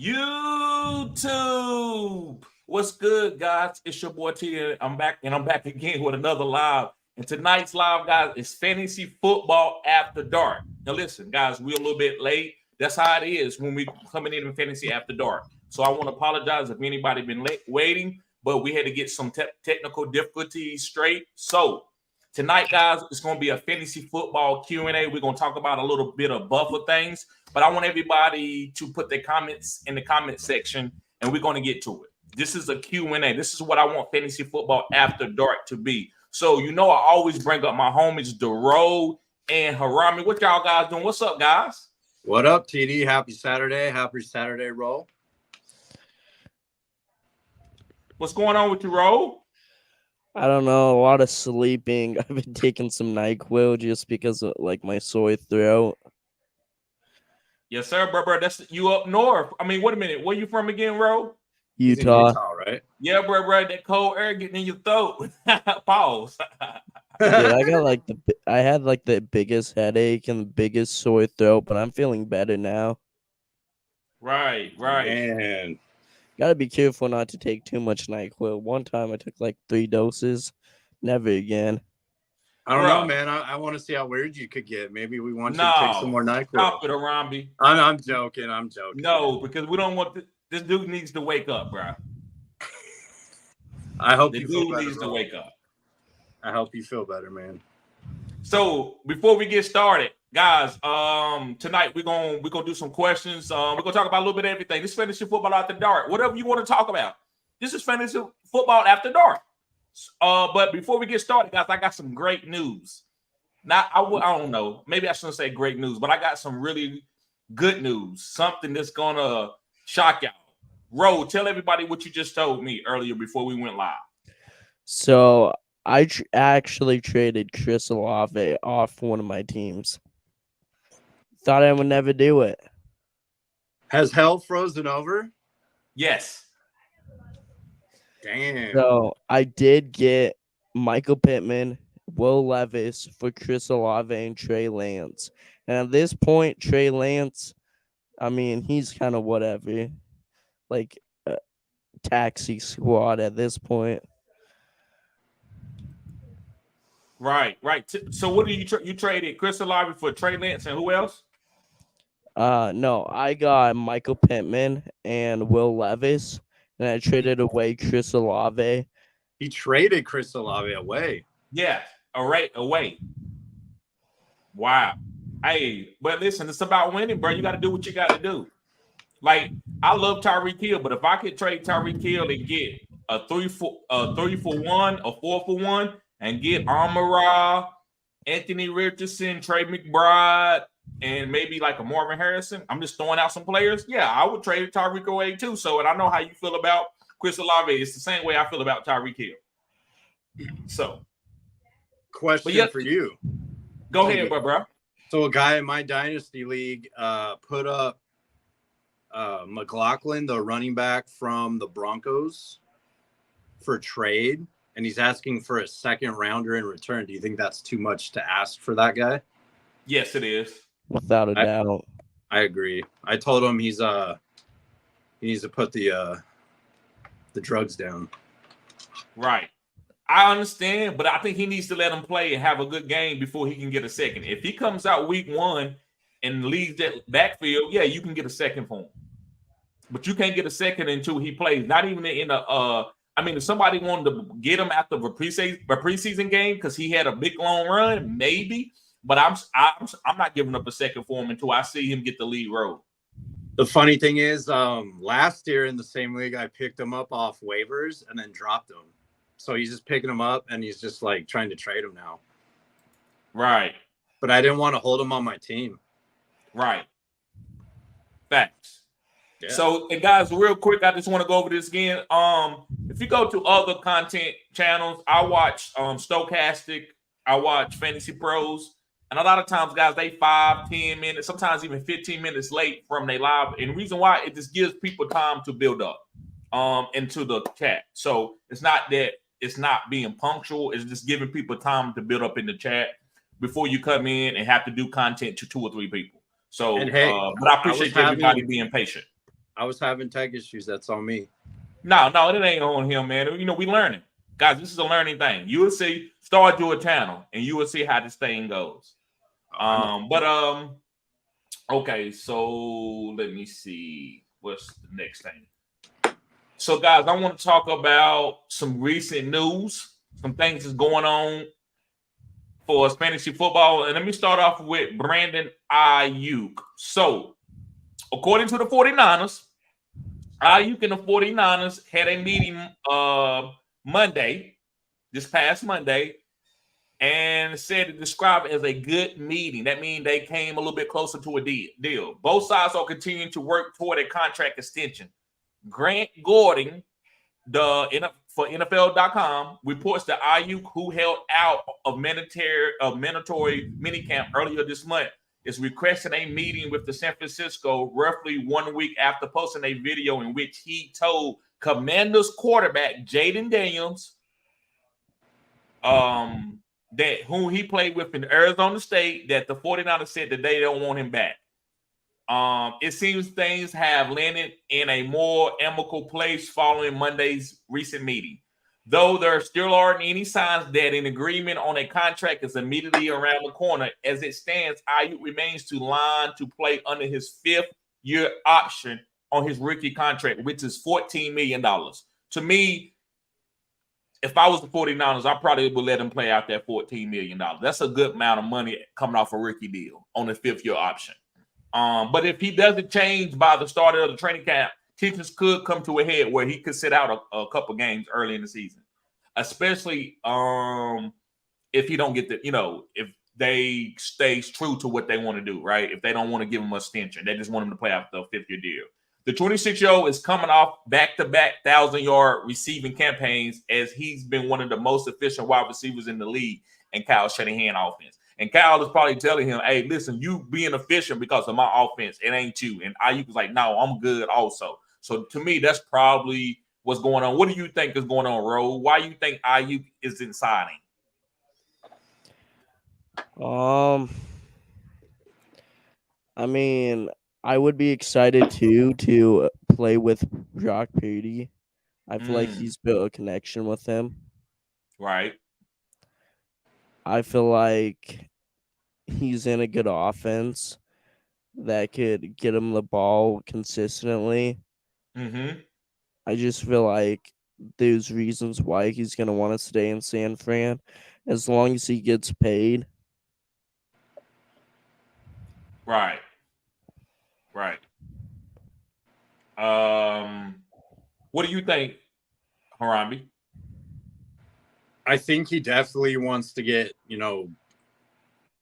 YouTube. What's good, guys? It's your boy T, and I'm back again with another live. And tonight's live, guys, is fantasy football after dark. Now, listen, guys, we're a little bit late. That's how it is when we coming in fantasy after dark. So I want to apologize if anybody been late waiting, but we had to get some technical difficulties straight. So tonight, guys, it's going to be a fantasy football Q&A. We're going to talk about a little bit of buffer things, but I want everybody to put their comments in the comment section, and we're going to get to it. This is a Q&A. This is what I want fantasy football after dark to be. So, I always bring up my homies, Dero and Harami. What y'all guys doing? What's up, guys? What up, TD? Happy Saturday. Happy Saturday, Roll. What's going on with you, Roll? I don't know. A lot of sleeping. I've been taking some NyQuil just because of my sore throat. Yes, sir, bro. That's you up north. I mean, wait a minute. Where you from again, Ro? Utah, right? Yeah, bro. That cold air getting in your throat. Pause. Dude, I had the biggest headache and the biggest sore throat, but I'm feeling better now. Right. And Gotta be careful not to take too much NyQuil. One time I took 3 doses. Never again. I don't know, man. I want to see how weird you could get. Maybe we want you to take some more NyQuil. Stop it, Arambi. I'm joking. No, because we don't want this dude needs to wake up, bro. I hope the you dude feel better, needs to wake up. I hope you feel better, man. So before we get started, guys, tonight we're gonna do some questions. We're gonna talk about a little bit of everything. This is fantasy football after dark. Whatever you want to talk about. This is fantasy football after dark. But before we get started, guys, I got some great news. Now, I don't know. Maybe I shouldn't say great news, but I got some really good news. Something that's gonna shock y'all. Ro, tell everybody what you just told me earlier before we went live. So I actually traded Chris Olave off one of my teams. Thought I would never do it. Has hell frozen over? Yes. Damn. So I did get Michael Pittman, Will Levis for Chris Olave and Trey Lance. And at this point, Trey Lance, I mean, he's kind of whatever. Taxi squad at this point. Right. So what do you traded Chris Olave for Trey Lance and who else? No, I got Michael Pittman and Will Levis, and I traded away Chris Olave. He traded Chris Olave away. Yeah, away. Wow. Hey, but listen, it's about winning, bro. You got to do what you got to do. I love Tyreek Hill, but if I could trade Tyreek Hill and get a 3 for 1, a 4 for 1, and get Amon-Ra, Anthony Richardson, Trey McBride, and maybe a Marvin Harrison, I'm just throwing out some players. Yeah, I would trade Tyreek away too. So, and I know how you feel about Chris Olave. It's the same way I feel about Tyreek Hill. So, question for you. Go ahead, bro. So, a guy in my dynasty league put up McLaughlin, the running back from the Broncos, for trade, and he's asking for a second rounder in return. Do you think that's too much to ask for that guy? Yes, it is. Without a doubt. I agree. I told him he needs to put the drugs down. Right. I understand, but I think he needs to let him play and have a good game before he can get a second. If he comes out week 1 and leaves that backfield, yeah, you can get a second for him. But you can't get a second until he plays. Not even in if somebody wanted to get him after a preseason game because he had a big long run, maybe. But I'm not giving up a second for him until I see him get the lead role. The funny thing is, last year in the same league, I picked him up off waivers and then dropped him. So he's just picking him up and he's just trying to trade him now. Right. But I didn't want to hold him on my team. Right. Facts. Yeah. So, and guys, real quick, I just want to go over this again. If you go to other content channels, I watch Stokastic, I watch Fantasy Pros, and a lot of times, guys, they 5-10 minutes, sometimes even 15 minutes late from their live. And the reason why, it just gives people time to build up into the chat. So it's not that it's not being punctual, it's just giving people time to build up in the chat before you come in and have to do content to 2 or 3 people. So, and hey, but I appreciate everybody being patient. I was having tech issues. That's on me. No, it ain't on him, man. You know, we learning. Guys, this is a learning thing. You will see, start your channel, and you will see how this thing goes. Okay, so let me see. What's the next thing? So, guys, I want to talk about some recent news, some things that's going on for fantasy football. And let me start off with Brandon Ayuk. So, according to the 49ers, Ayuk and the 49ers had a meeting Monday, this past Monday, and said to describe it as a good meeting. That means they came a little bit closer to a deal. Both sides are continuing to work toward a contract extension. Grant Gordon, for NFL.com, reports that Ayuk, who held out of mandatory minicamp earlier this month, is requesting a meeting with the San Francisco roughly 1 week after posting a video in which he told Commanders quarterback Jaden Daniels, that whom he played with in Arizona State, that the 49ers said that they don't want him back. It seems things have landed in a more amicable place following Monday's recent meeting. Though there still aren't any signs that an agreement on a contract is immediately around the corner, as it stands, Ayuk remains to line to play under his 5th-year option on his rookie contract, which is $14 million. To me, if I was the 49ers, I probably would let him play out that $14 million. That's a good amount of money coming off a rookie deal on a 5th-year option. But if he doesn't change by the start of the training camp, tensions could come to a head where he could sit out a couple games early in the season, especially if he don't get the, if they stays true to what they want to do, right? If they don't want to give him a extension, they just want him to play out the 5th-year deal. The 26-year-old is coming off back-to-back 1,000-yard receiving campaigns, as he's been one of the most efficient wide receivers in the league in Kyle Shanahan offense. And Kyle is probably telling him, hey, listen, you being efficient because of my offense. It ain't you. And Ayuk was like, no, I'm good also. So to me, that's probably what's going on. What do you think is going on, Ro? Why you think Ayuk isn't signing? I mean, I would be excited too to play with Brock Purdy. I feel like he's built a connection with him. Right. I feel like he's in a good offense that could get him the ball consistently. I just feel like there's reasons why he's going to want to stay in San Fran as long as he gets paid. Right. What do you think, Harambe? I think he definitely wants to get,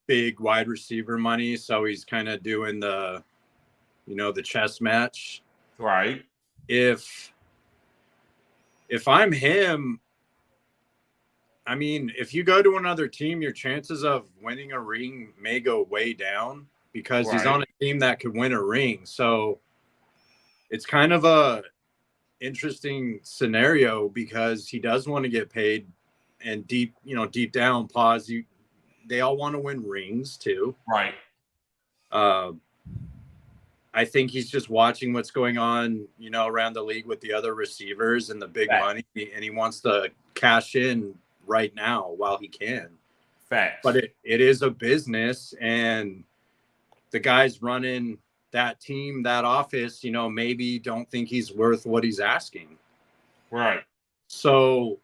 big wide receiver money. So he's kind of doing the chess match. Right. If I'm him, I mean, if you go to another team, your chances of winning a ring may go way down because he's on a team that could win a ring. So it's kind of a interesting scenario because he does want to get paid, and deep down, they all want to win rings too. Right. I think he's just watching what's going on, around the league with the other receivers and the big money, and he wants to cash in right now while he can. Facts. But it is a business, and the guys running that team, that office, maybe don't think he's worth what he's asking. Right. So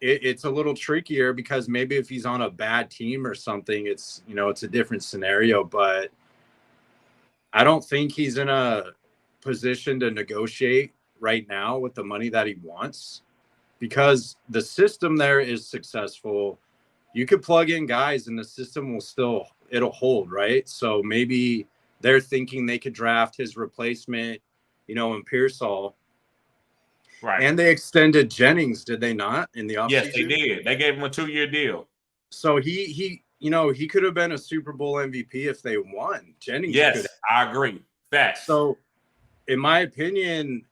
it's a little trickier because maybe if he's on a bad team or something, it's a different scenario. But I don't think he's in a position to negotiate right now with the money that he wants, because the system there is successful. You could plug in guys and the system it'll hold, right? So maybe they're thinking they could draft his replacement, in Pearsall. Right. And they extended Jennings, did they not, in the offseason? Yes, they did. They gave him a 2-year deal. So he could have been a Super Bowl MVP if they won. Jennings Yes, I agree. Facts. So in my opinion,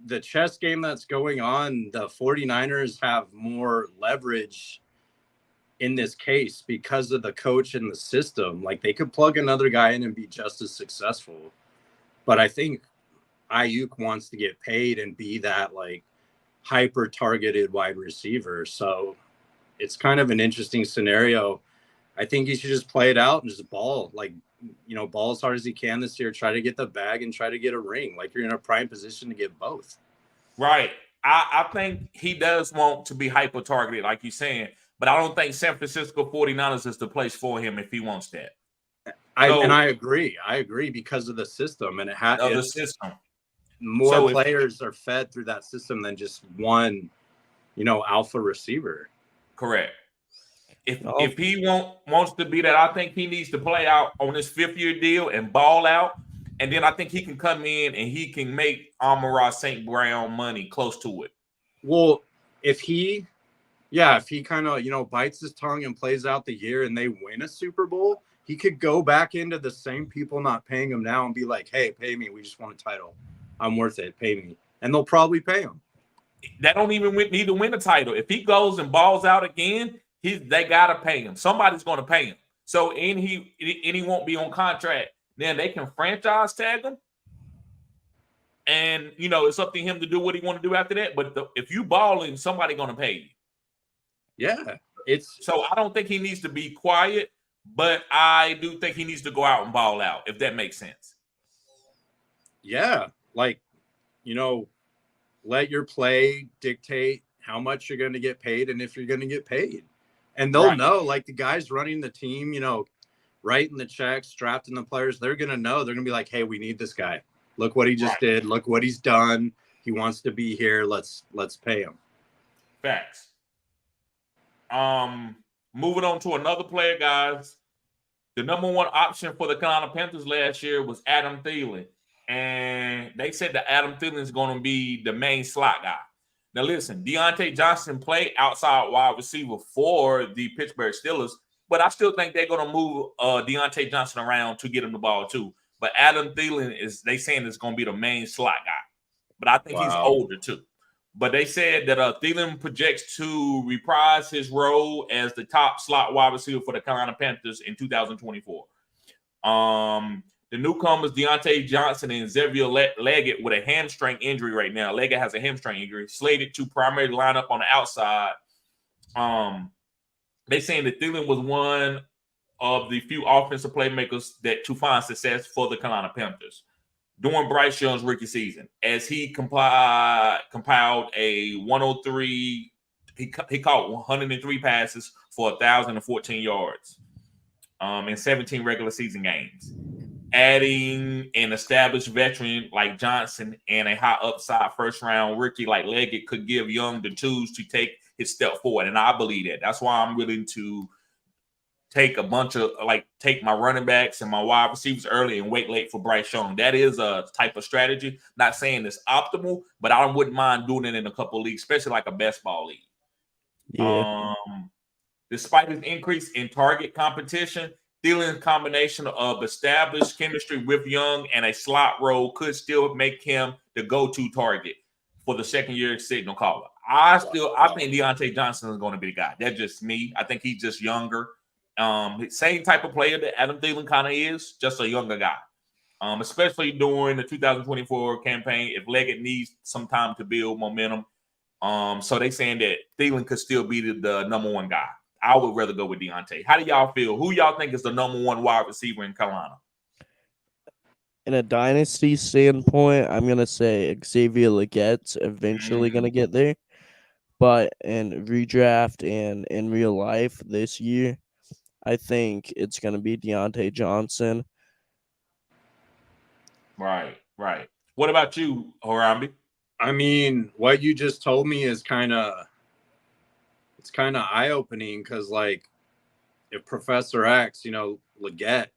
the chess game that's going on, the 49ers have more leverage in this case because of the coach and the system. Like, they could plug another guy in and be just as successful. But I think Ayuk wants to get paid and be that like hyper targeted wide receiver. So it's kind of an interesting scenario. I think he should just play it out and just ball, like, ball as hard as he can this year, try to get the bag and try to get a ring. Like, you're in a prime position to get both. Right. I think he does want to be hyper targeted, like you're saying, but I don't think San Francisco 49ers is the place for him if he wants that. I agree. I agree because of the system, and The system. More players are fed through that system than just one, alpha receiver. Correct. If he wants to be that, I think he needs to play out on his 5th-year deal and ball out. And then I think he can come in and he can make Amon-Ra St. Brown money close to it. Well, if he kind of, bites his tongue and plays out the year and they win a Super Bowl, he could go back into the same people not paying him now and be like, hey, pay me. We just want a title. I'm worth it. Pay me. And they'll probably pay him. That don't even need to win a title. If he goes and balls out again, they got to pay him. Somebody's going to pay him. So, and he won't be on contract. Then they can franchise tag him. And, it's up to him to do what he want to do after that. But if you balling, somebody going to pay you. Yeah. So I don't think he needs to be quiet, but I do think he needs to go out and ball out, if that makes sense. Yeah. Like, let your play dictate how much you're going to get paid and if you're going to get paid. And they'll know, like the guys running the team, writing the checks, drafting the players, they're going to know. They're going to be like, hey, we need this guy. Look what he just did. Look what he's done. He wants to be here. Let's pay him. Facts. Moving on to another player, guys. The number one option for the Carolina Panthers last year was Adam Thielen. And they said that Adam Thielen is going to be the main slot guy. Now, listen, Deontay Johnson played outside wide receiver for the Pittsburgh Steelers, but I still think they're going to move Deontay Johnson around to get him the ball too. But Adam Thielen they saying is going to be the main slot guy. But I think he's older too. But they said that Thielen projects to reprise his role as the top slot wide receiver for the Carolina Panthers in 2024. The newcomers, Deontay Johnson and Xavier Leggett, with a hamstring injury right now. Leggett has a hamstring injury, slated to primarily line up on the outside. They saying that Thielen was one of the few offensive playmakers to find success for the Carolina Panthers during Bryce Young's rookie season, as he compiled a 103. He caught 103 passes for 1,014 yards in 17 regular season games. Adding an established veteran like Johnson and a high upside first-round rookie like Leggett could give Young the tools to take his step forward, and I believe that. That's why I'm willing to take my running backs and my wide receivers early and wait late for Bryce Young. That is a type of strategy. Not saying it's optimal, but I wouldn't mind doing it in a couple of leagues, especially like a best ball league. Yeah. Despite his increase in target competition, Thielen's combination of established chemistry with Young and a slot role could still make him the go-to target for the second-year signal caller. I think Deontay Johnson is going to be the guy. That's just me. I think he's just younger. Same type of player that Adam Thielen kind of is, just a younger guy. Especially during the 2024 campaign, if Leggett needs some time to build momentum. So they saying that Thielen could still be the number one guy. I would rather go with Deontay. How do y'all feel? Who y'all think is the number one wide receiver in Carolina? In a dynasty standpoint, I'm going to say Xavier Leggett's eventually going to get there. But in redraft and in real life this year, I think it's going to be Deontay Johnson. Right. What about you, Harambe? I mean, what you just told me is kind of eye-opening because, like, if Professor X, Leggett,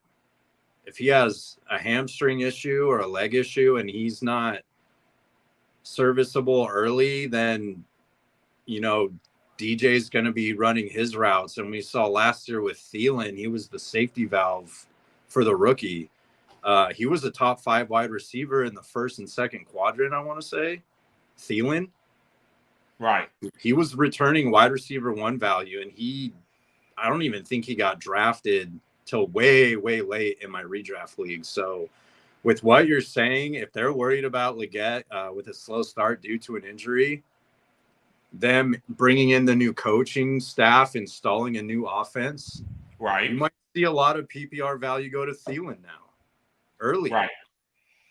if he has a hamstring issue or a leg issue and he's not serviceable early, then, DJ's going to be running his routes. And we saw last year with Thielen, he was the safety valve for the rookie. He was a top 5 wide receiver in the first and second quadrant, I want to say. Thielen. Right. He was returning wide receiver 1 value, and I don't even think he got drafted till way, way late in my redraft league. So with what you're saying, if they're worried about Leggett with a slow start due to an injury, them bringing in the new coaching staff, installing a new offense, Right. you might see a lot of PPR value go to Thielen now early. Right.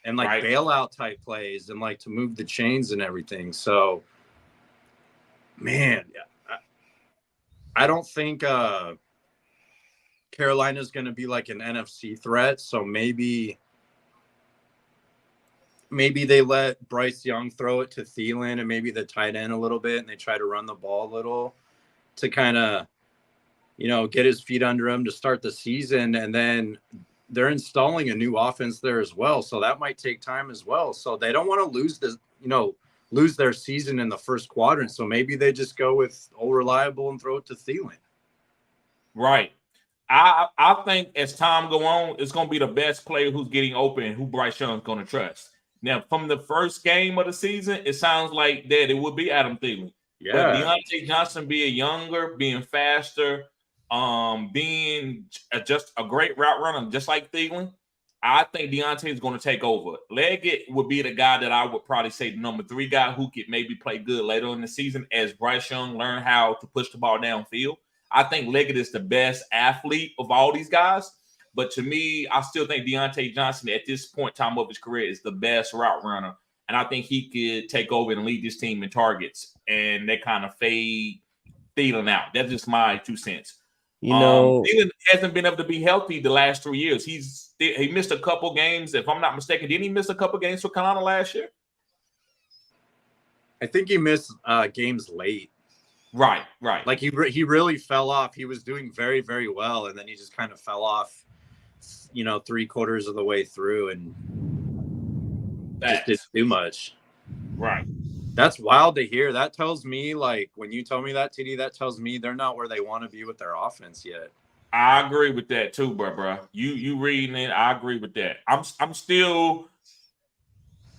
And like Right. bailout type plays and like to move the chains and everything. So, man, I don't think Carolina's going to be like an NFC threat. So maybe they let Bryce Young throw it to Thielen and maybe the tight end a little bit, and they try to run the ball a little to kind of, get his feet under him to start the season. And then they're installing a new offense there as well. So that might take time as well. So they don't want to lose their season in the first quadrant. So maybe they just go with old reliable and throw it to Thielen. Right. I think as time go on, it's going to be the best player who's getting open, who Bryce Young's going to trust. Now, from the first game of the season, it sounds like that it would be Adam Thielen. Yeah. But Deontay Johnson being younger, being faster, being just a great route runner, just like Thielen, I think Deontay is going to take over. Leggett would be the guy that I would probably say the number 3 guy who could maybe play good later in the season as Bryce Young learn how to push the ball downfield. I think Leggett is the best athlete of all these guys. But to me, I still think Deontay Johnson at this point in time of his career is the best route runner. And I think he could take over and lead this team in targets. And they kind of fade Thielen out. That's just my 2 cents. Thielen hasn't been able to be healthy the last 3 years. He missed a couple games. If I'm not mistaken, didn't he miss a couple games for Carolina last year? I think he missed games late. Right. Like he really fell off. He was doing very, very well, and then he just kind of fell off, 3/4 of the way through, and just didn't do much. Right. That's wild to hear. That tells me, like, when you tell me that, TD, that tells me they're not where they want to be with their offense yet. I agree with that too, bro. You reading it? I agree with that. I'm still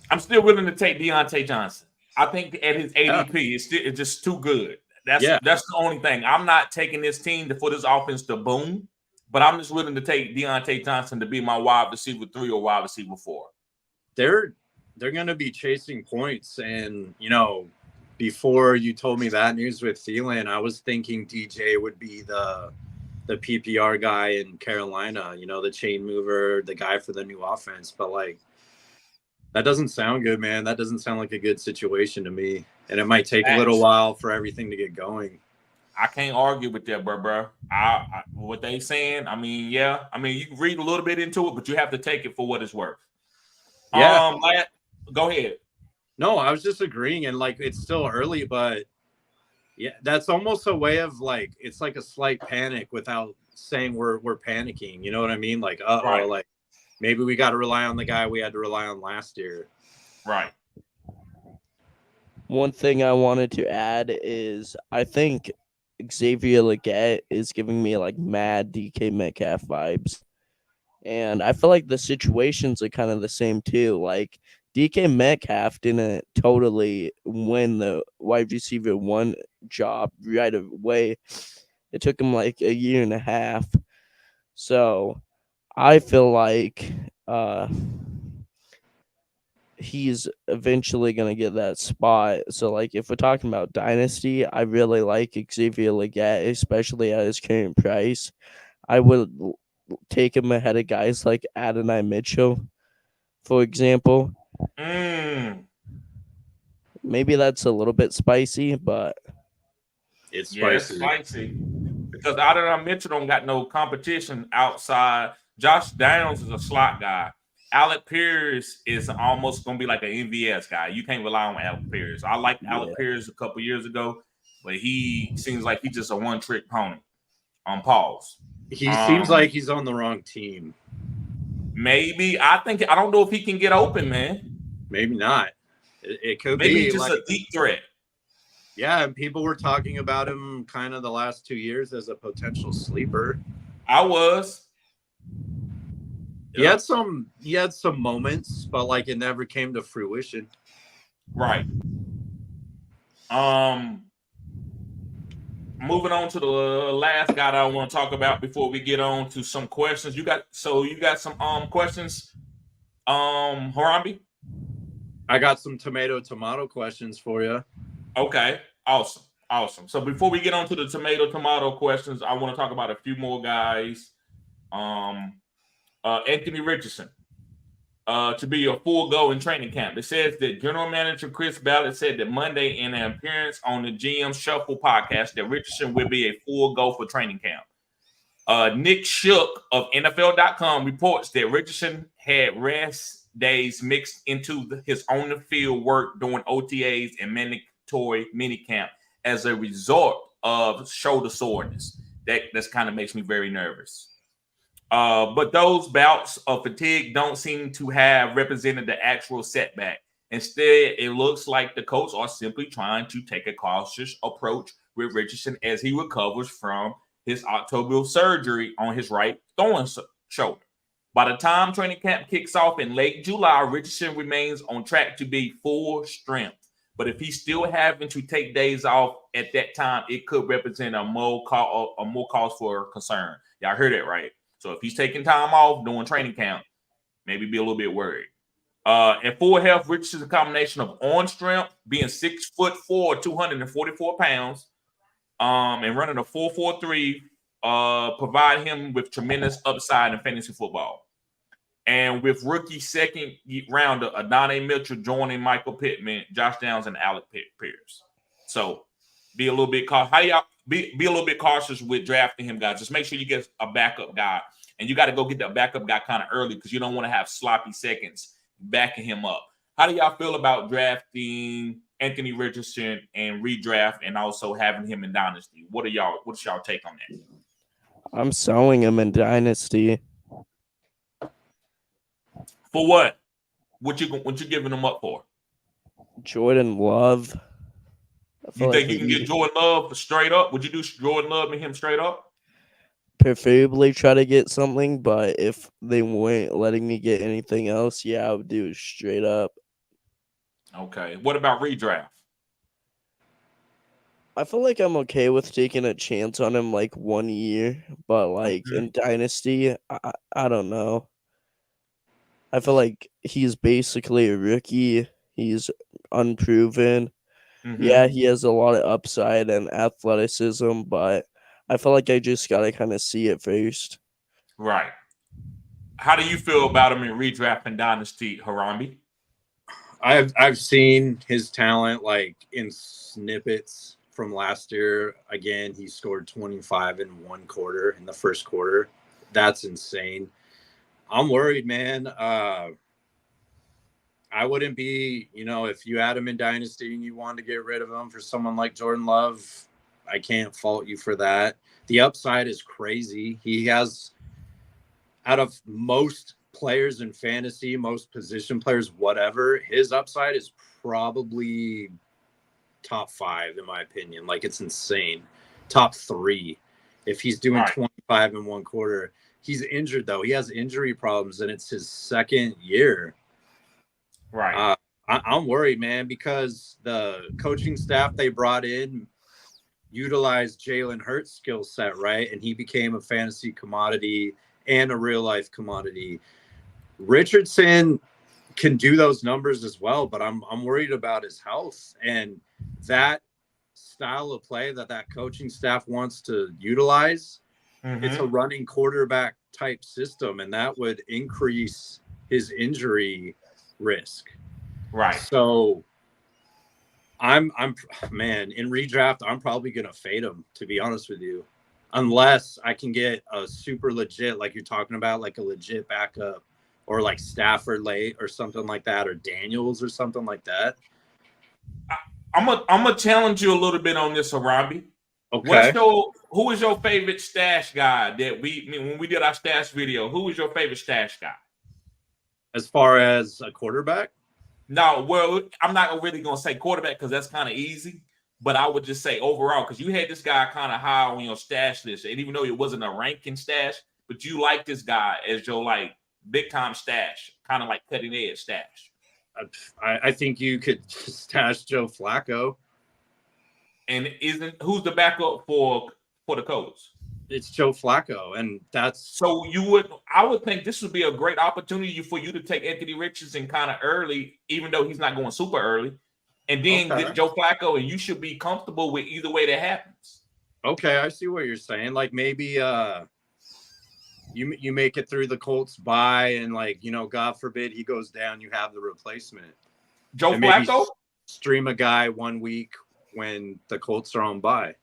willing to take Deontay Johnson. I think at his ADP, it's just too good. That's the only thing. I'm not taking this team for this offense to boom, but I'm just willing to take Deontay Johnson to be my wide receiver 3 or wide receiver 4. They're going to be chasing points, and before you told me that news with Thielen, I was thinking DJ would be the PPR guy in Carolina, the chain mover, the guy for the new offense. But like, that doesn't sound good, man. That doesn't sound like a good situation to me. And it might take a little while for everything to get going. I can't argue with that, bro. What they saying, you can read a little bit into it, but you have to take it for what it's worth. Yeah. Go ahead. No, I was just agreeing, and like, it's still early, but yeah, that's almost a way of like, it's like a slight panic without saying we're panicking. You know what I mean? Like, right. Like maybe we got to rely on the guy we had to rely on last year. Right. One thing I wanted to add is I think Xavier Leggett is giving me like mad DK Metcalf vibes. And I feel like the situations are kind of the same too. Like DK Metcalf didn't totally win the wide receiver 1 job right away. It took him like a year and a half. So I feel like he's eventually going to get that spot. So, like, if we're talking about dynasty, I really like Xavier Leggett, especially at his current price. I would take him ahead of guys like Adonai Mitchell, for example. Maybe that's a little bit spicy, but it's spicy. Yeah, it's spicy. Because Adonai Mitchell don't got no competition outside. Josh Downs is a slot guy. Alec Pierce is almost going to be like an MVS guy. You can't rely on Alec Pierce. I liked Alec Pierce a couple years ago, but he seems like he's just a one-trick pony. On pause. He seems like he's on the wrong team. Maybe. I don't know if he can get open, man. Maybe not. It could maybe be just like a deep threat. Yeah, and people were talking about him kind of the last 2 years as a potential sleeper. I was. He had some moments, but like it never came to fruition. Right. Moving on to the last guy that I want to talk about before we get on to some questions. You got some questions Harambe? I got some tomato questions for you. Okay, awesome. So before we get on to the tomato questions, I want to talk about a few more guys. Anthony Richardson. To be a full go in training camp. It says that General Manager Chris Ballard said that Monday in an appearance on the GM Shuffle podcast that Richardson will be a full go for training camp. Nick Shook of NFL.com reports that Richardson had rest days mixed into his on-the-field work during OTAs and mandatory minicamp as a result of shoulder soreness. That's kind of makes me very nervous. But those bouts of fatigue don't seem to have represented the actual setback. Instead, it looks like the coach are simply trying to take a cautious approach with Richardson as he recovers from his October surgery on his right throwing shoulder. By the time training camp kicks off in late July, Richardson remains on track to be full strength. But if he's still having to take days off at that time, it could represent a more cause for concern. Y'all heard it right. So if he's taking time off during training camp, maybe be a little bit worried. At full health, Richardson's a combination of arm strength, being 6'4", 244 pounds, and running a 4.43, provide him with tremendous upside in fantasy football. And with rookie second rounder Adonai Mitchell joining Michael Pittman, Josh Downs, and Alec Pierce. So be a little bit cautious. How y'all be a little bit cautious with drafting him, guys? Just make sure you get a backup guy, and you got to go get that backup guy kind of early because you don't want to have sloppy seconds backing him up. How do y'all feel about drafting Anthony Richardson and redraft, and also having him in Dynasty? What's y'all take on that? I'm selling him in Dynasty. For what? What you giving him up for? Jordan Love. You think you can get Jordan Love straight up? Would you do Jordan Love and him straight up? Preferably try to get something, but if they weren't letting me get anything else, yeah, I would do it straight up. Okay. What about redraft? I feel like I'm okay with taking a chance on him like 1 year, but like in Dynasty, I don't know. I feel like he's basically a rookie. He's unproven. Mm-hmm. Yeah, he has a lot of upside and athleticism, but I feel like I just gotta kind of see it first. Right. How do you feel about him in redraft and Dynasty, Harambe? I've seen his talent like in snippets from last year. Again, he scored 25 in one quarter in the first quarter. That's insane. I'm worried, man. I wouldn't be, if you had him in Dynasty and you wanted to get rid of him for someone like Jordan Love, I can't fault you for that. The upside is crazy. He has, out of most players in fantasy, most position players, whatever, his upside is probably top 5, in my opinion. Like, it's insane. Top 3. If he's doing 25 in one quarter. He's injured, though. He has injury problems, and it's his second year. Right. I'm worried, man, because the coaching staff they brought in utilized Jalen Hurts' skill set, right? And he became a fantasy commodity and a real-life commodity. Richardson can do those numbers as well, but I'm worried about his health. And that style of play that coaching staff wants to utilize, it's a running quarterback type system, and that would increase his injury risk. Right. So I'm man, in redraft, I'm probably gonna fade him, to be honest with you, unless I can get a super legit, like you're talking about, like a legit backup, or like Stafford late or something like that, or Daniels or something like that. I'm gonna challenge you a little bit on this, Harambe. Okay. Who is your favorite stash guy that when we did our stash video? Who is your favorite stash guy? As far as a quarterback? No, well, I'm not really gonna say quarterback because that's kind of easy. But I would just say overall, because you had this guy kind of high on your stash list, and even though it wasn't a ranking stash, but you like this guy as your like big time stash, kind of like cutting edge stash. I think you could stash Joe Flacco. And who's the backup for the Colts? It's Joe Flacco, and that's So I would think this would be a great opportunity for you to take Anthony Richardson kind of early, even though he's not going super early, and then okay. get Joe Flacco, and you should be comfortable with either way that happens. Okay, I see what you're saying. Like maybe you make it through the Colts bye, and like, you know, God forbid he goes down, you have the replacement. Joe And maybe Flacco, stream a guy 1 week when the Colts are on bye.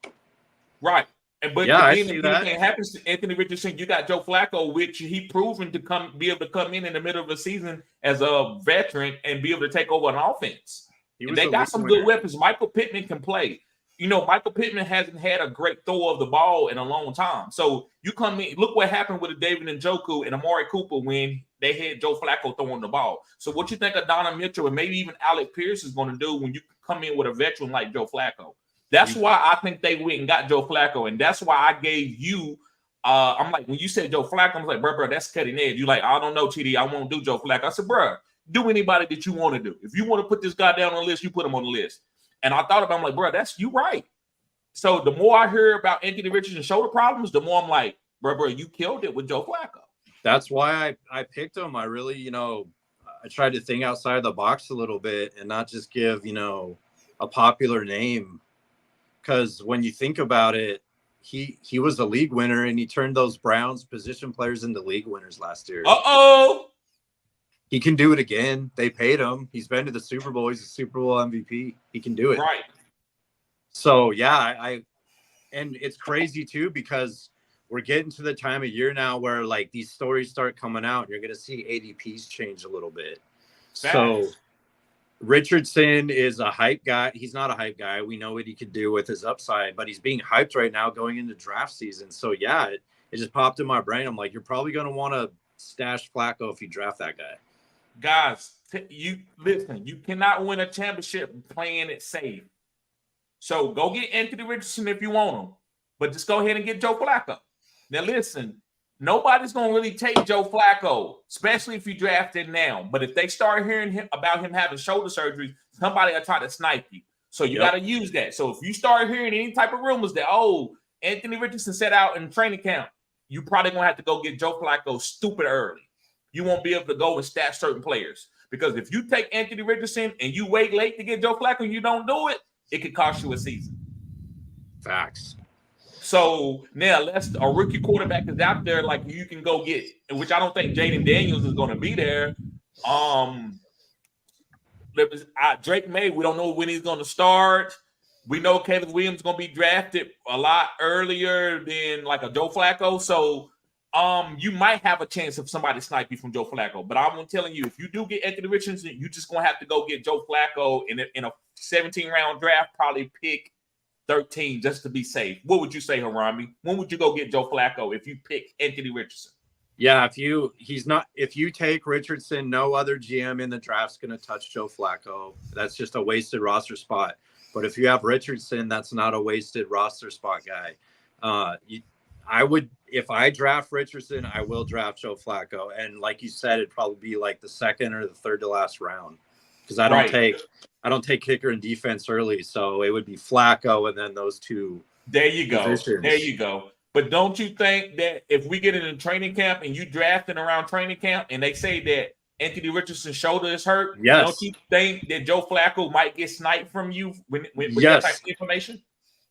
right? But Yeah, I then see if that. anything happens to Anthony Richardson, you got Joe Flacco, which he proven to be able to come in the middle of the season as a veteran and be able to take over an offense. And they got some good weapons. Michael Pittman can play. You know, Michael Pittman hasn't had a great throw of the ball in a long time. So you come in, look what happened with David Njoku and Amari Cooper when they had Joe Flacco throwing the ball. So what you think of Donovan Mitchell and maybe even Alec Pierce is going to do when you come in with a veteran like Joe Flacco? That's why I think they went and got Joe Flacco. And that's why I gave you, I'm like, when you said Joe Flacco, I'm like, bro, that's cutting edge. You like, I don't know, TD, I won't do Joe Flacco. I said, bro, do anybody that you want to do. If you want to put this guy down on the list, you put him on the list. And I thought about him like, bro, that's you right. So the more I hear about Anthony Richardson shoulder problems, the more I'm like, bro, you killed it with Joe Flacco. That's why I picked him. I really, you know, I tried to think outside the box a little bit and not just give, you know, a popular name. Because when you think about it, he was a league winner and he turned those Browns position players into league winners last year. Uh-oh. He can do it again. They paid him. He's been to the Super Bowl. He's a Super Bowl MVP. He can do it. Right. So, yeah, and it's crazy, too, because we're getting to the time of year now where, like, these stories start coming out. And you're going to see ADPs change a little bit. Facts. So Richardson is a hype guy. He's not a hype guy. We know what he could do with his upside, but he's being hyped right now going into draft season. So, yeah, it just popped in my brain. I'm like, you're probably going to want to stash Flacco if you draft that guy. Guys, you listen, you cannot win a championship playing it safe. So go get Anthony Richardson if you want him, but just go ahead and get Joe Flacco. Now, listen, nobody's going to really take Joe Flacco, especially if you draft him now. But if they start hearing about him having shoulder surgery, somebody will try to snipe you. So you got to use that. So if you start hearing any type of rumors that, Anthony Richardson set out in training camp, you probably going to have to go get Joe Flacco stupid early. You won't be able to go and stash certain players. Because if you take Anthony Richardson and you wait late to get Joe Flacco and you don't do it, it could cost you a season. Facts. So now a rookie quarterback is out there like you can go get, which I don't think Jaden Daniels is going to be there. Drake May, we don't know when he's going to start. We know Caleb Williams is going to be drafted a lot earlier than like a Joe Flacco. So you might have a chance if somebody snipe you from Joe Flacco. But I'm telling you, if you do get Anthony Richardson, you just going to have to go get Joe Flacco in a 17-round draft, probably pick 13 just to be safe. What would you say, Harami? When would you go get Joe Flacco if you pick Anthony Richardson? Yeah, if you take Richardson, no other GM in the draft's going to touch Joe Flacco. That's just a wasted roster spot. But if you have Richardson, that's not a wasted roster spot guy. If I draft Richardson, I will draft Joe Flacco. And like you said, it'd probably be like the second or the third to last round. Because I don't take kicker and defense early. So it would be Flacco and then those two. There you go. Positions. There you go. But don't you think that if we get in a training camp and you drafting around training camp and they say that Anthony Richardson's shoulder is hurt, yes, don't you think that Joe Flacco might get sniped from you with that type of information?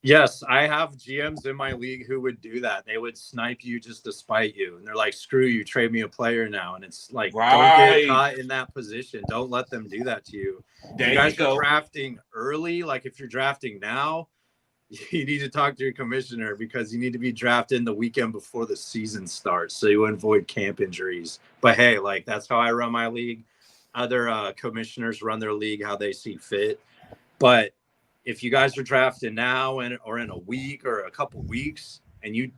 Yes, I have GMs in my league who would do that. They would snipe you just to spite you. And they're like, screw you, trade me a player now. And it's like, Don't get caught in that position. Don't let them do that to you. If you guys are drafting early, like if you're drafting now, you need to talk to your commissioner because you need to be drafted the weekend before the season starts so you avoid camp injuries. But hey, like that's how I run my league. Other commissioners run their league how they see fit. But if you guys are drafting now or in a week or a couple weeks and you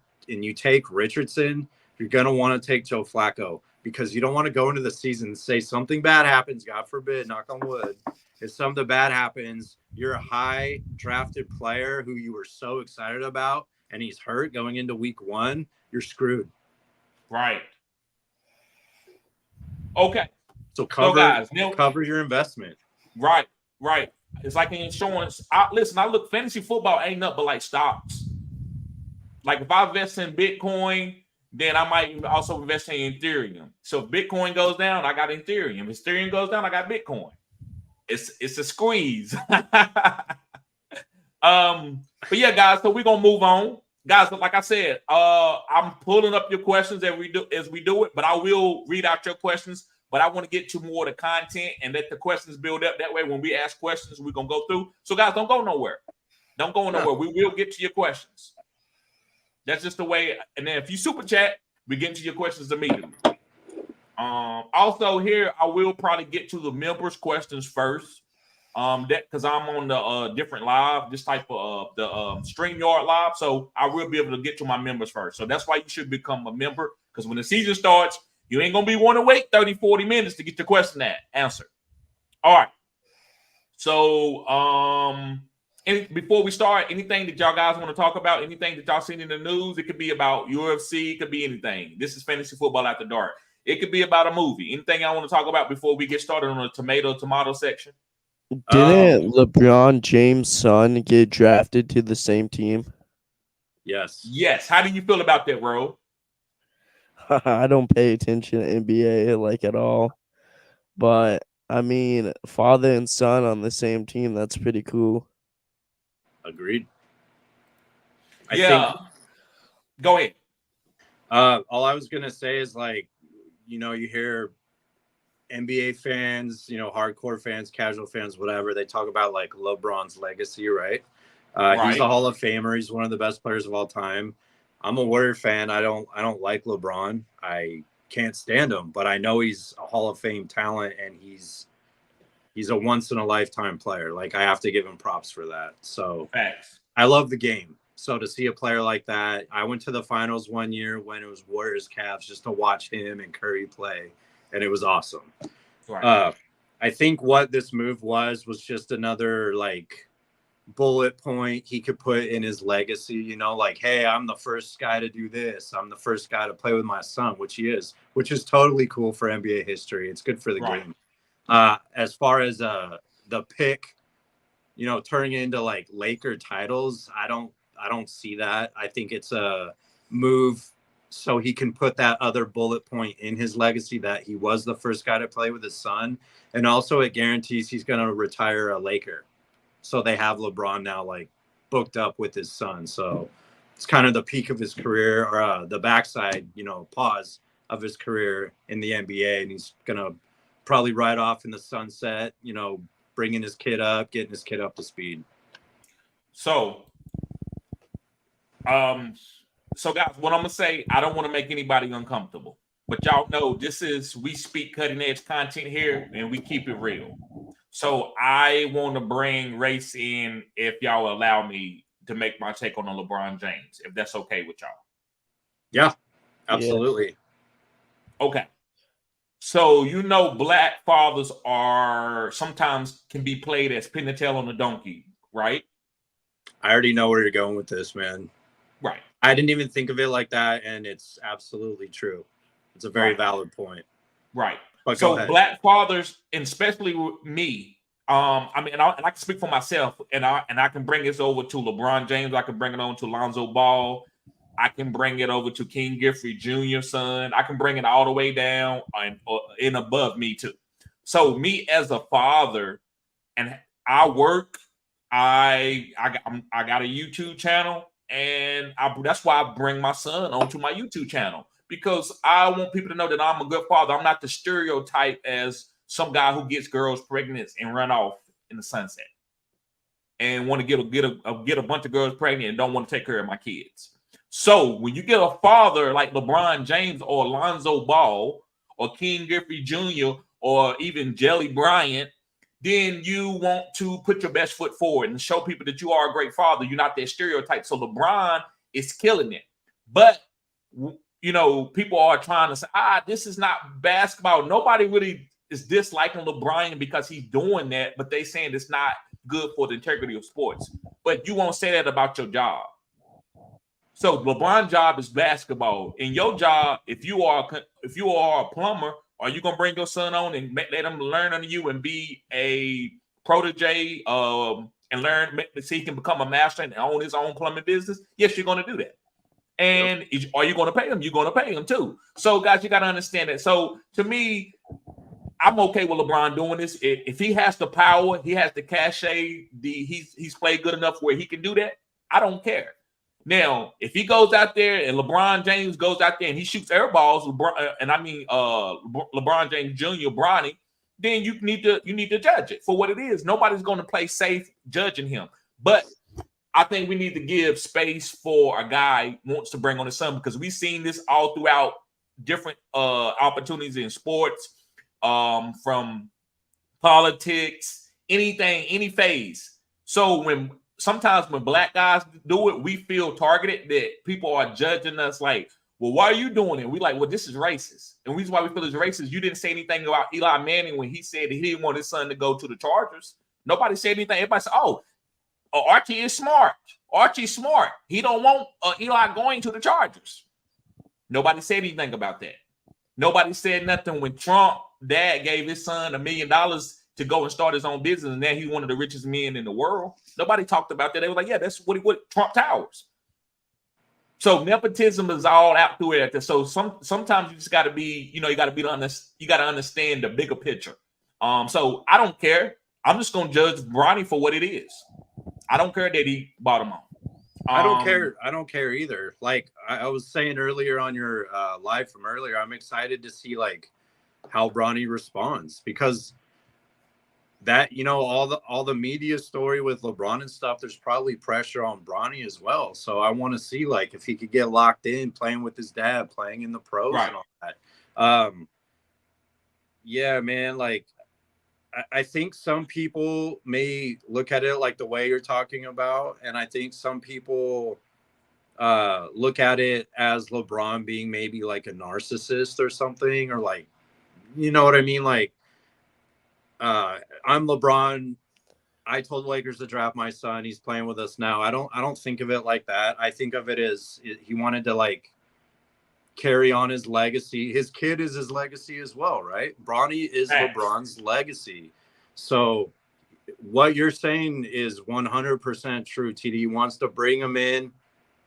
take Richardson, you're going to want to take Joe Flacco because you don't want to go into the season and say something bad happens, God forbid, knock on wood. If something bad happens, you're a high drafted player who you were so excited about and he's hurt going into week 1, you're screwed. Right. Okay. So cover your investment. Right. It's like an insurance. I look, fantasy football ain't nothing but like stocks. Like if I invest in Bitcoin, then I might also invest in Ethereum. So if Bitcoin goes down, I got Ethereum. If Ethereum goes down, I got Bitcoin. It's a squeeze. But yeah, guys, so we're gonna move on. Guys, like I said, I'm pulling up your questions as we do it, but I will read out your questions. But I want to get to more of the content and let the questions build up. That way, when we ask questions, we're gonna go through. So, guys, don't go nowhere. Don't go nowhere. We will get to your questions. That's just the way. And then if you super chat, we get into your questions immediately. Also here, I will probably get to the members' questions first. That because I'm on the different live, this type of the StreamYard live, so I will be able to get to my members first. So that's why you should become a member, because when the season starts, you ain't gonna be wanting to wait 30, 40 minutes to get your question answered. All right. So before we start, anything that y'all guys want to talk about, anything that y'all seen in the news, it could be about UFC, it could be anything. This is Fantasy Football After Dark. It could be about a movie. Anything I want to talk about before we get started on the tomato section? Didn't LeBron James' son get drafted to the same team? Yes. Yes. How do you feel about that, bro? I don't pay attention to NBA like at all. But I mean, father and son on the same team, that's pretty cool. Agreed. Yeah. Go ahead. All I was gonna say is, like, you hear NBA fans, hardcore fans, casual fans, whatever, they talk about like LeBron's legacy, right? He's a Hall of Famer. He's one of the best players of all time. I'm a Warrior fan. I don't like LeBron. I can't stand him, but I know he's a Hall of Fame talent, and he's a once in a lifetime player. Like, I have to give him props for that. So Facts. I love the game. So to see a player like that, I went to the finals one year when it was Warriors Cavs just to watch him and Curry play, and it was awesome. Right. I think what this move was just another like bullet point he could put in his legacy, like, hey, I'm the first guy to do this. I'm the first guy to play with my son, which he is, which is totally cool for NBA history. It's good for the game. As far as the pick, turning it into like Laker titles, I don't see that. I think it's a move so he can put that other bullet point in his legacy that he was the first guy to play with his son. And also it guarantees he's going to retire a Laker. So they have LeBron now like booked up with his son. So it's kind of the peak of his career, or the backside, pause of his career in the NBA. And he's going to probably ride off in the sunset, bringing his kid up, getting his kid up to speed. So, so guys, what I'm gonna say, I don't want to make anybody uncomfortable, but y'all know we speak cutting edge content here, and we keep it real. So I want to bring race in, if y'all allow me to make my take on the LeBron James, if that's okay with y'all. Yeah, absolutely. Yeah. Okay. So black fathers are sometimes can be played as pin the tail on a donkey, right? I already know where you're going with this, man. Right. I didn't even think of it like that, and it's absolutely true. It's a very valid point. Right. But so black fathers, and especially me, I mean, and I can speak for myself, and I can bring this over to LeBron James. I can bring it on to Lonzo Ball. I can bring it over to King Giffrey Jr. son. I can bring it all the way down and above me too. So me as a father, and I work. I got a YouTube channel. And that's why I bring my son onto my YouTube channel, because I want people to know that I'm a good father. I'm not the stereotype as some guy who gets girls pregnant and run off in the sunset and want to get a bunch of girls pregnant and don't want to take care of my kids. So when you get a father like LeBron James or Lonzo Ball or King Giffrey Jr. or even Jelly Bryant, then you want to put your best foot forward and show people that you are a great father. You're not that stereotype. So LeBron is killing it. But, people are trying to say, this is not basketball. Nobody really is disliking LeBron because he's doing that, but they saying it's not good for the integrity of sports. But you won't say that about your job. So LeBron's job is basketball. And your job, if you are a plumber, are you gonna bring your son on and let him learn under you and be a protege, and learn so he can become a master and own his own plumbing business? Yes, you're gonna do that. And are you going to pay him? You're going to pay him too. So, guys, you got to understand that. So, to me, I'm okay with LeBron doing this. If he has the power, he has the cachet, he's played good enough where he can do that. I don't care. Now, if he goes out there and LeBron James goes out there and he shoots air balls, LeBron James Jr., Bronny, then you need to judge it for what it is. Nobody's going to play safe judging him. But I think we need to give space for a guy who wants to bring on his son, because we've seen this all throughout different opportunities in sports, from politics, anything, any phase. So sometimes when black guys do it, we feel targeted, that people are judging us like, well, why are you doing it? We like, well, this is racist. And the reason why we feel it's racist, you didn't say anything about Eli Manning when he said that he didn't want his son to go to the Chargers. Nobody said anything. Everybody said, Archie is smart. Archie's smart. He don't want Eli going to the Chargers. Nobody said anything about that. Nobody said nothing when Trump dad gave his son $1 million to go and start his own business, and now he's one of the richest men in the world. Nobody talked about that. They were like, yeah, that's what Trump Towers. So nepotism is all out through it. So sometimes you just got to be, you got to understand the bigger picture. So I don't care. I'm just gonna judge Bronny for what it is. I don't care that he bought him on. I don't care. I don't care either. Like I was saying earlier on your live from earlier, I'm excited to see like how Bronny responds, because that, all the media story with LeBron and stuff, there's probably pressure on Bronny as well. So I want to see like if he could get locked in playing with his dad, playing in the pros and all that. Yeah, man, like I think some people may look at it like the way you're talking about, and I think some people look at it as LeBron being maybe like a narcissist or something, or like, you know what I mean? Like, I'm LeBron. I told the Lakers to draft my son. He's playing with us now. I don't think of it like that. I think of it as he wanted to like carry on his legacy. His kid is his legacy as well, right? Bronny is LeBron's legacy. So what you're saying is 100% true. TD wants to bring him in,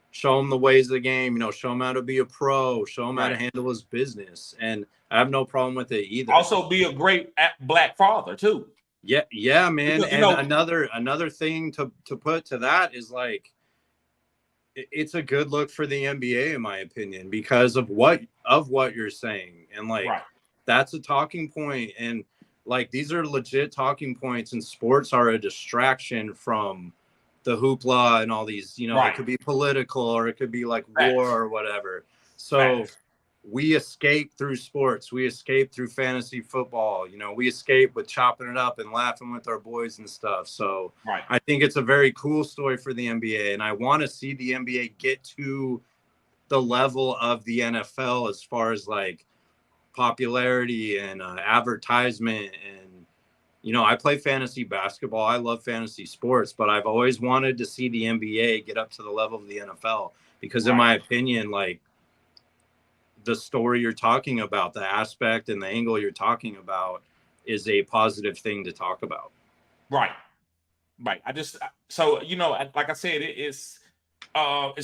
show him the ways of the game, show him how to be a pro, show him how to handle his business. And I have no problem with it either. Also be a great black father too. Yeah, man. Because, and another thing to put to that is like, it's a good look for the NBA, in my opinion, because of what you're saying. And like, that's a talking point. And like, these are legit talking points, and sports are a distraction from the hoopla and all these, it could be political, or it could be like war or whatever. So we escape through sports. We escape through fantasy football. We escape with chopping it up and laughing with our boys and stuff. So I think it's a very cool story for the NBA. And I want to see the NBA get to the level of the NFL as far as like popularity and advertisement. And, I play fantasy basketball. I love fantasy sports, but I've always wanted to see the NBA get up to the level of the NFL, because in my opinion, like, the story you're talking about, the aspect and the angle you're talking about is a positive thing to talk about. Right. I just, so, like I said, it's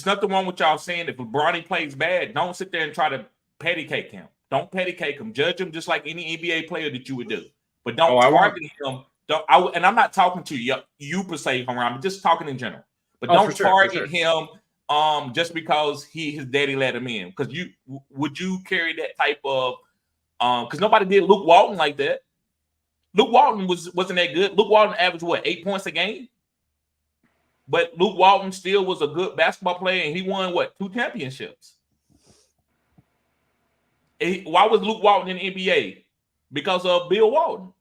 nothing wrong with y'all saying if Bronny plays bad, don't sit there and try to patty cake him. Don't patty cake him. Judge him just like any NBA player that you would do. But don't target him. And I'm not talking to you per se, I'm just talking in general. But don't target him just because his daddy let him in. Because would you carry that type of because nobody did Luke Walton like that. Luke Walton wasn't that good. Luke Walton averaged 8 points a game? But Luke Walton still was a good basketball player, and he won 2 championships. Why was Luke Walton in the NBA? Because of Bill Walton.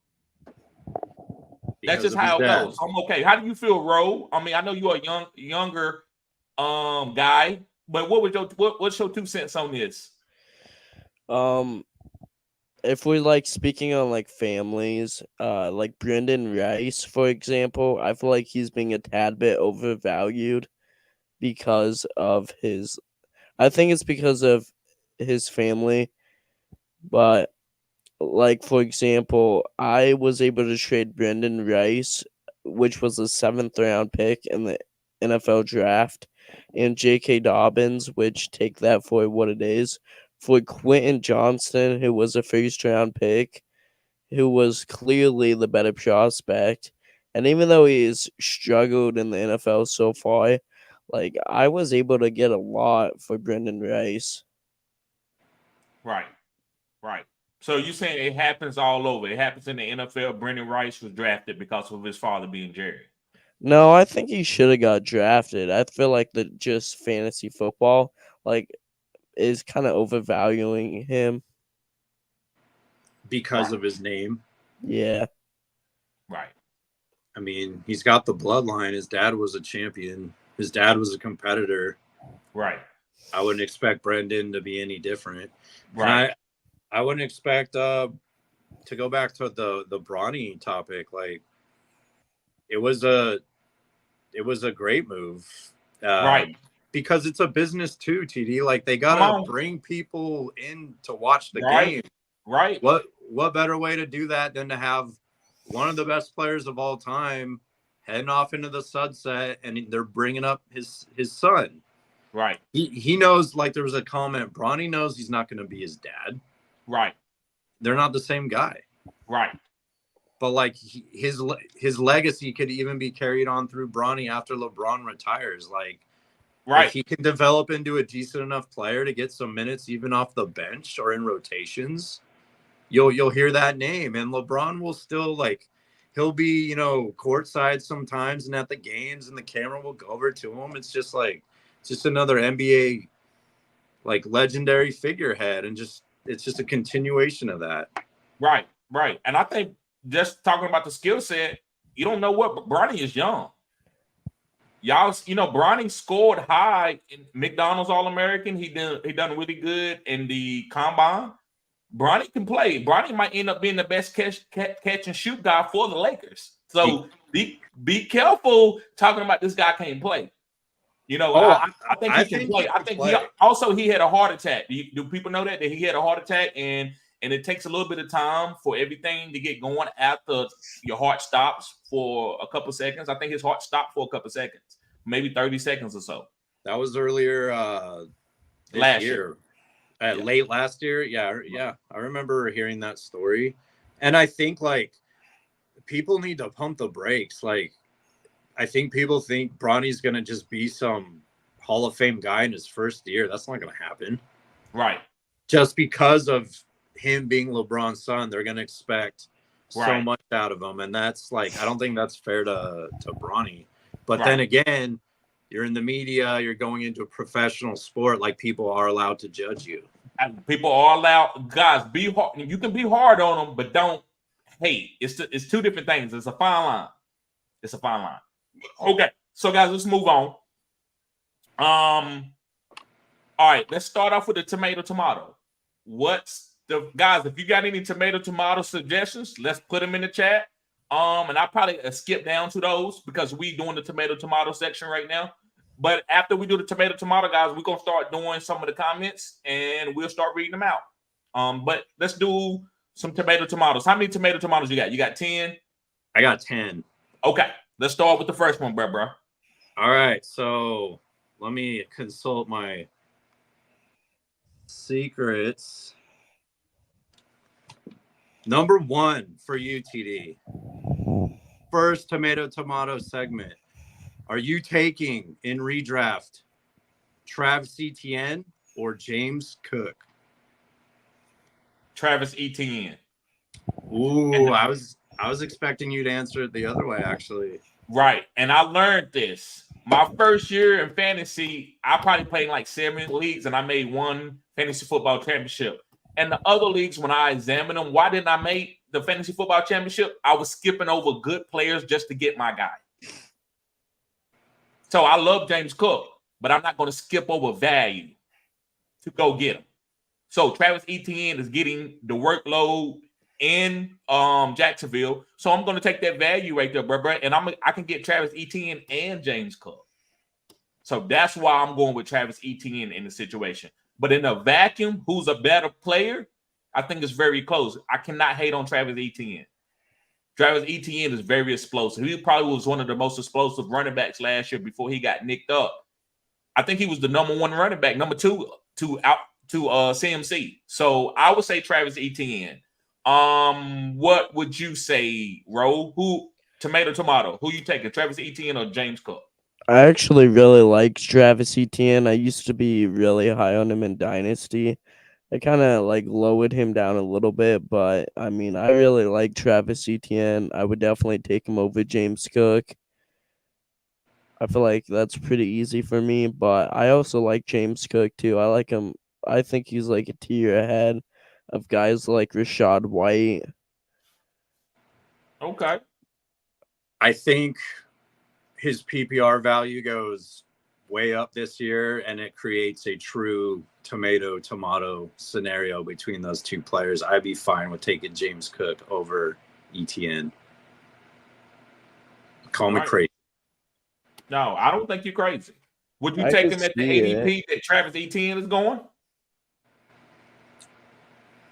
That's just how it goes. I'm okay. How do you feel, Ro? I mean, I know you're a younger guy, but what's your 2 cents on this? If we're like speaking on like families, like Brendan Rice, for example, I feel like he's being a tad bit overvalued because of I think it's because of his family. But like, for example, I was able to trade Brendan Rice, which was a 7th round pick in the NFL draft and J.K. Dobbins, which take that for what it is, for Quentin Johnston, who was a first-round pick, who was clearly the better prospect. And even though he's struggled in the NFL so far, like I was able to get a lot for Brendan Rice. Right. Right. So you saying it happens all over. It happens in the NFL. Brendan Rice was drafted because of his father being Jerry. No, I think he should have got drafted. I feel like the just fantasy football like is kind of overvaluing him. because of his name. Yeah. Right. I mean, he's got the bloodline. His dad was a champion. His dad was a competitor. Right. I wouldn't expect Brendan to be any different. Right. And I wouldn't expect to go back to the Bronny topic. Like it was a great move. Right. Because it's a business too, TD. Like they gotta bring people in to watch the game. Right. What better way to do that than to have one of the best players of all time heading off into the sunset, and they're bringing up his son. Right. He knows, like there was a comment, Bronny knows he's not going to be his dad. Right. They're not the same guy. Right. But like his legacy could even be carried on through Bronny after LeBron retires. Like, right, if he can develop into a decent enough player to get some minutes even off the bench or in rotations, you'll hear that name, and LeBron will still he'll be courtside sometimes and at the games, and the camera will go over to him. It's just another NBA legendary figurehead, and it's just a continuation of that. Right. And I think just talking about the skill set, you don't know what Bronny is young. Y'all, Bronny scored high in McDonald's All-American. He done really good in the combine. Bronny can play. Bronny might end up being the best catch and shoot guy for the Lakers. So be careful talking about this guy can't play. I think he can play. I think he had a heart attack. Do people know that he had a heart attack, and it takes a little bit of time for everything to get going after your heart stops for a couple seconds. I think his heart stopped for a couple seconds, maybe 30 seconds or so. That was earlier last year. Late last year. Yeah. I remember hearing that story. And I think people need to pump the brakes. I think people think Bronny's going to just be some Hall of Fame guy in his first year. That's not going to happen. Right. Just because of him being LeBron's son, they're going to expect so much out of him. And that's I don't think that's fair to Bronny. But then again, you're in the media, you're going into a professional sport, people are allowed to judge you. And people are allowed, guys, be hard. You can be hard on them, but don't hate. It's two different things. It's a fine line. Okay, so guys, let's move on. All right, let's start off with the tomato. Guys, if you got any tomato suggestions, let's put them in the chat. And I'll probably skip down to those because we doing the tomato section right now. But after we do the tomato, guys, we're gonna start doing some of the comments and we'll start reading them out. But let's do some tomatoes. How many tomatoes you got? You got 10? I got 10. Okay, let's start with the first one, bro. All right, so let me consult my secrets. Number 1 for you, TD. First tomato segment. Are you taking in redraft Travis Etienne or James Cook? Travis Etienne. Ooh, I was expecting you to answer it the other way, actually. Right, and I learned this. My first year in fantasy, I probably played in 7 leagues, and I made 1 fantasy football championship. And the other leagues, when I examined them, why didn't I make the fantasy football championship? I was skipping over good players just to get my guy. So I love James Cook, but I'm not going to skip over value to go get him. So Travis Etienne is getting the workload in Jacksonville. So I'm going to take that value right there, bro. And I can get Travis Etienne and James Cook. So that's why I'm going with Travis Etienne in the situation. But in a vacuum, who's a better player? I think it's very close. I cannot hate on Travis Etienne. Travis Etienne is very explosive. He probably was one of the most explosive running backs last year before he got nicked up. I think he was the number 1 running back, number 2 to CMC. So I would say Travis Etienne. What would you say, Ro? Who tomato? Who you taking, Travis Etienne or James Cook? I actually really like Travis Etienne. I used to be really high on him in Dynasty. I kind of like lowered him down a little bit, but I mean, I really like Travis Etienne. I would definitely take him over James Cook. I feel like that's pretty easy for me, but I also like James Cook too. I like him. I think he's like a tier ahead of guys like Rashad White. Okay. I think his PPR value goes way up this year, and it creates a true tomato scenario between those two players. I'd be fine with taking James Cook over Etienne. Call me crazy. No, I don't think you're crazy. Would you I take can him at the see ADP that Travis Etienne is going?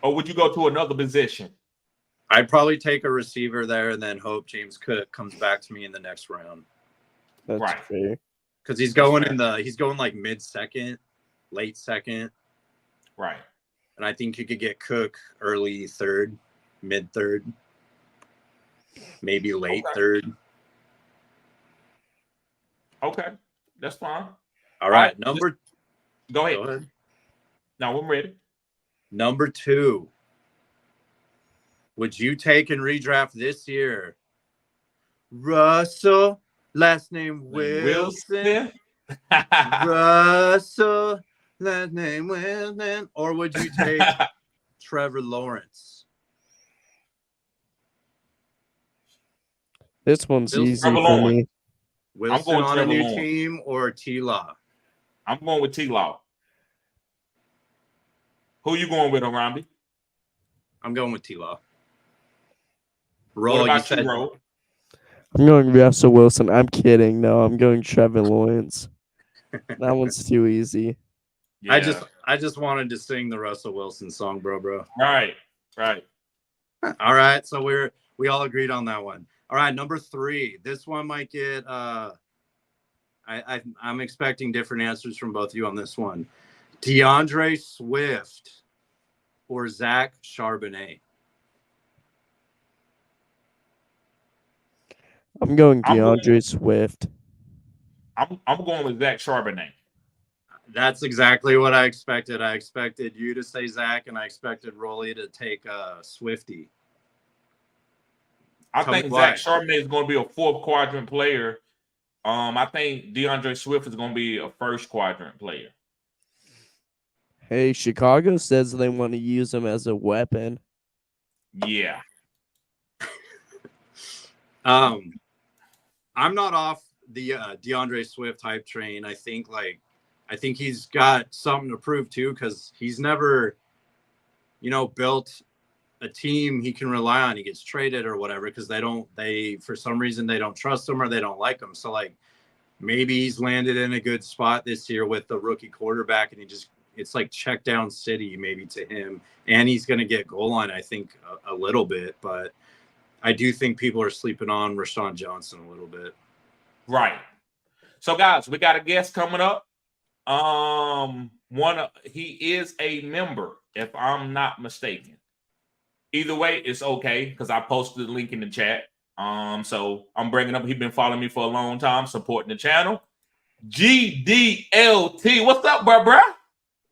Or would you go to another position? I'd probably take a receiver there and then hope James Cook comes back to me in the next round. That's Right. fair. Because he's going like mid-second, late second. Right. And I think you could get Cook early third, mid-third, maybe late third. Okay. That's fine. All right. Go ahead. Go ahead. No, I'm ready. Number 2. Would you take and redraft this year Russell, last name Wilson? Russell, last name Wilson. Or would you take Trevor Lawrence? This one's easy Trevor for Lawrence. me. Wilson going on Trevor a new Lawrence. team or T-Law? I'm going with T-Law. Who you going with, Arambi? I'm going with T-Law. What about you, Ro? I'm going Russell Wilson. I'm kidding. No, I'm going Trevor Lawrence. That one's too easy. Yeah. I just wanted to sing the Russell Wilson song, bro. Right. All right, so we all agreed on that one. All right, number 3. This one might get I'm expecting different answers from both of you on this one. DeAndre Swift or Zach Charbonnet? I'm going DeAndre Swift. I'm going with Zach Charbonnet. That's exactly what I expected. I expected you to say Zach, and I expected Rolly to take Swifty. I think Zach Charbonnet is going to be a 4th quadrant player. I think DeAndre Swift is going to be a 1st quadrant player. Hey, Chicago says they want to use him as a weapon. Yeah. I'm not off the DeAndre Swift hype train. I think he's got something to prove too, because he's never, built a team he can rely on. He gets traded or whatever because for some reason they don't trust him or they don't like him. So like maybe he's landed in a good spot this year with the rookie quarterback, and it's like check down city maybe to him, and he's going to get goal line, I think, a little bit, but I do think people are sleeping on Rashawn Johnson a little bit. Right. So guys, we got a guest coming up. He is a member, if I'm not mistaken. Either way, it's okay because I posted the link in the chat. So I'm bringing up. He's been following me for a long time, supporting the channel. GDLT, what's up, bro?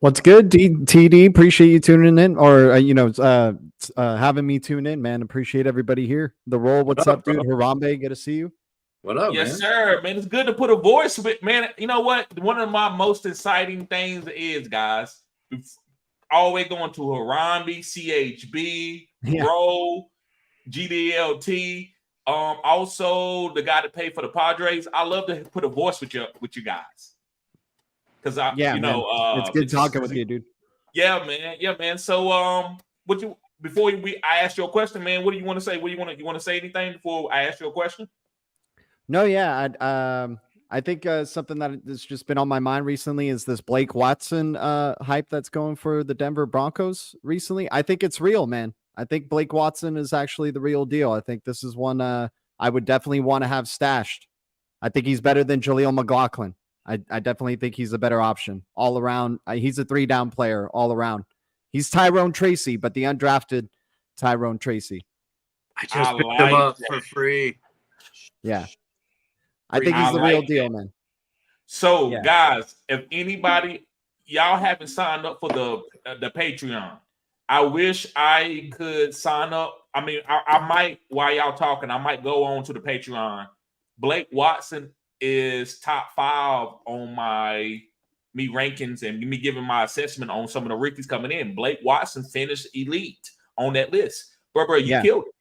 What's good, TD? Appreciate you tuning in, or having me tune in, man. Appreciate everybody here. The roll, what's up, dude? Harambe, good to see you. What up, yes, sir, man. It's good to put a voice with, man. You know what? One of my most exciting things is, guys, always going to Harambe, CHB, Roll, GDLT. Also the guy that paid for the Padres. I love to put a voice with you guys. Because it's good talking with you, dude. Yeah, man. So I ask you a question, man, what do you want to say? You want to say anything before I ask you a question? No, yeah. I think something that has just been on my mind recently is this Blake Watson hype that's going for the Denver Broncos recently. I think it's real, man. I think Blake Watson is actually the real deal. I think this is one I would definitely want to have stashed. I think he's better than Jaleel McLaughlin. I definitely think he's a better option all around. He's a 3-down player all around. He's Tyrone Tracy, but the undrafted Tyrone Tracy. I just I picked like him up that. for free. Yeah. I think he's the real deal, man. So, Yeah. guys, if anybody, y'all haven't signed up for the Patreon, I wish I could sign up. I mean, I might, while y'all talking, I might go on to the Patreon. Blake Watson is top 5 on me rankings and me giving my assessment on some of the rookies coming in. Blake Watson finished elite on that list. Bro, you killed it.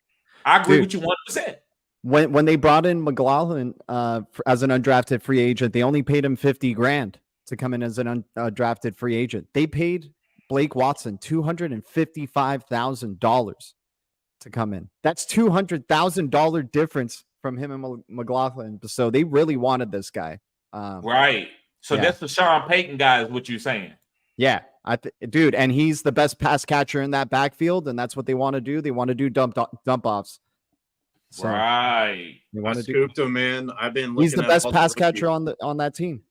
I agree with you 100%. When they brought in McLaughlin as an undrafted free agent, they only paid him $50,000 to come in as an undrafted free agent. They paid Blake Watson $255,000 to come in. That's $200,000 difference from him and McLaughlin. So they really wanted this guy. Right. So that's the Sean Payton guy, is what you're saying. Yeah, dude, and he's the best pass catcher in that backfield, and that's what they want to do. They want to do dump offs. So right. I scooped him in. I've been looking. He's the best pass catcher on that team.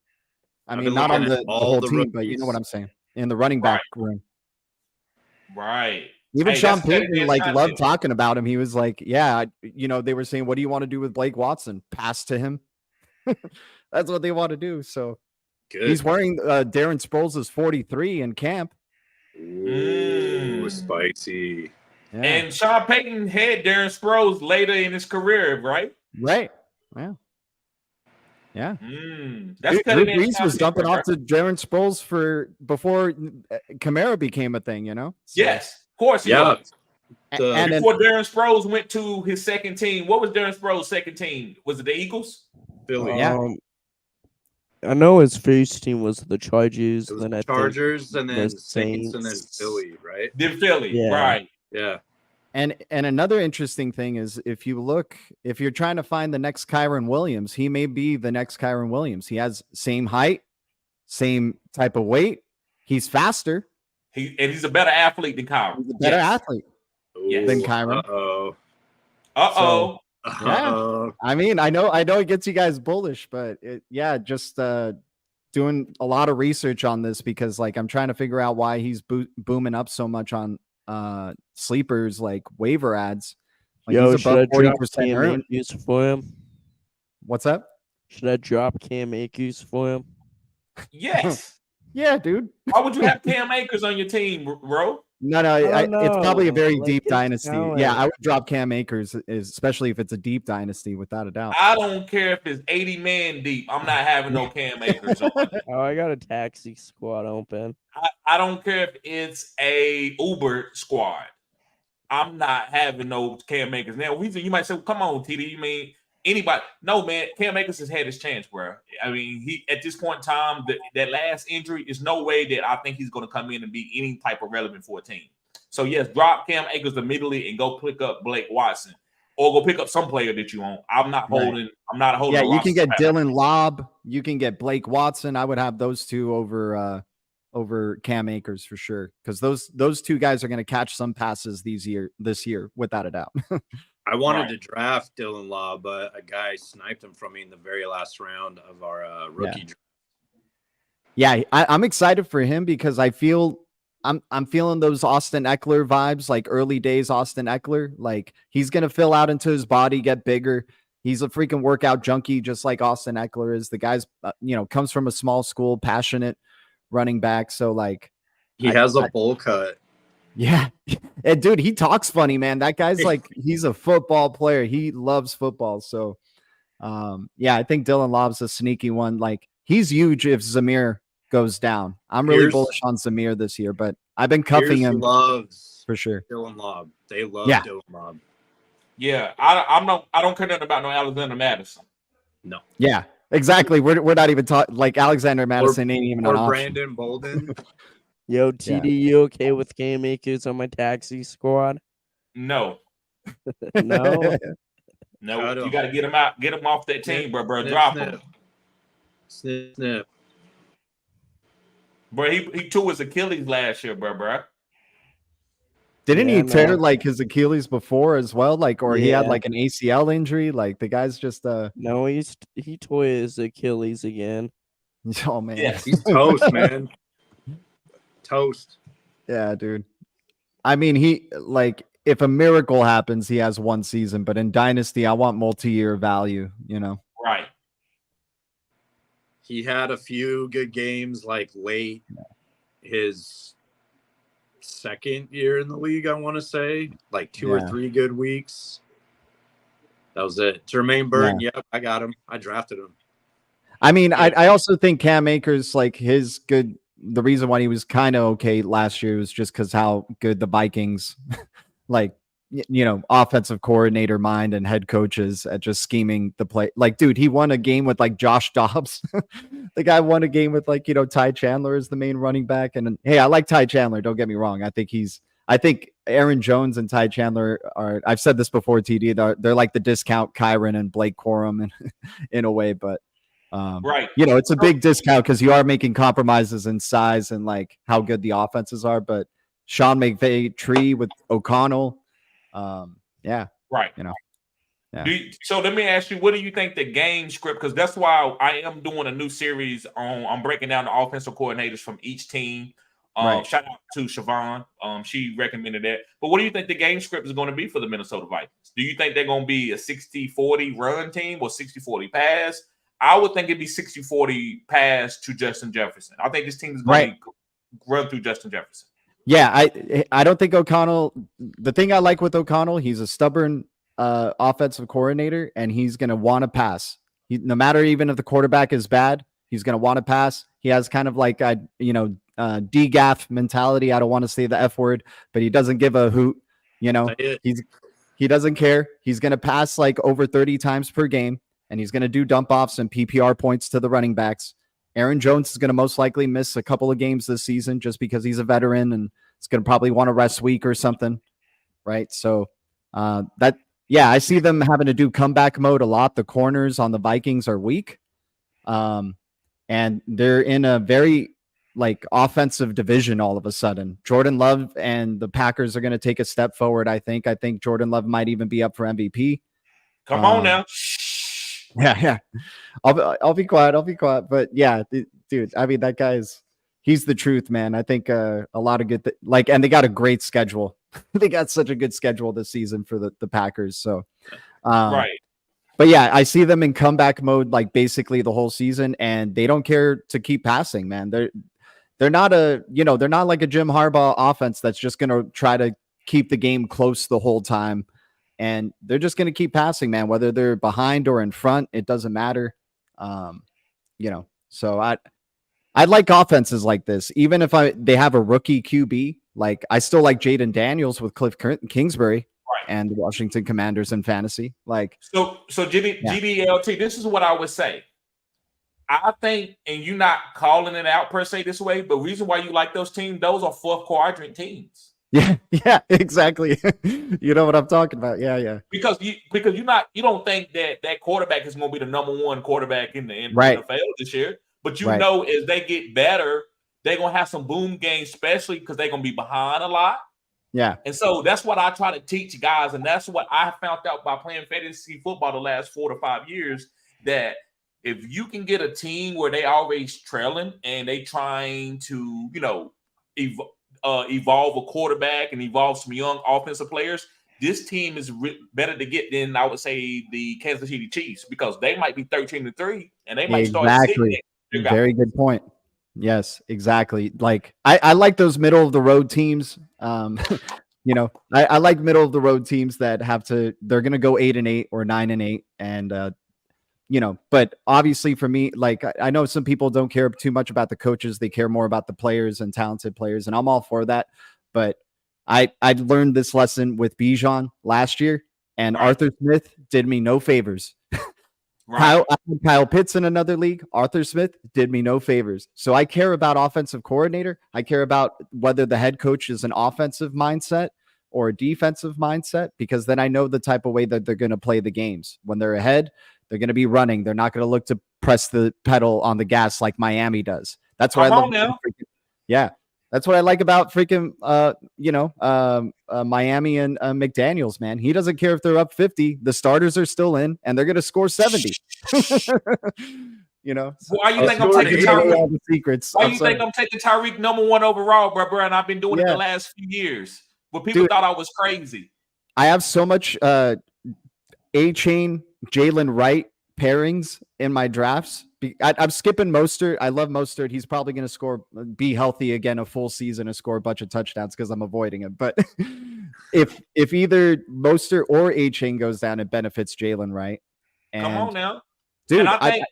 I mean, not on the whole team, but you know what I'm saying. In the running back room. Right. Even Sean Payton loved talking about him. He was like, yeah, they were saying, what do you want to do with Blake Watson? Pass to him. That's what they want to do. So good. He's wearing Darren Sproles' 43 in camp. Ooh, spicy. Yeah. And Sean Payton had Darren Sproles later in his career, right? Right. Yeah. Yeah. That's Drew Brees was dumping off to Darren Sproles before Kamara became a thing, So. Yes, of course he was. And before Darren Sproles went to his second team, what was Darren Sproles' second team? Was it the Eagles? Philly. I know his first team was the Chargers. It was the Chargers, and then Saints, and then Philly, right? Then Philly, right? Yeah. And another interesting thing is if you're trying to find the next Kyron Williams, he may be the next Kyron Williams. He has same height, same type of weight. He's faster. He's a better athlete than Kyron. He's a better athlete than Kyron. Uh-oh. Yeah. I mean, I know it gets you guys bullish, but just doing a lot of research on this because I'm trying to figure out why he's booming up so much on sleepers like waiver ads. Yo, should I drop Cam Akers for him? What's up? Should I drop Cam Akers for him? Yes. Yeah, dude. Why would you have Cam Akers on your team, bro? No, it's probably a very deep dynasty. Yeah, I would drop Cam Akers, especially if it's a deep dynasty, without a doubt. I don't care if it's 80-man deep. I'm not having no Cam Akers on. Oh, I got a taxi squad open. I don't care if it's a Uber squad. I'm not having no Cam Akers. Now, you might say, well, come on, TD. You mean anybody? No, man. Cam Akers has had his chance, bro. I mean, he at this point in time, that last injury is no way that I think he's going to come in and be any type of relevant for a team. So, yes, drop Cam Akers immediately and go pick up Blake Watson or go pick up some player that you want. I'm not holding. Yeah, you can get Dylan Lobb. You can get Blake Watson. I would have those two over Cam Akers for sure, because those two guys are going to catch some passes this year, without a doubt. I wanted to draft Dylan Law, but a guy sniped him from me in the very last round of our rookie draft. Yeah, I'm excited for him because I feel I'm feeling those Austin Eckler vibes, like early days Austin Eckler. Like he's gonna fill out into his body, get bigger. He's a freaking workout junkie, just like Austin Eckler is. The guy's comes from a small school, passionate running back. So he has a bowl cut. Yeah. And dude, he talks funny, man. That guy's he's a football player. He loves football. So I think Dylan Lobb's a sneaky one. He's huge if Zamir goes down. I'm really bullish on Zamir this year, but I've been cuffing him. Loves for sure. Dylan Lobb. They love Dylan Lobb. Yeah, I don't care nothing about no Alexander Madison. No. Yeah, exactly. We're not even talking Alexander Madison ain't even an option. Brandon Bolden. Yo, TD, you okay with Cam Akers on my taxi squad? No. No. No. You got to get him out. Get him off that team, bro. Drop him. Snip. Bro, he tore his Achilles last year, bro. Didn't Yeah, he tear no. like his Achilles before as well? Like, or he had Yeah. like an ACL injury? Like the guy's just No, he tore his Achilles again. oh man. Yes. He's toast, man. Toast. Yeah, dude. I mean, he like if a miracle happens, he has one season, but in Dynasty, I want multi-year value, you know. Right. He had a few good games like late his second year in the league, I want to say. Like 2 or 3 good weeks. That was it. Jermaine Burton, yep, I got him. I drafted him. I mean, Yeah. I also think Cam Akers, like his good, the reason why he was kind of okay last year was just because how good the Vikings, like, you know, offensive coordinator mind and head coaches at just scheming the play. Like, dude, he won a game with like Josh Dobbs. The guy won a game with like, you know, Ty Chandler is the main running back. And hey, I like Ty Chandler. Don't get me wrong. I think Aaron Jones and Ty Chandler are, I've said this before, TD, they're like the discount Kyron and Blake Corum in a way, but Right. you know, it's a big discount because you are making compromises in size and like how good the offenses are. But Sean McVay tree with O'Connell, yeah, Right. you know, yeah. So let me ask you, what do you think the game script? Because that's why I am doing a new series on. I'm breaking down the offensive coordinators from each team. Right. Shout out to Siobhan. She recommended that. But what do you think the game script is going to be for the Minnesota Vikings? Do you think they're going to be a 60-40 run team or 60-40 pass? I would think it'd be 60-40 pass to Justin Jefferson. I think this team is going to run through Justin Jefferson. Yeah, I don't think O'Connell. The thing I like with O'Connell, he's a stubborn offensive coordinator, and he's going to want to pass. No matter even if the quarterback is bad, he's going to want to pass. He has kind of like a DGAF mentality. I don't want to say the F word, but he doesn't give a hoot. You know, he doesn't care. He's going to pass like over 30 times per game, and he's going to do dump offs and PPR points to the running backs. Aaron Jones is going to most likely miss a couple of games this season just because he's a veteran and it's going to probably want to rest week or something. Right. So I see them having to do comeback mode a lot. The corners on the Vikings are weak. And they're in a very like offensive division all of a sudden. Jordan Love and the Packers are going to take a step forward. I think Jordan Love might even be up for MVP. Come on now. Yeah. I'll be quiet. But yeah, dude, I mean, that he's the truth, man. I think a lot of good, and they got a great schedule. They got such a good schedule this season for the Packers. So, right. But yeah, I see them in comeback mode, like basically the whole season, and they don't care to keep passing, man. They're not they're not like a Jim Harbaugh offense that's just going to try to keep the game close the whole time. And they're just going to keep passing, man, whether they're behind or in front, it doesn't matter. So I like offenses like this, even if they have a rookie QB. Like I still like Jaden Daniels with Cliff Kingsbury and the Washington Commanders in fantasy. Like so GDLT, this is what I would say. I think, and you're not calling it out per se this way, but reason why you like those teams, those are fourth quadrant teams. Yeah, exactly. You know what I'm talking about. Yeah. Because you don't think that quarterback is going to be the number one quarterback in the NFL this year, but know as they get better, they're going to have some boom games, especially because they're going to be behind a lot. Yeah. And so that's what I try to teach guys, and that's what I found out by playing fantasy football the last 4 to 5 years, that if you can get a team where they always trailing and they trying to, evolve a quarterback and evolve some young offensive players, this team is better to get than I would say the Kansas City Chiefs, because they might be 13-3 and they might start sitting. Very good point. Yes, exactly. Like I like those middle of the road teams. I like middle of the road teams that they're going to go 8-8 or 9-8. And, but obviously for me, like I know some people don't care too much about the coaches. They care more about the players and talented players. And I'm all for that. But I learned this lesson with Bijan last year, and Arthur Smith did me no favors. Kyle Pitts in another league. Arthur Smith did me no favors. So I care about offensive coordinator. I care about whether the head coach is an offensive mindset or a defensive mindset, because then I know the type of way that they're going to play the games. When they're ahead, they're going to be running. They're not going to look to press the pedal on the gas like Miami does. That's what I love. Yeah. That's what I like about freaking Miami and McDaniels, man. He doesn't care if they're up 50. The starters are still in, and they're gonna score 70. Why you think I'm sure, taking dude. Tyreek? All the secrets. Why I'm you sorry. think I'm taking Tyreek #1 overall, bro? And I've been doing it Yeah. the last few years. But people Dude. thought I was crazy. I have so much A-Chain, Jalen Wright pairings in my drafts. I'm skipping Mostert. I love Mostert. He's probably going to be healthy again a full season and score a bunch of touchdowns because I'm avoiding him. But if either Mostert or A-Chain goes down, it benefits Jalen Wright. And Come on now. dude, And I think,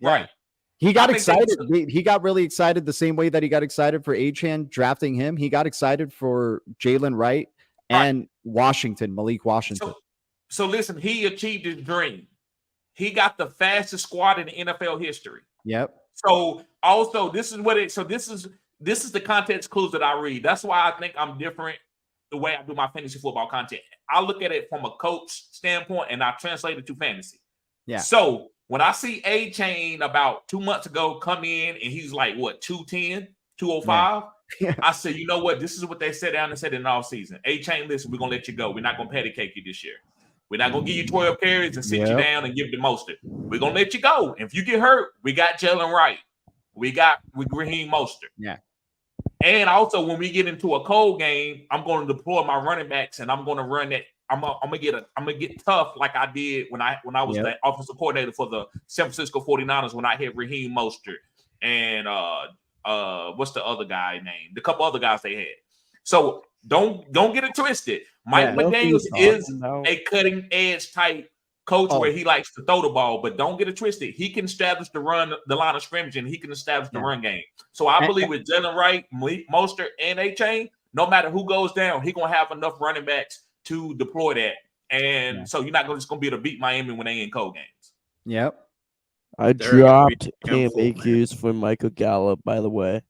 right. He got I think excited. He got really excited the same way that he got excited for A-Chan drafting him. He got excited for Jalen Wright and Malik Washington. So listen, he achieved his dream. He got the fastest squad in the NFL history. Yep. So also, this is the context clues that I read. That's why I think I'm different the way I do my fantasy football content. I look at it from a coach standpoint and I translate it to fantasy. Yeah. So when I see A-Chain about 2 months ago come in and he's like, what, 210, 205? Yeah. I said, you know what? This is what they said down and said in the offseason. A-Chain, listen, we're going to let you go. We're not going to patty cake you this year. We're not going to give you 12 carries and sit you down and give the Mostert. We're going to let you go. If you get hurt, we got Jalen Wright. We got Raheem Mostert. Yeah. And also, when we get into a cold game, I'm going to deploy my running backs and I'm going to run that. I'm gonna get tough like I did when I was the offensive coordinator for the San Francisco 49ers when I had Raheem Mostert and what's the other guy name? The couple other guys they had. So don't get it twisted. Mike McDaniels is a cutting edge type coach where he likes to throw the ball, but don't get it twisted. He can establish the line of scrimmage and he can establish the run game. So I believe with Jalen Wright, Mostert, and A-Chain, no matter who goes down, he's gonna have enough running backs to deploy that. And so you're not just going to be able to beat Miami when they in cold games. Yep. I dropped Cam Akers for Michael Gallup, by the way.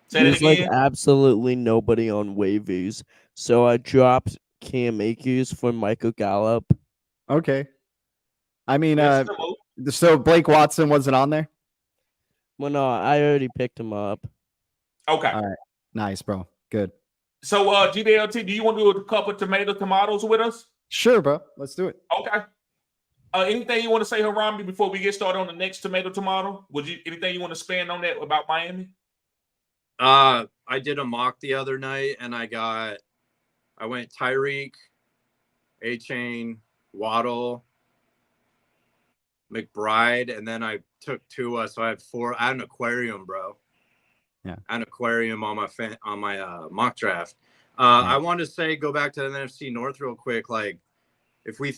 There's like absolutely nobody on waivers. So I dropped Cam Akers for Michael Gallup. Okay. I mean, so Blake Watson wasn't on there? Well, no, I already picked him up. Okay. All right. Nice, bro. Good. So, GDLT, do you want to do a couple of tomatoes with us? Sure, bro. Let's do it. Okay. Anything you want to say, Harambe, before we get started on the next tomato? Anything you want to expand on that about Miami? I did a mock the other night, and I went Tyreek, A-Chain, Waddle, McBride, and then I took Tua, so I had 4. I had an aquarium, bro. Yeah, an aquarium on my mock draft. I want to say go back to the NFC North real quick. Like, if we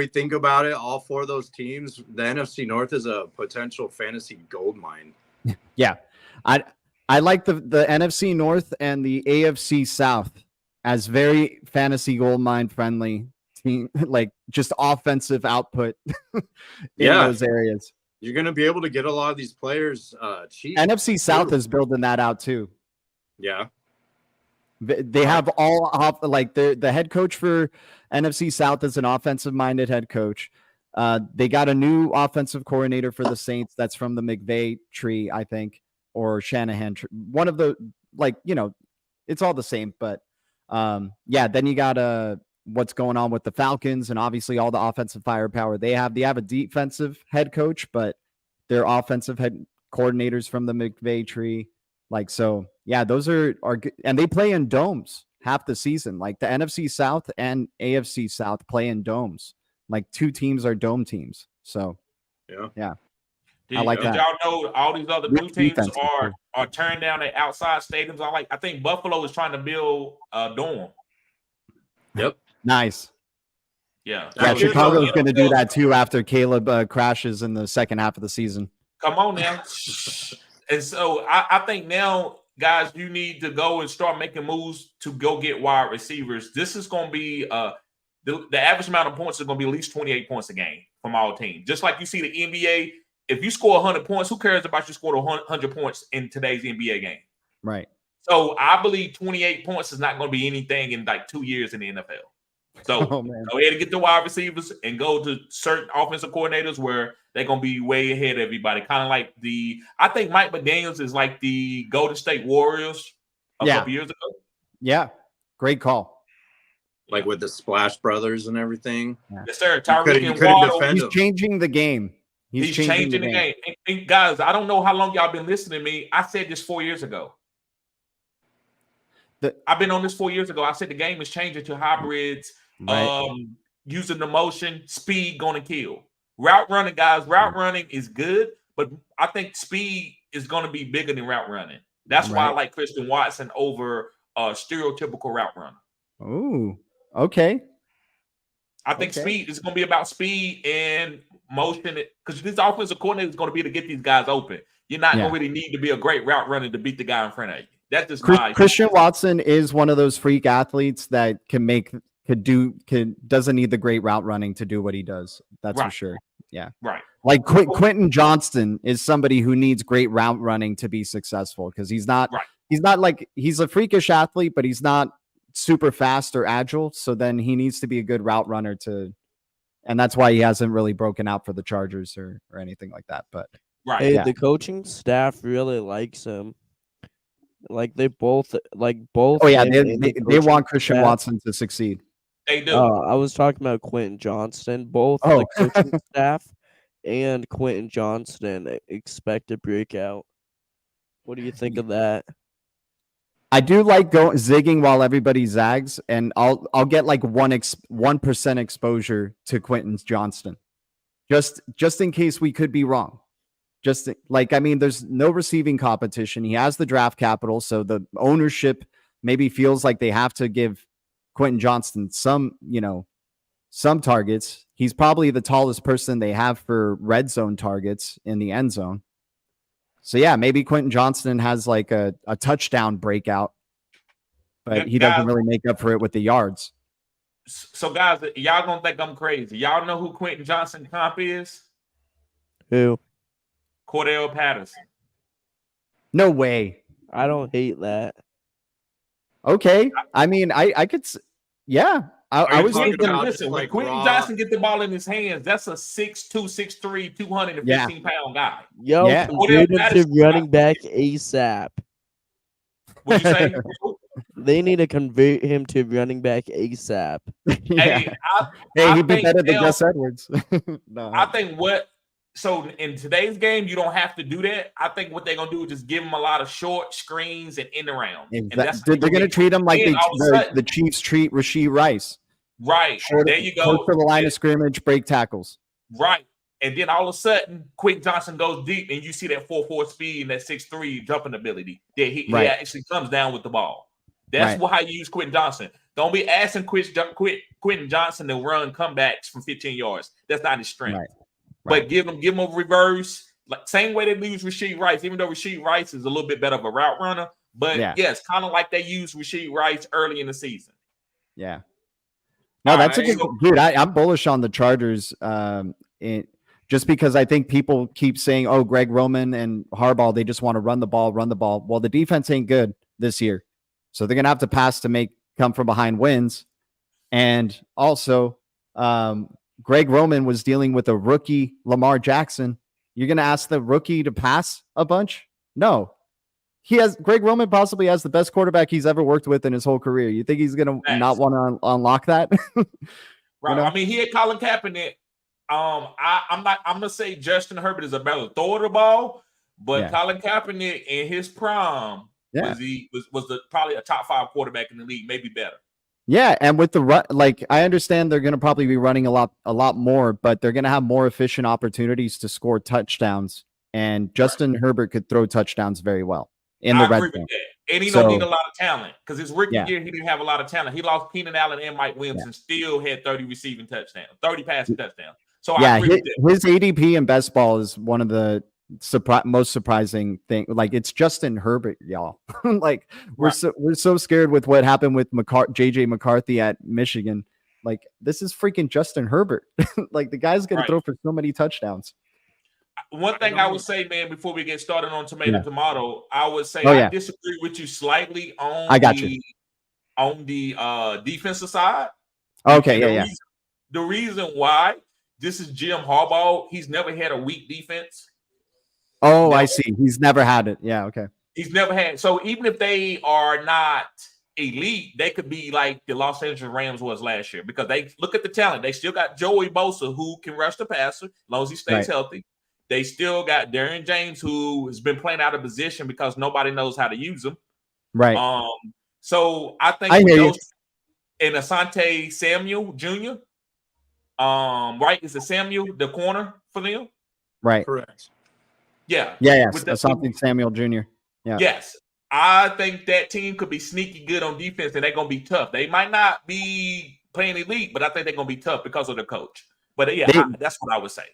think about it, all 4 of those teams, the NFC North is a potential fantasy gold mine. Yeah, I like the NFC North and the AFC South as very fantasy gold mine friendly team, like just offensive output in those areas. You're going to be able to get a lot of these players cheap. NFC South is building that out too. Yeah. They have all off, like the head coach for NFC South is an offensive minded head coach. They got a new offensive coordinator for the Saints. That's from the McVay tree, I think, or Shanahan tree. One of the, it's all the same, but then you got what's going on with the Falcons and obviously all the offensive firepower they have. They have a defensive head coach, but they're offensive head coordinators from the McVay tree. Those are good. And they play in domes half the season. Like the NFC South and AFC South play in domes. Like 2 teams are dome teams. So yeah. I like that. Y'all know all these other new teams are tearing down their outside stadiums. I think Buffalo is trying to build a dome. Yep. Nice. Yeah. Chicago's going to do that too after Caleb crashes in the second half of the season. Come on now. And so I think now, guys, you need to go and start making moves to go get wide receivers. This is going to be the average amount of points is going to be at least 28 points a game from all teams. Just like you see the NBA, if you score 100 points, who cares about you scored 100 points in today's NBA game? Right. So I believe 28 points is not going to be anything in like 2 years in the NFL. So Oh man. go ahead and get the wide receivers and go to certain offensive coordinators where they're gonna be way ahead of everybody. Kind of like I think Mike McDaniels is like the Golden State Warriors a Yeah. couple years ago. Yeah. Great call. Like with the Splash Brothers and everything. Yes, sir. You Tyreek and couldn't Waddle. defend He's him. changing the game. He's changing the game. And guys, I don't know how long y'all been listening to me. I said this 4 years ago. I've been on this 4 years ago. I said the game is changing to hybrids, Right. using the motion, speed gonna kill. Route running, guys. Route running is good, but I think speed is gonna be bigger than route running. That's why I like Christian Watson over stereotypical route runner. Oh, okay. I think speed is going to be about speed and motion because this offensive coordinator is going to be to get these guys open. You're not going to really need to be a great route runner to beat the guy in front of you. That's just Christian Watson is one of those freak athletes that doesn't need the great route running to do what he does. That's for sure. Yeah. Right. Like Quentin Johnston is somebody who needs great route running to be successful because he's not like he's a freakish athlete, but he's not super fast or agile. So then he needs to be a good route runner and that's why he hasn't really broken out for the Chargers or anything like that. But the coaching staff really likes him. Like they both. Oh yeah, they want Christian Watson to succeed. They do. I was talking about Quentin Johnston. Both the coaching staff and Quentin Johnston expect to break out. What do you think of that? I do like zigging while everybody zags, and I'll get like 1% exposure to Quentin Johnston, just in case we could be wrong. Just like, I mean, there's no receiving competition. He has the draft capital, so the ownership maybe feels like they have to give Quentin Johnston some targets. He's probably the tallest person they have for red zone targets in the end zone. So yeah, maybe Quentin Johnston has like a touchdown breakout, but he doesn't really make up for it with the yards. So guys, y'all gonna think I'm crazy. Y'all know who Quentin Johnston comp is? Who? Cordell Patterson. No way. I don't hate that. Okay. I mean, I could, yeah. I was thinking, listen, when Quentin Johnson get the ball in his hands, that's a 6'2", 6'3", 215-pound guy. Yo, convert him to running back ASAP. What'd you say? They need to convert him to running back ASAP. Hey, he'd be better than Gus Edwards. No. I think so in today's game, you don't have to do that. I think what they're gonna do is just give him a lot of short screens and end around. And they're gonna treat him like the Chiefs treat Rashee Rice. Right. There you go. For the line of scrimmage, break tackles. Right. And then all of a sudden, Quentin Johnson goes deep, and you see that 4.4 speed and that 6'3" jumping ability that he actually comes down with the ball. That's how you use Quentin Johnson. Don't be asking Quentin Johnson to run comebacks from 15 yards. That's not his strength. Right. But give him a reverse, like same way they use Rashee Rice, even though Rashee Rice is a little bit better of a route runner. But yes, kind of like they used Rashee Rice early in the season. Yeah. No, that's a good dude. I'm bullish on the Chargers. Just because I think people keep saying, "Oh, Greg Roman and Harbaugh, they just want to run the ball." Well, the defense ain't good this year, so they're gonna have to pass to come from behind wins. And also, Greg Roman was dealing with a rookie Lamar Jackson. You're gonna ask the rookie to pass a bunch? No. Greg Roman possibly has the best quarterback he's ever worked with in his whole career. You think he's gonna not want to unlock that? Right. I mean, he had Colin Kaepernick. I'm gonna say Justin Herbert is a better thrower of the ball, but Colin Kaepernick in his prime was probably a top 5 quarterback in the league, maybe better. Yeah, and with the run, like I understand they're gonna probably be running a lot more, but they're gonna have more efficient opportunities to score touchdowns. And Justin Herbert could throw touchdowns very well in the red zone. And he don't need a lot of talent because his rookie year he didn't have a lot of talent. He lost Keenan Allen and Mike Williams and still had 30 receiving touchdowns, 30 passing touchdowns. So I agree with his ADP in best ball is one of the most surprising thing. Like it's Justin Herbert, y'all. Like we're so scared with what happened with JJ McCarthy at Michigan. Like this is freaking Justin Herbert. Like the guy's gonna throw for so many touchdowns. One thing I would say, man, before we get started on tomato, I would say I disagree with you slightly on the defensive side. Okay, And yeah. the reason why this is Jim Harbaugh, he's never had a weak defense. Oh, Never. I see. He's never had it. Yeah, okay. He's never had. So even if they are not elite, they could be like the Los Angeles Rams was last year because they look at the talent. They still got Joey Bosa who can rush the passer as long as he stays healthy. They still got Darren James who has been playing out of position because nobody knows how to use him. Right. So I think I with hear those and Asante Samuel Jr. Right? Is it Samuel the corner for them? Right. Correct. Yeah. Yes. Asante Samuel Jr. Yeah. Yes. I think that team could be sneaky good on defense, and they're going to be tough. They might not be playing elite, but I think they're going to be tough because of the coach. But yeah, that's what I would say.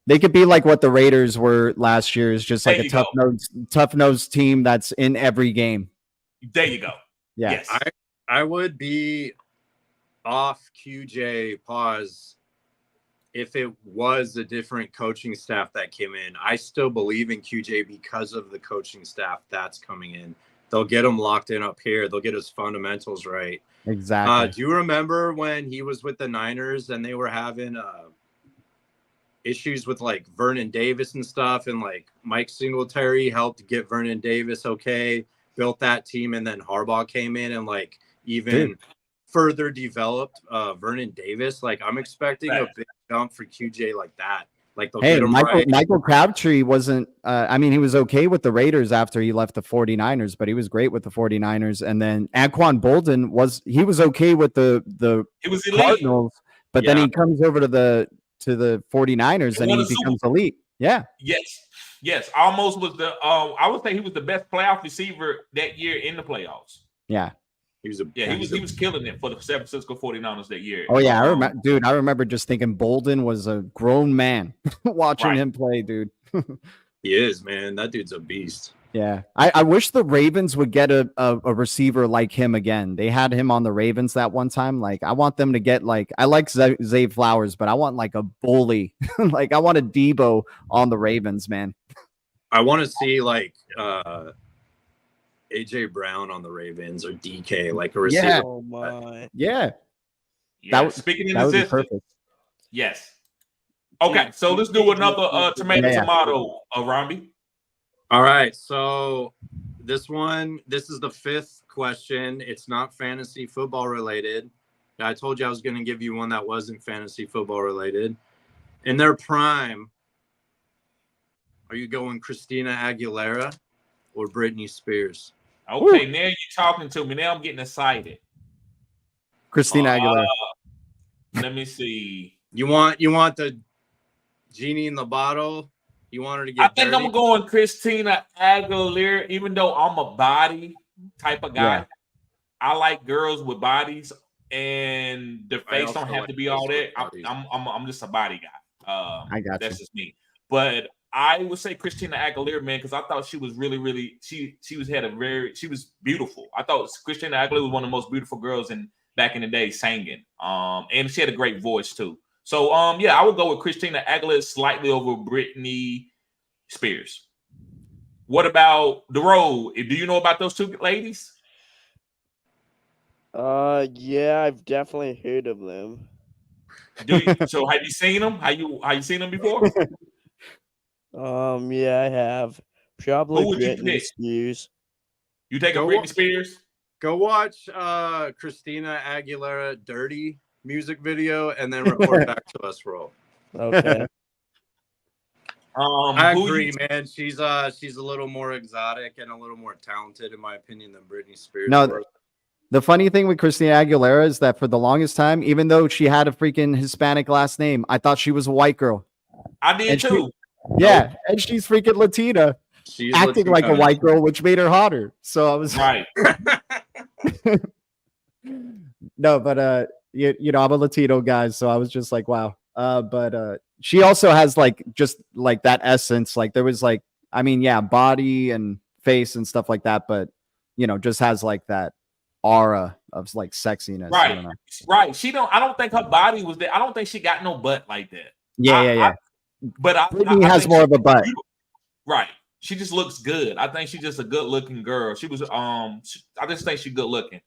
They could be like what the Raiders were last year, is just like a tough nosed team that's in every game. There you go. Yeah. Yes. I would be off QJ pause if it was a different coaching staff that came in. I still believe in QJ because of the coaching staff that's coming in. They'll get him locked in up here. They'll get his fundamentals right. Exactly. Do you remember when he was with the Niners and they were having issues with like Vernon Davis and stuff, and like Mike Singletary helped get Vernon Davis built that team, and then Harbaugh came in and like even further developed Vernon Davis. Like I'm expecting a big jump for QJ like that. Like they'll get him Michael Crabtree wasn't I mean, he was okay with the Raiders after he left the 49ers, but he was great with the 49ers. And then Anquan Bolden was okay with the Cardinals, but then he comes over to the 49ers and he becomes elite. Yeah. Yes. Almost was I would say he was the best playoff receiver that year in the playoffs. Yeah. He was killing it for the San Francisco 49ers that year. Oh yeah, I remember just thinking Bolden was a grown man watching him play, dude. He is, man. That dude's a beast. Yeah. I wish the Ravens would get a receiver like him again. They had him on the Ravens that one time. Like I want them to get I like Zay Flowers, but I want like a bully. Like I want a Debo on the Ravens, man. I want to see like AJ Brown on the Ravens or DK, like a receiver. Yeah. Oh my. Yeah. Speaking in that would be existence. perfect. Yes. Okay, so let's do another tomato, Rambi. All right, so this is the fifth question. It's not fantasy football related. I told you I was going to give you one that wasn't fantasy football related. In their prime, are you going Christina Aguilera or Britney Spears? Okay, now you're talking to me. Now I'm getting excited. Christina Aguilera. Let me see. You want the genie in the bottle? You want her to get I'm going Christina Aguilera, even though I'm a body type of guy. Yeah. I like girls with bodies, and the face don't have to be all that. I'm just a body guy. I got that's just me. But I would say Christina Aguilera, man, because I thought she was really she was beautiful. I thought Christina Aguilera was one of the most beautiful girls back in the day singing. And she had a great voice too. So I would go with Christina Aguilera slightly over Britney Spears. What about The Road? Do you know about those two ladies? Yeah, I've definitely heard of them. So have you seen them? Have you seen them before? Yeah, I have. Probably Britney Spears. You take a Britney Spears? Go watch Christina Aguilera Dirty music video and then report back to us, Roll. Okay. I agree, man. She's a little more exotic and a little more talented, in my opinion, than Britney Spears. No, the funny thing with Christina Aguilera is that for the longest time, even though she had a freaking Hispanic last name, I thought she was a white girl. I did too. And she's freaking Latina. She's acting like a white girl, which made her hotter. So I was right. No, but you know, I'm a Latino guy, so I was just like, wow. But she also has just that essence. Like there was body and face and stuff like that, but just has that aura of sexiness. Right. Right. I don't think her body was there. I don't think she got no butt like that. Yeah. But Britney has more of a butt. Right. She just looks good. I think she's just a good looking girl. She was I just think she's good looking.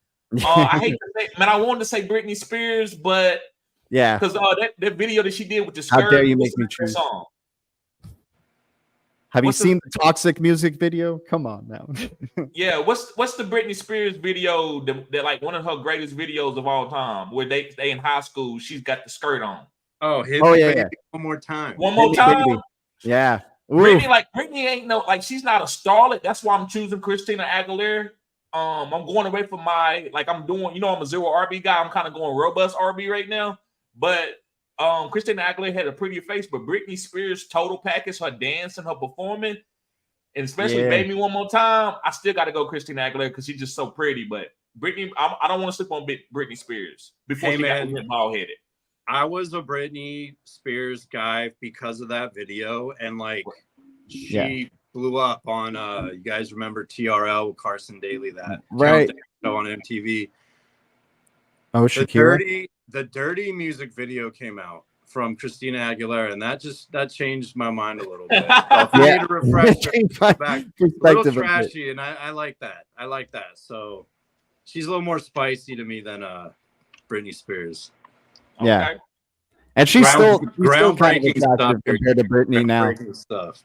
I hate to say, man, I wanted to say Britney Spears, but Yeah. because that video that she did with the How skirt, dare you what's make me that choose? song? Have you What's the- seen the Toxic music video? Come on now. Yeah, what's the Britney Spears video that like one of her greatest videos of all time, where they in high school, she's got the skirt on. Oh, hit Oh, me, yeah, baby, yeah. one more time. One more Hit me, time. baby. Yeah. Ooh. Britney ain't no, like, she's not a starlet. That's why I'm choosing Christina Aguilera. I'm going away from I'm doing, I'm a zero RB guy. I'm kind of going robust RB right now. But Christina Aguilera had a prettier face, but Britney Spears' total package, her dance and her performing, and especially Yeah. Baby One More Time, I still got to go Christina Aguilera because she's just so pretty. But Britney, I don't want to sleep on Britney Spears before she got bald headed. I was a Britney Spears guy because of that video, and she blew up on you guys remember TRL with Carson Daly, that Right show on MTV. Oh, Shakira. The dirty music video came out from Christina Aguilera, and that changed my mind a little bit. So if I need a refresher, back a little trashy, and I like that. I like that. So she's a little more spicy to me than Britney Spears. Yeah. Okay. And she's still kind of groundbreaking stuff compared to Britney now. Stuff.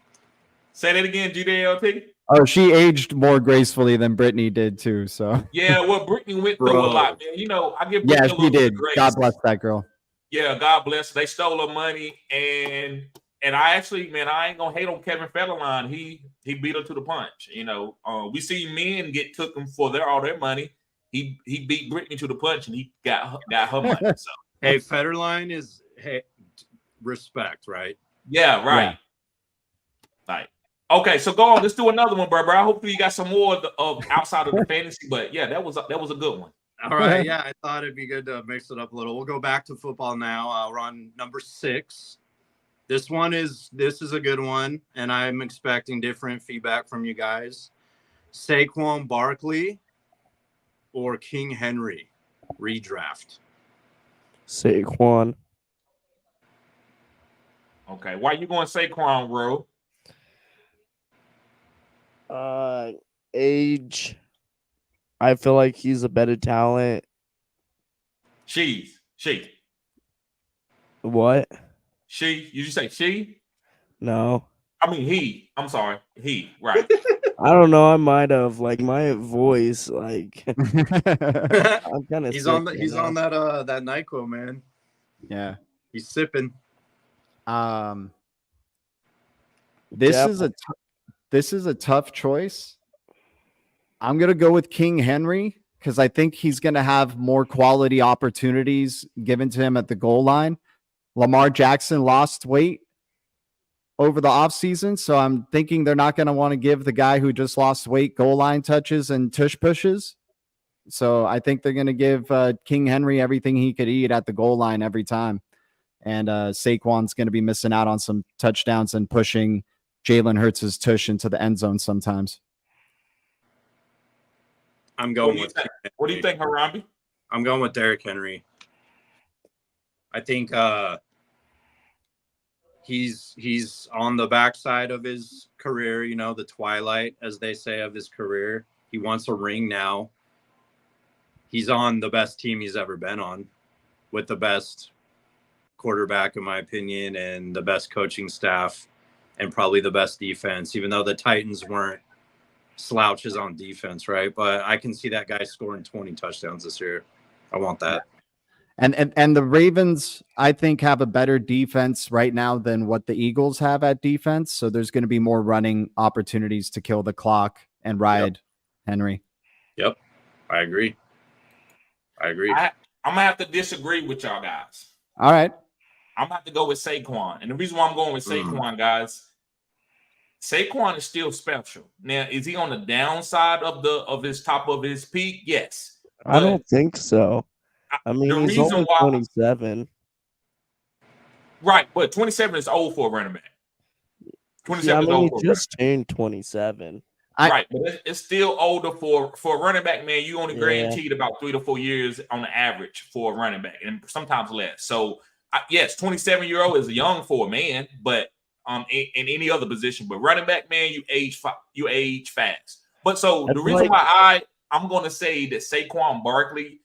Say that again, GDLT. Oh, she aged more gracefully than Britney did too. So yeah, well, Britney went through a lot, man. I give Britney a little she did. grace. God bless that girl. Yeah, God bless. They stole her money, and I actually, man, I ain't gonna hate on Kevin Federline. He beat her to the punch. We see men get taken for all their money. He beat Britney to the punch, and he got her money. So hey, Federline is respect, right? Yeah, right. Yeah. Right. Okay, so go on. Let's do another one, bro. Hopefully you got some more of outside of the fantasy, but yeah, that was a good one. All right, yeah, I thought it'd be good to mix it up a little. We'll go back to football now. We're on number 6. This is a good one, and I'm expecting different feedback from you guys. Saquon Barkley or King Henry redraft? Saquon. Okay, why you going Saquon, bro? Age. I feel like he's a better talent. She. What? She? You just say she? No. I mean he. I'm sorry. He. Right. I don't know. I might have my voice. I'm kind of. He's on that NyQuil, man. Yeah. He's sipping. This is a tough choice. I'm gonna go with King Henry because I think he's gonna have more quality opportunities given to him at the goal line. Lamar Jackson lost weight over the offseason, so I'm thinking they're not gonna want to give the guy who just lost weight goal line touches and tush pushes. So I think they're gonna give King Henry everything he could eat at the goal line every time. And Saquon's going to be missing out on some touchdowns and pushing Jalen Hurts' tush into the end zone sometimes. I'm going with. What do you think, Harambe? I'm going with Derrick Henry. I think he's on the backside of his career. The twilight, as they say, of his career. He wants a ring now. He's on the best team he's ever been on, with the best quarterback, in my opinion, and the best coaching staff, and probably the best defense, even though the Titans weren't slouches on defense, right? But I can see that guy scoring 20 touchdowns this year. I want that. And the Ravens, I think, have a better defense right now than what the Eagles have at defense. So there's going to be more running opportunities to kill the clock and ride Henry. Yep. I agree. I'm going to have to disagree with y'all guys. All right. I'm going to have to go with Saquon. And the reason why I'm going with Saquon, guys, Saquon is still special. Now, is he on the downside of his top of his peak? Yes. I don't think so. I mean, he's only 27. Right, but 27 is old for a running back. 27 is old for a running back. He just turned 27. Right, but it's still older for a running back, man. You only guaranteed about 3 to 4 years on the average for a running back, and sometimes less. So, yes, 27-year-old is young for a man, but in any other position. But running back, man, you age fast. But so the reason why I'm going to say that Saquon Barkley,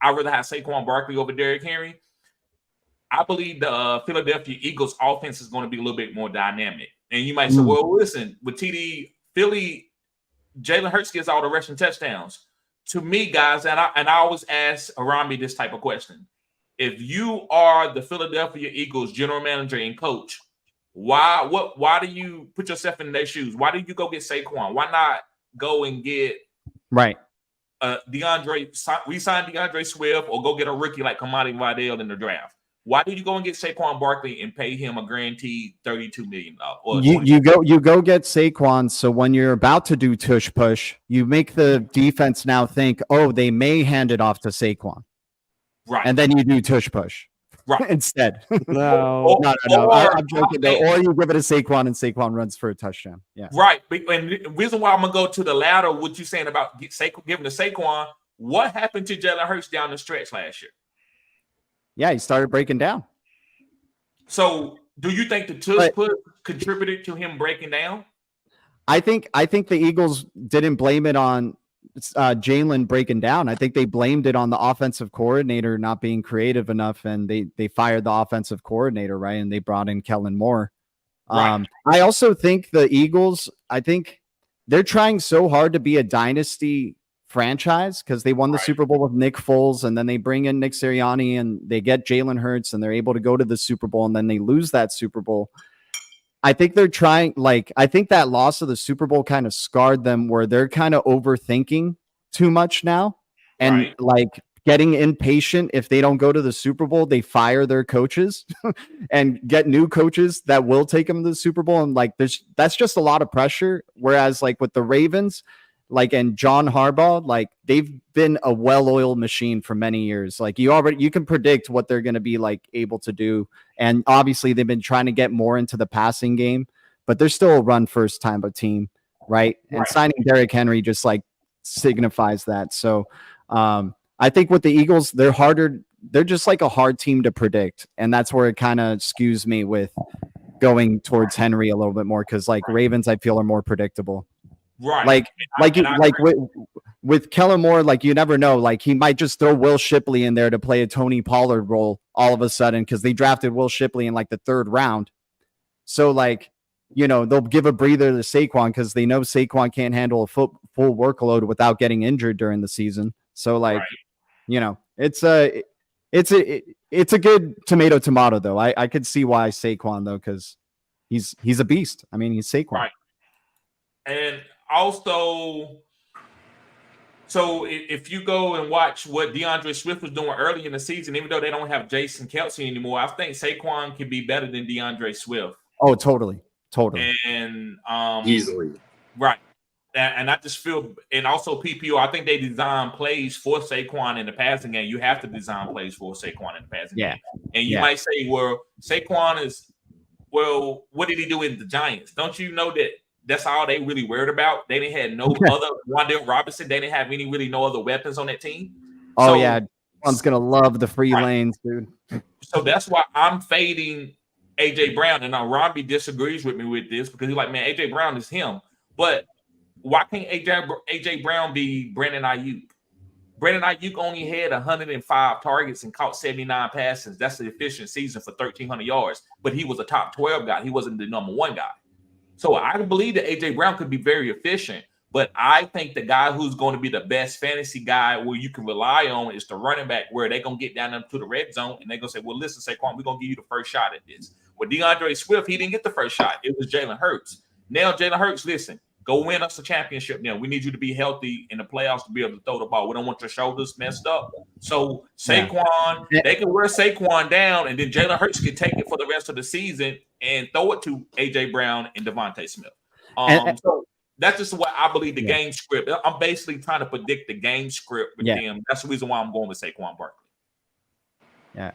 I'd rather have Saquon Barkley over Derrick Henry. I believe the Philadelphia Eagles offense is going to be a little bit more dynamic. And you might say, well, listen, with TD, Philly, Jalen Hurts gets all the rushing touchdowns. To me, guys, and I always ask Arami this type of question. If you are the Philadelphia Eagles general manager and coach, why do you put yourself in their shoes? Why did you go get Saquon? Why not go and get right we signed DeAndre Swift or go get a rookie like Kamani Vidal in the draft? Why did you go and get Saquon Barkley and pay him a guaranteed $32 million? You go get Saquon. So when you're about to do tush push, you make the defense now think, oh, they may hand it off to Saquon, right? And then you do tush push, right? Instead. No. I'm joking. Or you give it to Saquon and Saquon runs for a touchdown. Yeah, right. And the reason why I'm gonna go to the latter, what you saying about giving to Saquon? What happened to Jalen Hurts down the stretch last year? Yeah, he started breaking down. So, do you think the tush push contributed to him breaking down? I think the Eagles didn't blame it on Jalen breaking down. I think they blamed it on the offensive coordinator not being creative enough, and they fired the offensive coordinator, right? And they brought in Kellen Moore. Right. I also think the Eagles, I think they're trying so hard to be a dynasty franchise because they won the Super Bowl with Nick Foles, and then they bring in Nick Sirianni and they get Jalen Hurts and they're able to go to the Super Bowl, and then they lose that Super Bowl. I think they're trying, I think that loss of the Super Bowl kind of scarred them where they're kind of overthinking too much now and getting impatient. If they don't go to the Super Bowl, they fire their coaches and get new coaches that will take them to the Super Bowl. And that's just a lot of pressure. Whereas with the Ravens, and John Harbaugh, they've been a well-oiled machine for many years. You can predict what they're going to be able to do. And obviously they've been trying to get more into the passing game, but they're still a run first time of team. Right. And signing Derrick Henry just signifies that. So I think with the Eagles, they're just a hard team to predict. And that's where it kind of skews me with going towards Henry a little bit more. Cause Ravens, I feel, are more predictable. Right. With Kellen Moore, you never know. He might just throw Will Shipley in there to play a Tony Pollard role all of a sudden because they drafted Will Shipley in the third round. So they'll give a breather to Saquon because they know Saquon can't handle a full workload without getting injured during the season. So it's a good tomato though. I could see why Saquon though, because he's a beast. I mean, he's Saquon. Right. And also, so if you go and watch what DeAndre Swift was doing early in the season, even though they don't have Jason Kelce anymore, I think Saquon could be better than DeAndre Swift. Oh, totally. And easily. Right. And I just feel, and also PPO, I think they design plays for Saquon in the passing game. You have to design plays for Saquon in the passing game. And you might say, well, Saquon what did he do in the Giants? Don't you know that that's all they really worried about? They didn't have no other Wan'Dale Robinson. They didn't have no other weapons on that team. Oh, yeah. One's going to love the free lanes, dude. So that's why I'm fading A.J. Brown. And now Robbie disagrees with me with this because he's like, man, A.J. Brown is him. But why can't A.J. Brown be Brandon Ayuk? Brandon Ayuk only had 105 targets and caught 79 passes. That's an efficient season for 1,300 yards. But he was a top 12 guy. He wasn't the number one guy. So I believe that A.J. Brown could be very efficient, but I think the guy who's going to be the best fantasy guy where you can rely on is the running back, where they're going to get down into the red zone and they're going to say, well, listen, Saquon, we're going to give you the first shot at this. With DeAndre Swift, he didn't get the first shot. It was Jalen Hurts. Now, Jalen Hurts, listen, go win us a championship now. We need you to be healthy in the playoffs to be able to throw the ball. We don't want your shoulders messed up. So Saquon, they can wear Saquon down, and then Jalen Hurts can take it for the rest of the season and throw it to A.J. Brown and Devontae Smith. So that's just what I believe the game script. I'm basically trying to predict the game script with them. That's the reason why I'm going with Saquon Barkley. Yeah,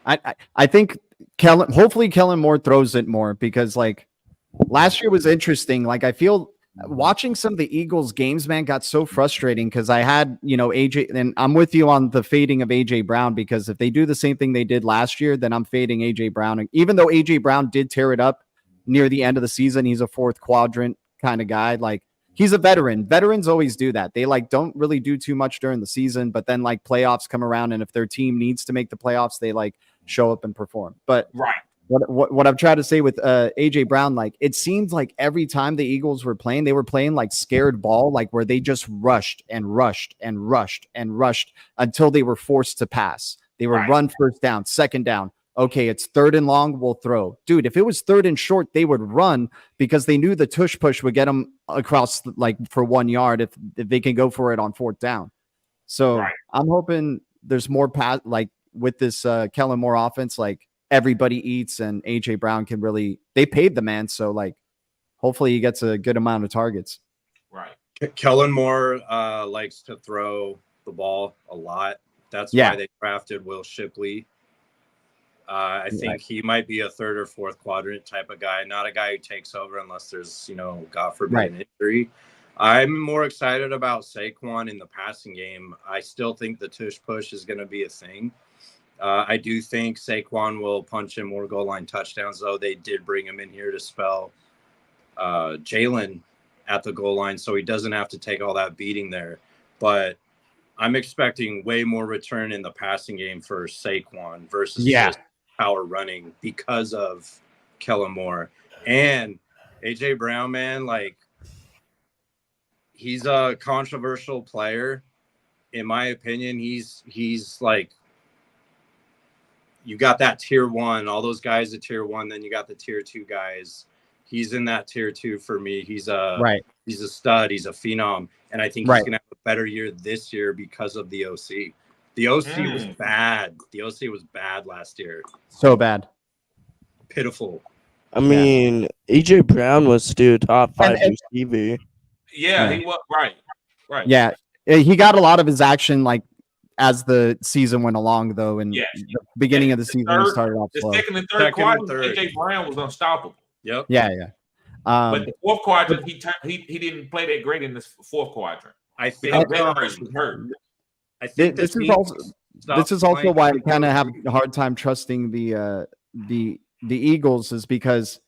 I think hopefully Kellen Moore throws it more because last year was interesting. I feel watching some of the Eagles games, man, got so frustrating because I had, AJ, and I'm with you on the fading of AJ Brown, because if they do the same thing they did last year, then I'm fading AJ Brown. And even though AJ Brown did tear it up near the end of the season, he's a fourth quadrant kind of guy. he's a veteran. Veterans always do that. They like don't really do too much during the season, but then like playoffs come around, and if their team needs to make the playoffs, they like show up and perform. But Right. what I'm trying to say with AJ Brown, like it seemed like every time the Eagles were playing, they were playing like scared ball, like where they just rushed and rushed and rushed and rushed until they were forced to pass. They would run first down, second down. Okay, it's third and long, we'll throw. Dude, if it was third and short, they would run because they knew the tush push would get them across like for 1 yard if they can go for it on fourth down. So I'm hoping there's more like with this Kellen Moore offense, like everybody eats and AJ Brown can really, they paid the man. So like, hopefully he gets a good amount of targets. Right. Kellen Moore likes to throw the ball a lot. That's why they drafted Will Shipley. I think he might be a third or fourth quadrant type of guy, not a guy who takes over unless there's, God forbid, an injury. I'm more excited about Saquon in the passing game. I still think the tush push is going to be a thing. I do think Saquon will punch in more goal line touchdowns, though. They did bring him in here to spell Jalen at the goal line, so he doesn't have to take all that beating there. But I'm expecting way more return in the passing game for Saquon versus just power running because of Kellen Moore. And AJ Brown, man, like, he's a controversial player. In my opinion, he's like, you got that tier 1, all those guys at tier 1, then you got the tier 2 guys. He's in that tier 2 for me. He's a stud, he's a phenom, and I think he's gonna have a better year this year because of the OC. The OC was bad. The OC was bad last year. So bad. Pitiful. I mean, AJ Brown was still top 5 receiver. Yeah, he was right. Yeah, he got a lot of his action like as the season went along, though. And the beginning of the season, he started off slow. The second and third quadrant, AJ Brown was unstoppable. Yep. Yeah. But the fourth quadrant, he didn't play that great in this fourth quadrant. I think was hurt. I think this is also why I kind of have a hard time trusting the Eagles, is because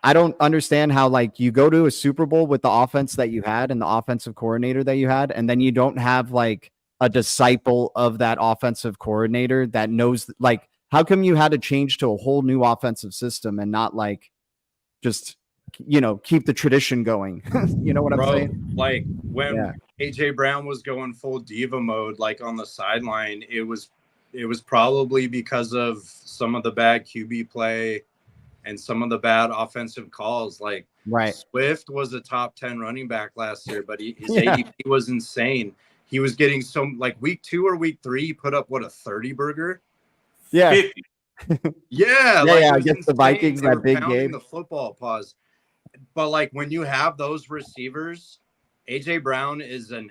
I don't understand how like you go to a Super Bowl with the offense that you had and the offensive coordinator that you had, and then you don't have like a disciple of that offensive coordinator that knows, like, how come you had to change to a whole new offensive system and not like just, keep the tradition going? You know what I'm saying? Like when AJ Brown was going full diva mode, like on the sideline, it was probably because of some of the bad QB play and some of the bad offensive calls. Like Swift was a top 10 running back last year, but his ADP was insane. He was getting like week 2 or week 3, he put up a 30 burger. Yeah. 50. Yeah. Against the Vikings, that big game. The football pause. But like when you have those receivers, AJ Brown is an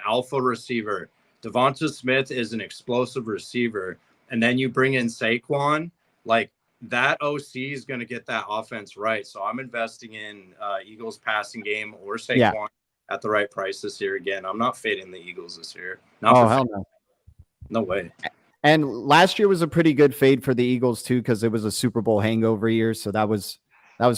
alpha receiver. Devonta Smith is an explosive receiver. And then you bring in Saquon, like that OC is going to get that offense right. So I'm investing in Eagles passing game or Saquon at the right price this year. Again, I'm not fading the Eagles this year. Hell no. No way. And last year was a pretty good fade for the Eagles too, because it was a Super Bowl hangover year. So that was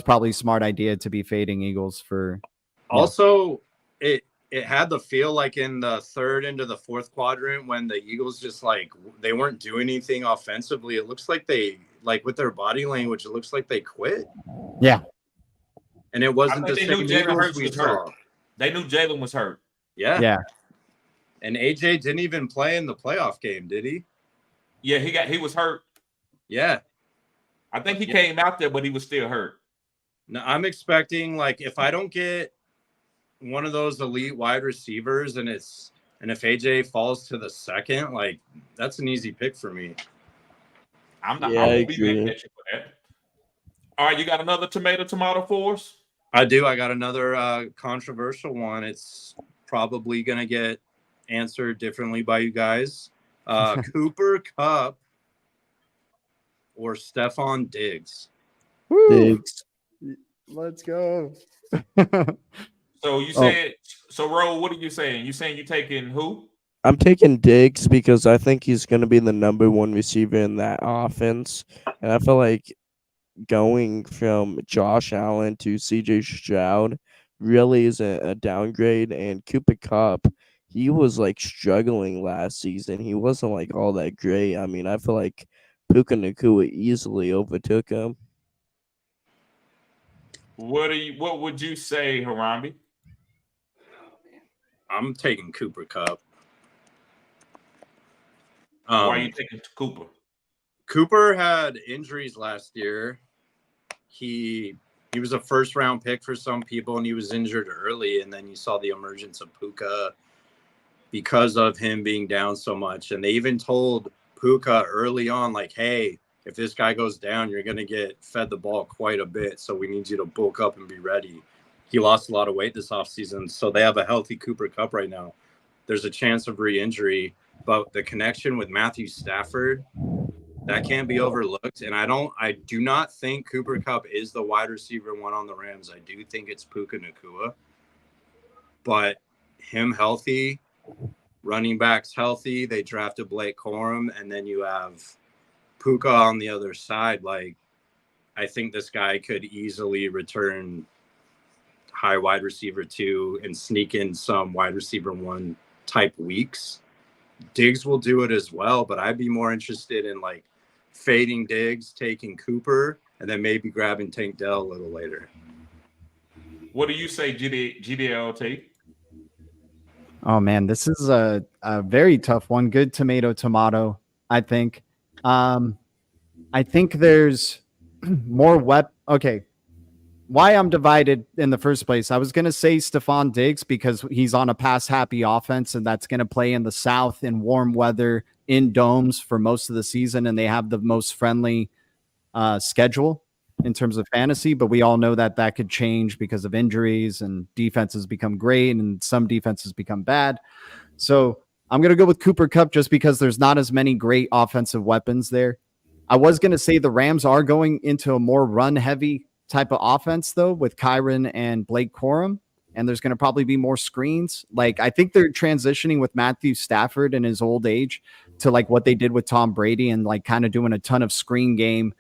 probably a smart idea to be fading Eagles for. Also, it had the feel like in the third into the fourth quadrant when the Eagles just like they weren't doing anything offensively. It looks like they like with their body language, it looks like they quit. Yeah. And it wasn't the same Eagles we saw. They knew Jalen was hurt. Yeah. Yeah. And AJ didn't even play in the playoff game, did he? Yeah, he was hurt. Yeah. I think he came out there, but he was still hurt. No, I'm expecting like if I don't get one of those elite wide receivers and if AJ falls to the second, like that's an easy pick for me. I'm not I be for that. All right, you got another tomato for us? I do. I got another controversial one. It's probably going to get answered differently by you guys. Cooper Kupp or Stephon Diggs? Diggs. Let's go. So you said, Ro, what are you saying? You saying you taking who? I'm taking Diggs because I think he's going to be the number 1 receiver in that offense. And I feel like going from Josh Allen to CJ Stroud really isn't a downgrade. And Cooper Cup, he was like struggling last season. He wasn't like all that great. I mean, I feel like Puka Nakua easily overtook him. What would you say, Harambe? I'm taking Cooper Cup. Why are you taking Cooper? Cooper had injuries last year. He was a first round pick for some people, and he was injured early. And then you saw the emergence of Puka because of him being down so much. And they even told Puka early on, like, hey, if this guy goes down, you're going to get fed the ball quite a bit. So we need you to bulk up and be ready. He lost a lot of weight this offseason. So they have a healthy Cooper Cup right now. There's a chance of re-injury, but the connection with Matthew Stafford, that can't be overlooked. And I do not think Cooper Cup is the wide receiver one on the Rams. I do think it's Puka Nakua. But him healthy, running backs healthy, they drafted Blake Corum, and then you have Puka on the other side. Like, I think this guy could easily return high wide receiver 2 and sneak in some wide receiver 1 type weeks. Diggs will do it as well, but I'd be more interested in like fading Diggs, taking Cooper, and then maybe grabbing Tank Dell a little later. What do you say, GDLT? Oh man, this is a very tough one. Good tomato, I think. I think there's more okay. Why I'm divided in the first place. I was going to say Stephon Diggs because he's on a pass-happy offense, and that's going to play in the South in warm weather in domes for most of the season, and they have the most friendly schedule in terms of fantasy, but we all know that that could change because of injuries and defenses become great and some defenses become bad. So I'm going to go with Cooper Kupp just because there's not as many great offensive weapons there. I was going to say the Rams are going into a more run-heavy type of offense, though, with Kyron and Blake Corum, and there's going to probably be more screens. Like, I think they're transitioning with Matthew Stafford in his old age to like what they did with Tom Brady and like kind of doing a ton of screen game,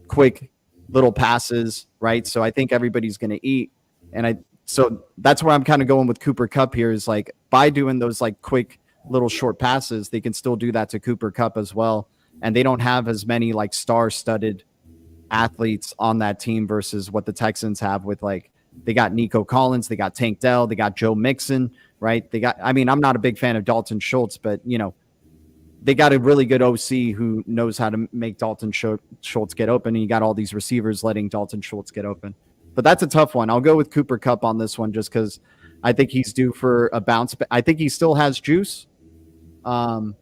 quick little passes, right? So I think everybody's going to eat. And so that's where I'm kind of going with Cooper Kupp here is like by doing those like quick little short passes, they can still do that to Cooper Kupp as well. And they don't have as many like star-studded athletes on that team versus what the Texans have with like, they got Nico Collins, they got Tank Dell, they got Joe Mixon, right? I mean, I'm not a big fan of Dalton Schultz, but you know, they got a really good OC who knows how to make Dalton Schultz get open. And you got all these receivers letting Dalton Schultz get open, but that's a tough one. I'll go with Cooper Kupp on this one, just cause I think he's due for a bounce. I think he still has juice. And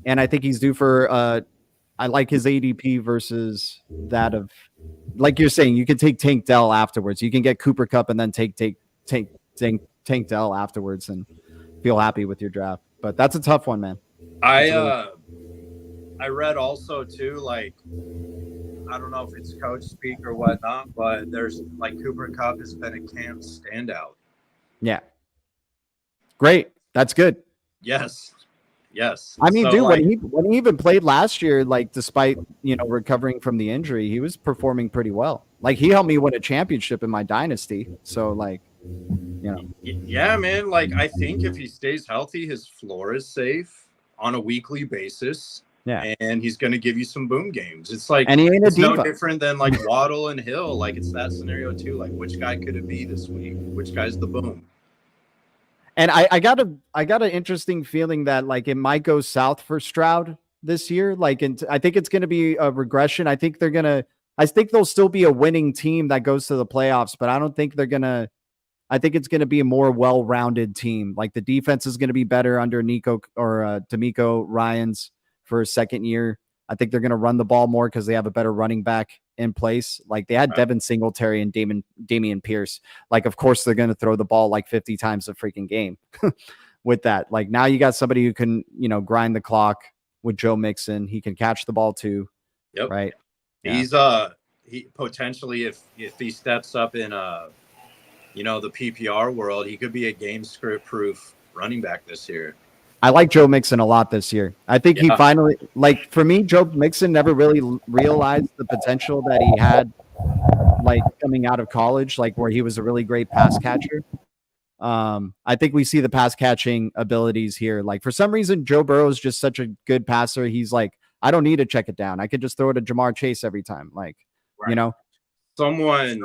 I think he's due for, I like his ADP versus that of, like you're saying, you can take Tank Dell afterwards. You can get Cooper Kupp and then take Tank Dell afterwards and feel happy with your draft. But that's a tough one, man. I read also too, like, I don't know if it's coach speak or whatnot, but there's like Cooper Kupp has been a camp standout. Yeah. Great. That's good. Yes. I mean, so, dude, like, when he even played last year, like despite, you know, recovering from the injury, he was performing pretty well. Like he helped me win a championship in my dynasty. So like, you know. Yeah, man. Like I think if he stays healthy, his floor is safe on a weekly basis. Yeah. And he's going to give you some boom games. It's like, and he ain't it's a diva. no different than like Waddle and Hill. Like it's that scenario too. Like which guy could it be this week? Which guy's the boom? And I got an interesting feeling that like it might go south for Stroud this year. Like, and I think it's going to be a regression. I think they'll still be a winning team that goes to the playoffs, but I don't think I think it's going to be a more well-rounded team. Like the defense is going to be better under Nico or D'Amico Ryans for a second year. I think they're going to run the ball more because they have a better running back in place. Like they had Devin Singletary and Damian Pierce. Like, of course, they're going to throw the ball like 50 times a freaking game with that. Like now you got somebody who can, you know, grind the clock with Joe Mixon. He can catch the ball too. Yep. Right. He's he potentially, if he steps up in you know, the PPR world, he could be a game script proof running back this year. I like Joe Mixon a lot this year. I think he finally, like for me, Joe Mixon never really realized the potential that he had like coming out of college, like where he was a really great pass catcher. I think we see the pass catching abilities here. Like for some reason, Joe Burrow is just such a good passer. He's like, I don't need to check it down. I could just throw it to Jamar Chase every time. Like, you know, someone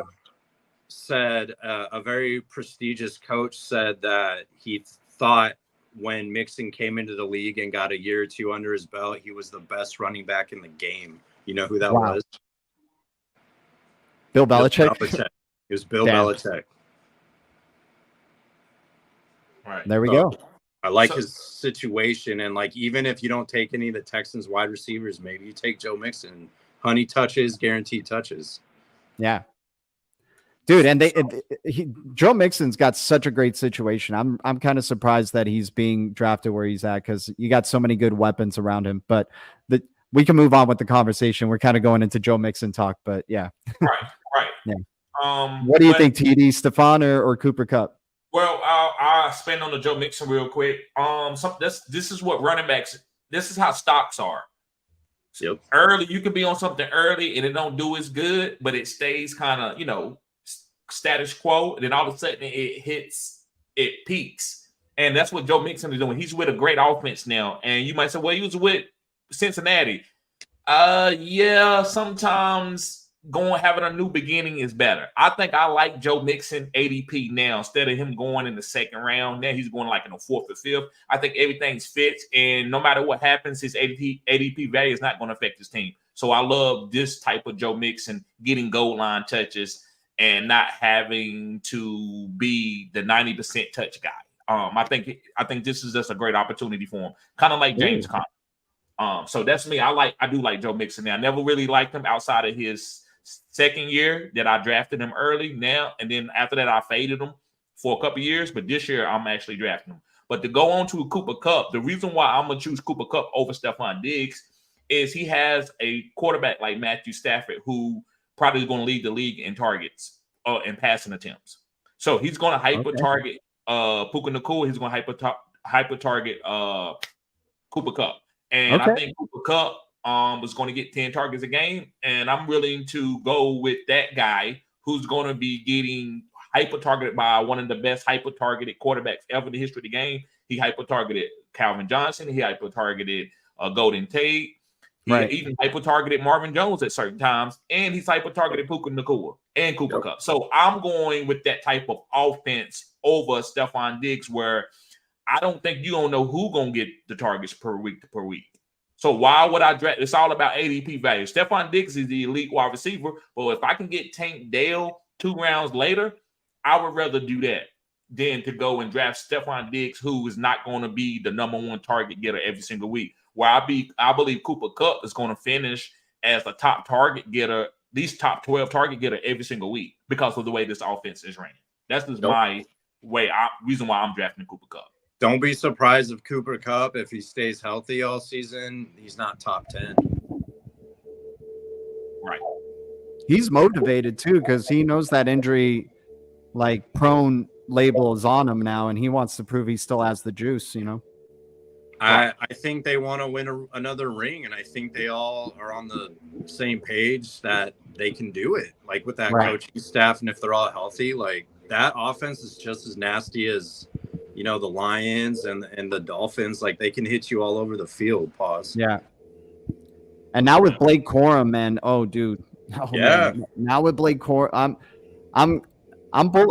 said a very prestigious coach said that he thought when Mixon came into the league and got a year or two under his belt, he was the best running back in the game. You know who that was? Bill Belichick. It was Bill Damn. Belichick. Right. There we go. I like his situation. And like, even if you don't take any of the Texans wide receivers, maybe you take Joe Mixon. Honey touches, guaranteed touches. Yeah. Dude, and Joe Mixon's got such a great situation. I'm kind of surprised that he's being drafted where he's at because you got so many good weapons around him. But we can move on with the conversation. We're kind of going into Joe Mixon talk, but yeah. Right. Yeah. What do you think, TD, Stefan or Cooper Kupp? Well, I'll spend on the Joe Mixon real quick. This is what running backs. This is how stocks are. Yep. Early, you can be on something early and it don't do as good, but it stays kind of, status quo. And then all of a sudden it peaks. And that's what Joe Mixon is doing. He's with a great offense now. And you might say, well, he was with Cincinnati. Yeah, sometimes having a new beginning is better. I think I like Joe Mixon ADP now instead of him going in the second round. Now he's going like in the fourth or fifth. I think everything's fits, and no matter what happens, his ADP value is not going to affect his team. So I love this type of Joe Mixon getting goal line touches and not having to be the 90% touch guy. I think this is just a great opportunity for him, kind of like James Conner. So that's me. I do like Joe Mixon now. I never really liked him outside of his second year that I drafted him early now, and then after that I faded him for a couple years, but this year I'm actually drafting him. But to go on to Cooper Kupp, the reason why I'm gonna choose Cooper Kupp over Stephon Diggs is he has a quarterback like Matthew Stafford who probably is going to lead the league in targets and passing attempts. So he's going to hyper target Puka Nacua. He's going to hyper target Cooper Kupp, and I think Cooper Kupp was going to get 10 targets a game, and I'm willing to go with that guy who's going to be getting hyper targeted by one of the best hyper targeted quarterbacks ever in the history of the game. He hyper targeted Calvin Johnson. He hyper targeted Golden Tate. He even hyper targeted Marvin Jones at certain times, and he's hyper targeted Puka Nacua and Cooper Kupp. So I'm going with that type of offense over Stephon Diggs, where I don't think you don't know who gonna get the targets per week. So why would I draft? It's all about ADP value. Stephon Diggs is the elite wide receiver, but if I can get Tank Dell 2 rounds later, I would rather do that than to go and draft Stephon Diggs, who is not going to be the number one target getter every single week. Where I believe Cooper Kupp is going to finish as a top target getter, these top 12 target getter every single week because of the way this offense is ran. That's just my reason why I'm drafting Cooper Kupp. Don't be surprised if Cooper Kupp, if he stays healthy all season, he's not top 10. Right. He's motivated too because he knows that injury like prone label is on him now, and he wants to prove he still has the juice, I think they want to win another ring, and I think they all are on the same page that they can do it. Like with that coaching staff, and if they're all healthy, like that offense is just as nasty as the Lions and the Dolphins. Like they can hit you all over the field. Pause. Yeah. And now with Blake Corum, man, man. Now with Blake Corum, I'm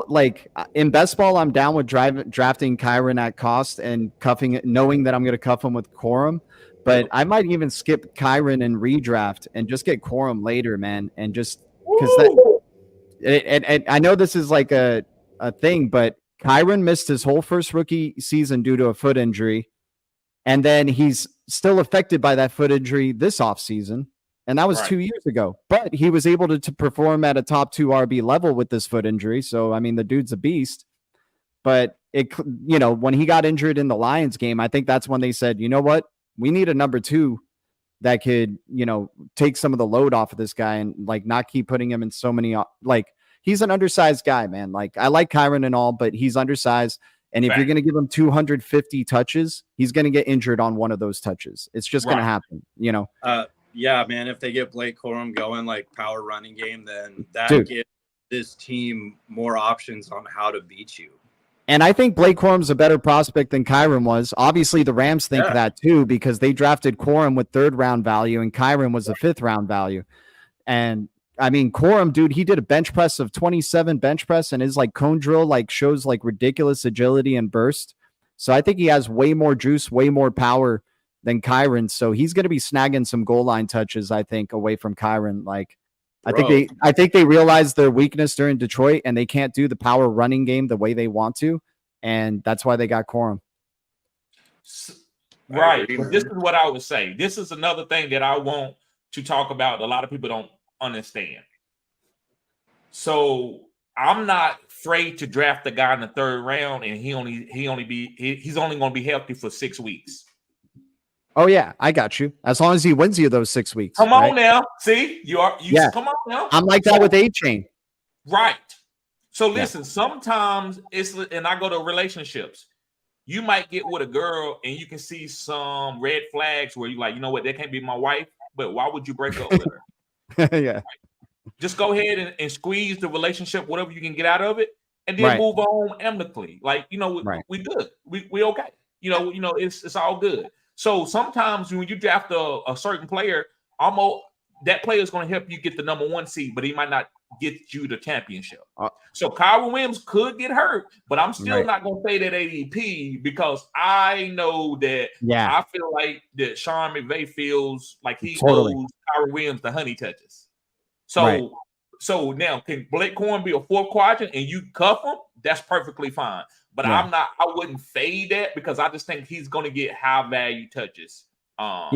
like in best ball. I'm down with drafting Kyron at cost and cuffing it, knowing that I'm going to cuff him with Corum. But I might even skip Kyron and redraft and just get Corum later, man. And just because and I know this is like a thing, but Kyron missed his whole first rookie season due to a foot injury, and then he's still affected by that foot injury this offseason. And that was 2 years ago, but he was able to perform at a top 2 RB level with this foot injury. So, I mean, the dude's a beast, but when he got injured in the Lions game, I think that's when they said, you know what, we need a number 2 that could, take some of the load off of this guy and like not keep putting him in so many, like he's an undersized guy, man. Like I like Kyron and all, but he's undersized. And if you're going to give him 250 touches, he's going to get injured on one of those touches. It's just going to happen, Yeah, man, if they get Blake Corum going like power running game, then that gives this team more options on how to beat you. And I think Blake Corum's a better prospect than Kyron was. Obviously, the Rams think that too because they drafted Corum with 3rd round value and Kyron was a 5th round value. And I mean, Corum, dude, he did a bench press of 27 bench press and his like cone drill like shows like ridiculous agility and burst. So I think he has way more juice, way more power than Kyron. So he's going to be snagging some goal line touches, I think, away from Kyron. Like, I think they realized their weakness during Detroit and they can't do the power running game the way they want to. And that's why they got Corum. Right. But this is what I would say. This is another thing that I want to talk about. A lot of people don't understand. So I'm not afraid to draft the guy in the 3rd round and he's only going to be healthy for 6 weeks. Oh yeah, I got you. As long as he wins you those 6 weeks. Come on now. See, you come on now. I'm like that with A-Chain. Right. So listen, sometimes and I go to relationships. You might get with a girl and you can see some red flags where you're like, you know what, that can't be my wife, but why would you break up with her? Yeah. Just go ahead and squeeze the relationship, whatever you can get out of it, and then move on amicably. Like, we good. We okay. It's all good. So sometimes when you draft a certain player, almost that player is going to help you get the number 1 seed, but he might not get you the championship. So Kyron Williams could get hurt, but I'm still not going to say that ADP because I know that I feel like that Sean McVay feels like he owes Kyron Williams the honey touches. So now can Blake Corum be a 4th quadrant and you cuff him? That's perfectly fine. But I wouldn't fade that because I just think he's going to get high value touches. I've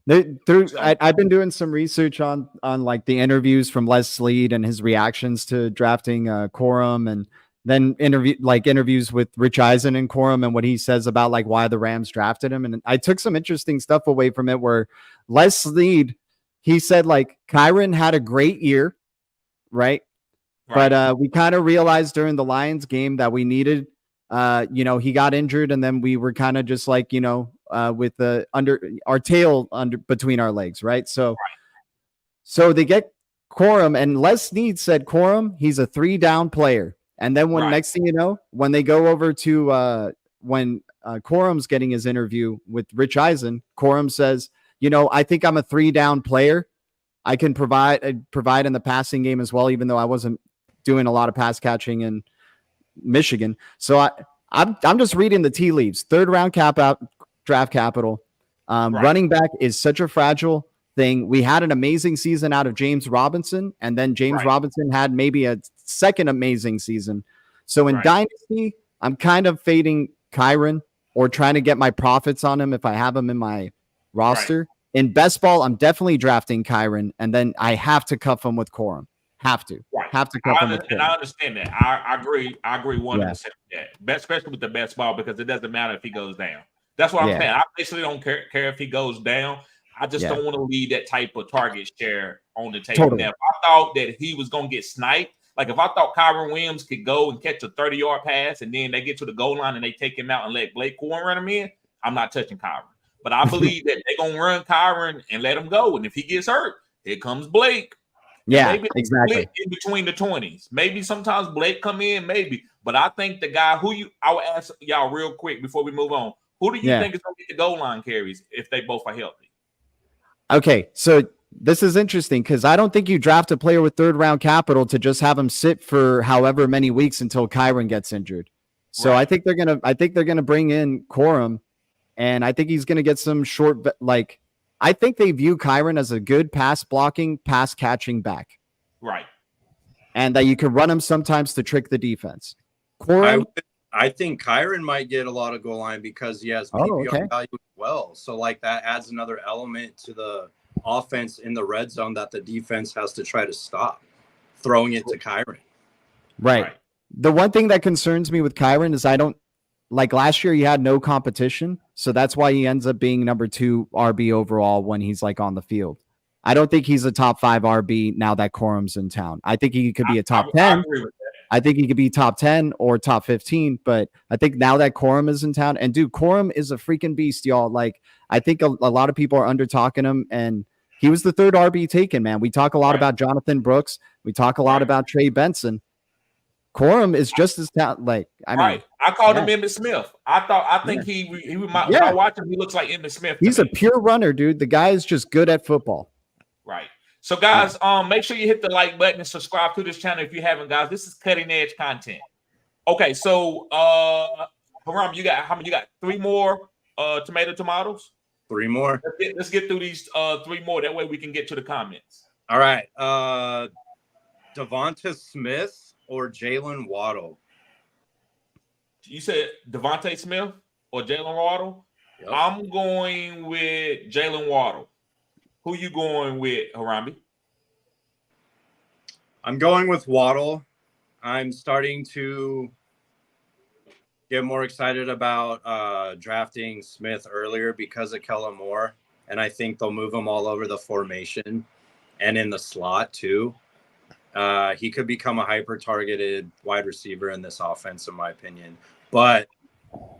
been doing some research on like the interviews from Les Sleed and his reactions to drafting Corum, and then interviews with Rich Eisen and Corum and what he says about like why the Rams drafted him. And I took some interesting stuff away from it where Les Sleed, he said like Kyron had a great year, right? But we kind of realized during the Lions game that we needed, he got injured and then we were kind of just like, with the our tail between our legs, right? So they get Corum, and Les Snead said Corum, he's a 3-down player. And then next thing you know, when they go over to when Corum's getting his interview with Rich Eisen, Corum says, I think I'm a 3-down player. I can provide in the passing game as well, even though I wasn't doing a lot of pass catching in Michigan. So I'm just reading the tea leaves. 3rd round draft capital. Running back is such a fragile thing. We had an amazing season out of James Robinson, and then James Robinson had maybe a 2nd amazing season. So in Dynasty, I'm kind of fading Kyron or trying to get my profits on him if I have him in my roster. In best ball, I'm definitely drafting Kyron, and then I have to cuff him with Corum. Have to cuff him with Corum. And I understand that. I agree 100% with that. Especially with the best ball, because it doesn't matter if he goes down. That's what I'm saying. I basically don't care if he goes down. I just don't want to leave that type of target share on the table. Now, if I thought that he was going to get sniped, like if I thought Kyron Williams could go and catch a 30-yard pass and then they get to the goal line and they take him out and let Blake Corum run him in, I'm not touching Kyron. But I believe that they're going to run Kyron and let him go. And if he gets hurt, here comes Blake. Yeah, maybe exactly. In between the 20s. Maybe sometimes Blake come in, maybe. But I think the guy I will ask y'all real quick before we move on. Who do you think is going to get the goal line carries if they both are healthy? Okay, so this is interesting because I don't think you draft a player with 3rd round capital to just have him sit for however many weeks until Kyron gets injured. So I think they're gonna bring in Corum, and I think he's gonna get some short. Like I think they view Kyron as a good pass blocking, pass catching back, right? And that you can run him sometimes to trick the defense. Corum. I think Kyron might get a lot of goal line because he has PPR value as well. So like that adds another element to the offense in the red zone that the defense has to try to stop, throwing it to Kyron. Right. The one thing that concerns me with Kyron is I don't like last year he had no competition. So that's why he ends up being number 2 RB overall when he's like on the field. I don't think he's a top 5 RB now that Corum's in town. I think he could be a top 10. I agree with that. I think he could be top 10 or top 15, but I think now that Corum is in town, and dude, Corum is a freaking beast, y'all. Like, I think a lot of people are under talking him, and he was the third RB taken, man. We talk a lot Right. about Jonathan Brooks. We talk a lot Right. about Trey Benson. Corum is just as talented. Like, I mean, Right. I called him yeah. Emmitt Smith. I think he when I Yeah. watch him, he looks like Emmitt Smith. He's to a me. pure runner, dude. The guy is just good at football. Right. So, guys, make sure you hit the like button and subscribe to this channel if you haven't, guys. This is cutting edge content. Okay, so Haram, you got how many? You got 3 more tomatoes? 3 more. Let's get through these 3 more. That way we can get to the comments. All right. Devonta Smith or Jalen Waddle? You said Devontae Smith or Jalen Waddle? Yep. I'm going with Jalen Waddle. Who you going with, Harambe? I'm going with Waddle. I'm starting to get more excited about drafting Smith earlier because of Kellen Moore, and I think they'll move him all over the formation and in the slot too. He could become a hyper-targeted wide receiver in this offense, in my opinion. But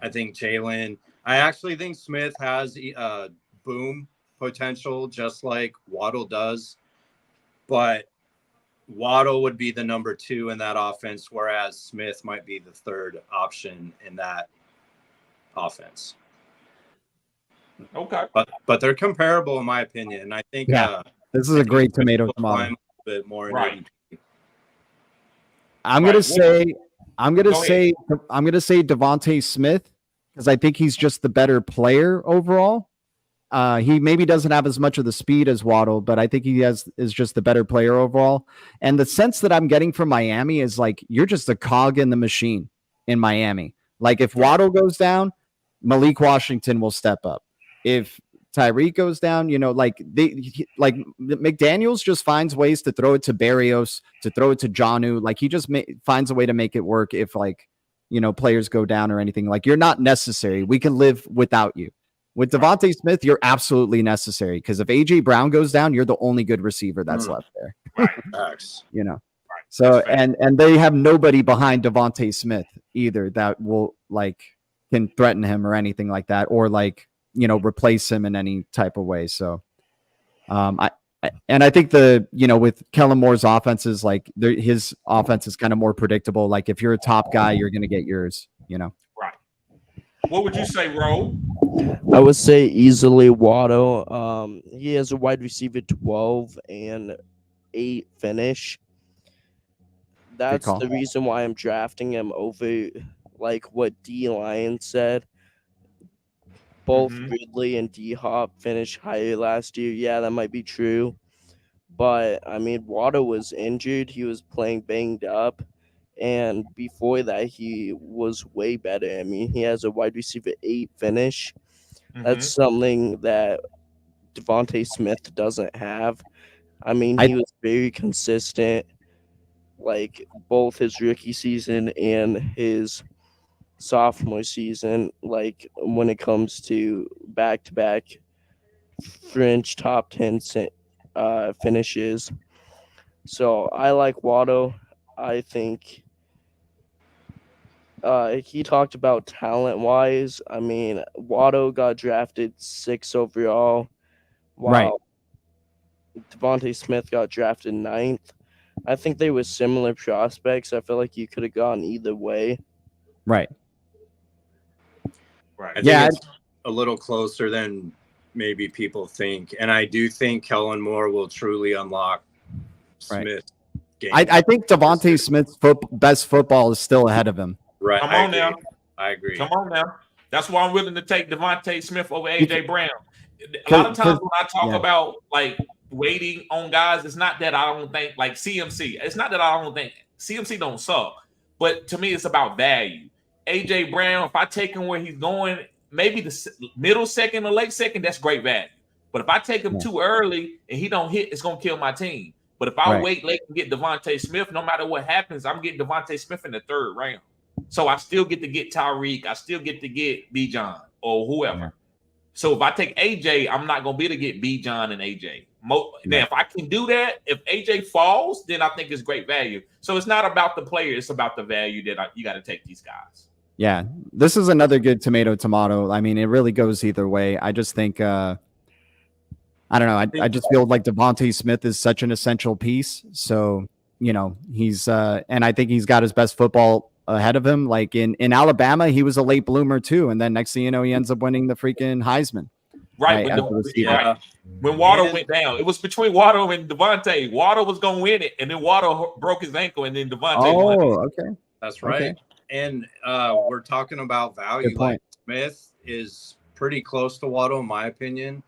I think Jalen – I actually think Smith has boom potential just like Waddle does. But Waddle would be the number 2 in that offense, whereas Smith might be the 3rd option in that offense. Okay. But they're comparable, in my opinion. I think This is a great tomato. A bit more in Right. ADP. I'm gonna say Devontae Smith because I think he's just the better player overall. He maybe doesn't have as much of the speed as Waddle, but I think he is just the better player overall. And the sense that I'm getting from Miami is like you're just a cog in the machine in Miami. Like if Waddle goes down, Malik Washington will step up. If Tyreek goes down, like McDaniels just finds ways to throw it to Barrios, to throw it to Jonnu. Like he just finds a way to make it work if players go down or anything. Like you're not necessary. We can live without you. With Devontae Smith, you're absolutely necessary because if AJ Brown goes down, you're the only good receiver that's left there. Right. So and they have nobody behind Devontae Smith either that will can threaten him or anything like that, or replace him in any type of way. So I think with Kellen Moore's offenses, his offense is kind of more predictable. Like if you're a top guy, you're gonna get yours, Right. What would you say, Ro? I would say easily Waddle. He has a wide receiver 12 and 8 finish. That's the reason why I'm drafting him over what D Lion said. Both Ridley and D Hop finished higher last year. Yeah, that might be true. But I mean, Waddle was injured. He was playing banged up. And before that, he was way better. I mean, he has a wide receiver 8 finish. That's something that Devontae Smith doesn't have. I mean, he was very consistent, both his rookie season and his sophomore season, when it comes to back-to-back fringe top 10 finishes. So I like Waddle. I think he talked about talent-wise. I mean, Waddle got drafted 6th overall, while Devontae Smith got drafted 9th. I think they were similar prospects. I feel like you could have gone either way. Right. I think it's a little closer than maybe people think. And I do think Kellen Moore will truly unlock Smith's game. I think Devontae Smith's best football is still ahead of him. Right. Come on now. I agree. Come on now. That's why I'm willing to take Devontae Smith over AJ Brown. A lot of times when I talk about waiting on guys, it's not that I don't think CMC. It's not that I don't think CMC don't suck, but to me it's about value. AJ Brown, if I take him where he's going, maybe the middle second or late second, that's great value. But if I take him too early and he don't hit, it's gonna kill my team. But if I wait late and get Devontae Smith, no matter what happens, I'm getting Devontae Smith in the 3rd round. So I still get to get Tyreek. I still get to get Bijan or whoever. So if I take AJ, I'm not going to be able to get Bijan and AJ. Now, if I can do that, if AJ falls, then I think it's great value. So it's not about the player. It's about the value that you got to take these guys. Yeah, this is another good tomato. I mean, it really goes either way. I just think I don't know. I just feel like Devontae Smith is such an essential piece. So, he's and I think he's got his best football ahead of him. Like in Alabama, he was a late bloomer too. And then next thing you know, he ends up winning the freaking Heisman. Right. When Waddle went down, it was between Waddle and Devontae. Waddle was going to win it, and then Waddle broke his ankle, and then Devontae won it. Okay. That's right. Okay. And we're talking about value. Good point. Like Smith is pretty close to Waddle, in my opinion,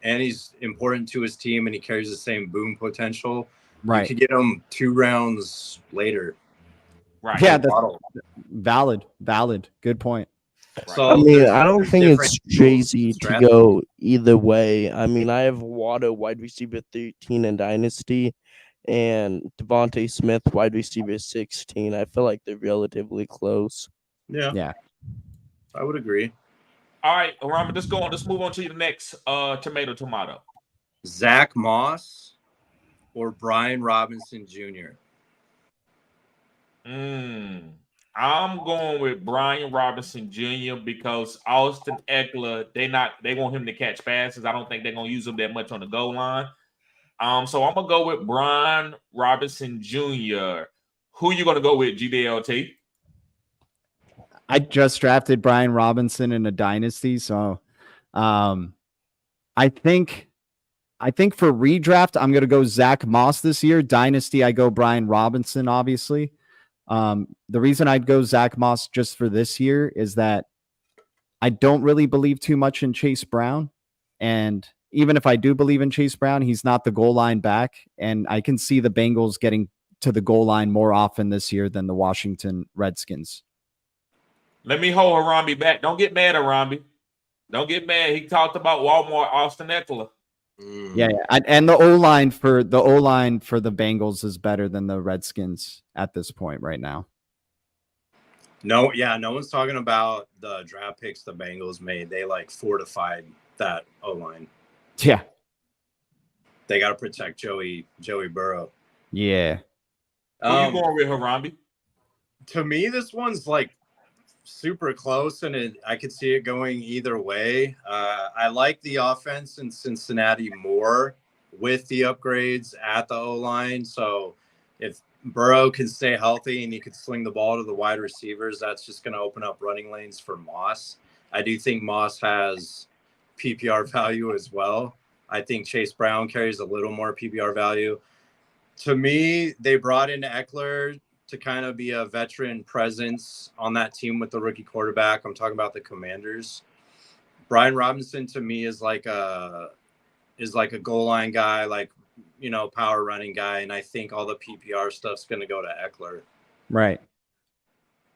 and he's important to his team, and he carries the same boom potential. Right. You could get him 2 rounds later. Right. Yeah, that's valid. Good point. So I mean, I don't there's think it's different crazy to strategies. go either way. I mean, I have Waddle wide receiver 13 in Dynasty, and Devontae Smith wide receiver 16. I feel like they're relatively close. Yeah. I would agree. All right, Rama, let's go on. Let's move on to the next tomato. Zach Moss or Brian Robinson Jr.? I'm going with Brian Robinson Jr. because Austin Eckler, they want him to catch passes. I don't think they're gonna use him that much on the goal line. So I'm gonna go with Brian Robinson Jr. Who you gonna go with, GDLT? I just drafted Brian Robinson in a dynasty, so I think for redraft I'm gonna go Zach Moss this year. Dynasty, I go Brian Robinson, obviously. The reason I'd go Zach Moss just for this year is that I don't really believe too much in Chase Brown. And even if I do believe in Chase Brown, he's not the goal line back. And I can see the Bengals getting to the goal line more often this year than the Washington Redskins. Let me hold Harambe back. Don't get mad, Harambe. Don't get mad. He talked about Walmart, Austin Eckler. Yeah. And the O-line for the Bengals is better than the Redskins at this point right now. No one's talking about the draft picks the Bengals made. They fortified that O-line. Yeah. They got to protect Joey Burrow. Yeah. Who you going with, Harambe? To me, this one's super close, and I could see it going either way. I like the offense in Cincinnati more with the upgrades at the O-line. So if Burrow can stay healthy and he could sling the ball to the wide receivers, that's just going to open up running lanes for Moss. I do think Moss has PPR value as well. I think Chase Brown carries a little more PPR value. To me, they brought in Eckler to kind of be a veteran presence on that team with the rookie quarterback. I'm talking about the Commanders. Brian Robinson to me is like a goal line guy, power running guy, and I think all the PPR stuff's going to go to Eckler. Right.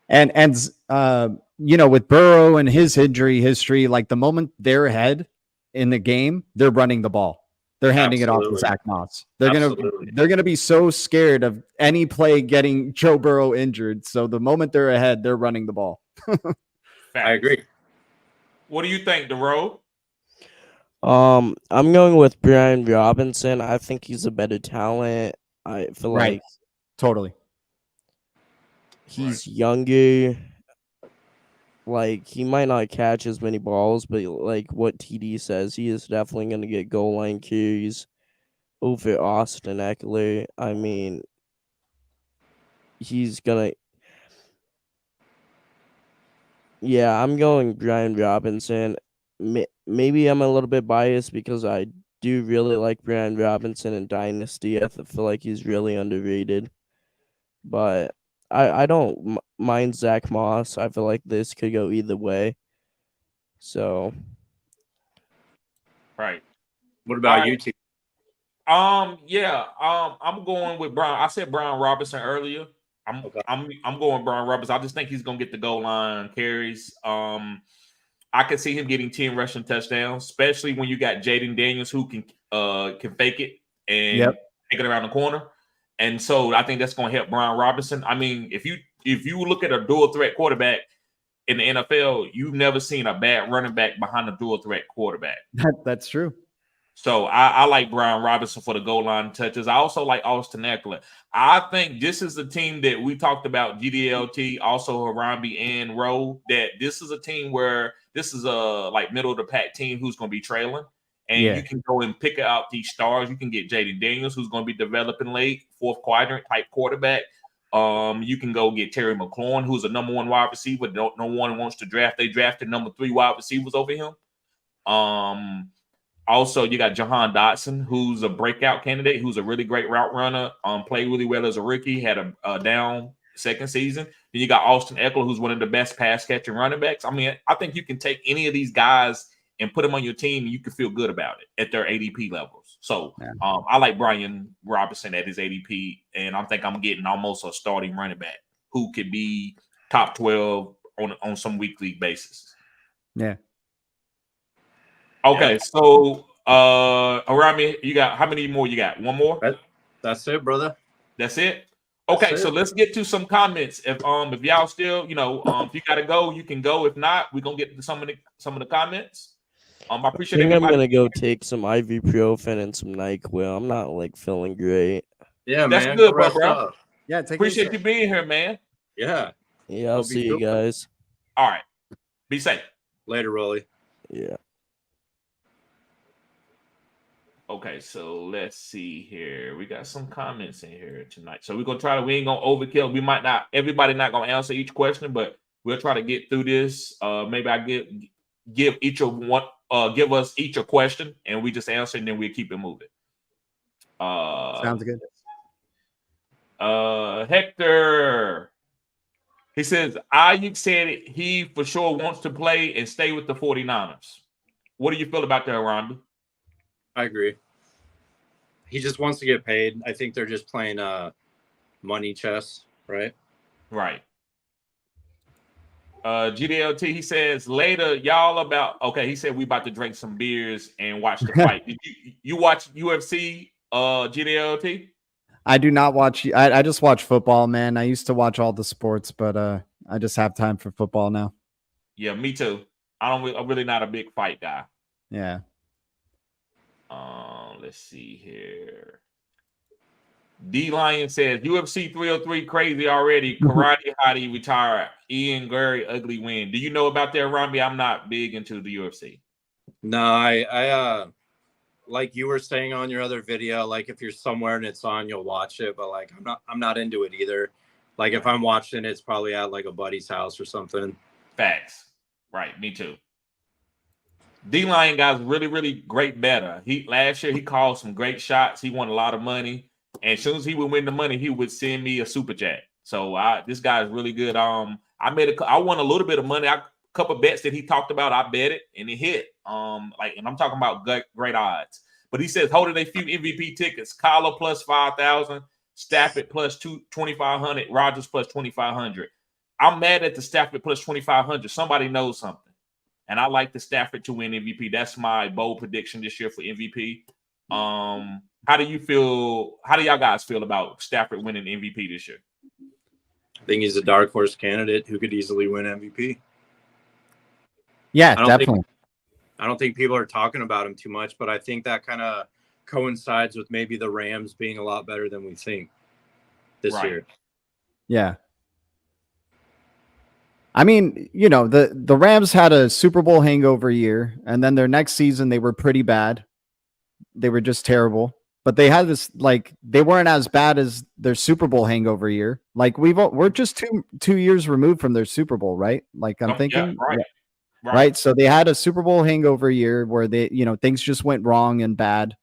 And with Burrow and his injury history, the moment they're ahead in the game, they're running the ball. They're handing it off to Zach Moss. They're gonna be so scared of any play getting Joe Burrow injured. So the moment they're ahead, they're running the ball. I agree. What do you think, DeRoe? I'm going with Brian Robinson. I think he's a better talent. I feel Right. like Totally. he's younger. He might not catch as many balls, but what TD says, he is definitely going to get goal line carries over Austin Eckler. I mean, he's going to... Yeah, I'm going Brian Robinson. Maybe I'm a little bit biased because I do really like Brian Robinson in Dynasty. I feel like he's really underrated. But I don't mind Zach Moss. I feel like this could go either way. So. Right. What about you two? I'm going with Brian. I said Brian Robinson earlier. I'm going Brian Robinson. I just think he's gonna get the goal line carries. I can see him getting 10 rushing touchdowns, especially when you got Jaden Daniels who can fake it and take it around the corner. And so I think that's going to help Brian Robinson. I mean, if you look at a dual threat quarterback in the NFL, you've never seen a bad running back behind a dual threat quarterback. That's true. So I like Brian Robinson for the goal line touches. I also like Austin Eckler. I think this is the team that we talked about, GDLT, also Harambe and Rowe, that this is a team where this is a middle of the pack team who's going to be trailing. And Yeah. you can go and pick out these stars. You can get Jaden Daniels, who's going to be developing late, fourth quadrant type quarterback. You can go get Terry McLaurin, who's a number 1 wide receiver. No one wants to draft. They drafted number 3 wide receivers over him. Also, you got Jahan Dotson, who's a breakout candidate, who's a really great route runner. Played really well as a rookie, had a down second season. Then you got Austin Eckler, who's one of the best pass catching running backs. I mean, I think you can take any of these guys and put them on your team, and you can feel good about it at their ADP levels. So I like Brian Robinson at his ADP, and I think I'm getting almost a starting running back who could be top 12 on some weekly basis. Yeah. Okay, so around me, you got how many more you got? One more? That's it, brother. That's it? Okay, so let's get to some comments. If y'all still, if you gotta go, you can go. If not, we're gonna get to some of the comments. I appreciate I think I'm everybody. gonna go take some ibuprofen and some NyQuil. I'm not like feeling great. Yeah, That's man. good, Rest bro. up. Yeah, take Appreciate you being here, man. Yeah. Yeah, I'll Hope you see you feel good. guys. All right. Be safe. Later, Rolly. Yeah. Okay, so let's see here. We got some comments in here tonight. So we're gonna try to, we ain't gonna overkill. We might not, everybody not gonna answer each question, but we'll try to get through this. Maybe I give each of one, give us each a question and we just answer and then we'll keep it moving. Sounds good. Hector, he says, Ayuk said he for sure wants to play and stay with the 49ers. What do you feel about that, Rhonda? I agree. He just wants to get paid. I think they're just playing money chess, right? Right. GDLT, he says later, y'all about he said we about to drink some beers and watch the fight. Did you watch UFC GDLT? I do not watch. I just watch football, man. I used to watch all the sports, but I just have time for football now. Yeah, me too. I'm really not a big fight guy. Yeah. Let's see here. D Lion says UFC 303 crazy already. Karate Hottie retired. Ian Gary ugly win. Do you know about that, Robbie? I'm not big into the UFC. No, I like you were saying on your other video, like if you're somewhere and it's on, you'll watch it. But like I'm not into it either. Like if I'm watching, it's probably at like a buddy's house or something. Facts. Right, me too. D-Line guy's really, really great bettor. Last year he called some great shots. He won a lot of money. And as soon as he would win the money, he would send me a super chat. So this guy is really good. I won a little bit of money. A couple of bets that he talked about, I bet it and it hit. And I'm talking about great odds. But he says holding a few MVP tickets, Kyler plus 5,000, Stafford plus 2,500, Rodgers plus 2,500. I'm mad at the Stafford plus 2,500. Somebody knows something. And I like the Stafford to win MVP. That's my bold prediction this year for MVP. How do y'all guys feel about Stafford winning MVP this year? I think he's a dark horse candidate who could easily win MVP. Yeah, definitely. I don't think people are talking about him too much, but I think that kind of coincides with maybe the Rams being a lot better than we think this year. Yeah. I mean, the Rams had a Super Bowl hangover year, and then their next season they were pretty bad. They were just terrible. But they had this, like, they weren't as bad as their Super Bowl hangover year. Like we're just two years removed from their Super Bowl, right? Like I'm thinking, right. So they had a Super Bowl hangover year where they, things just went wrong and bad,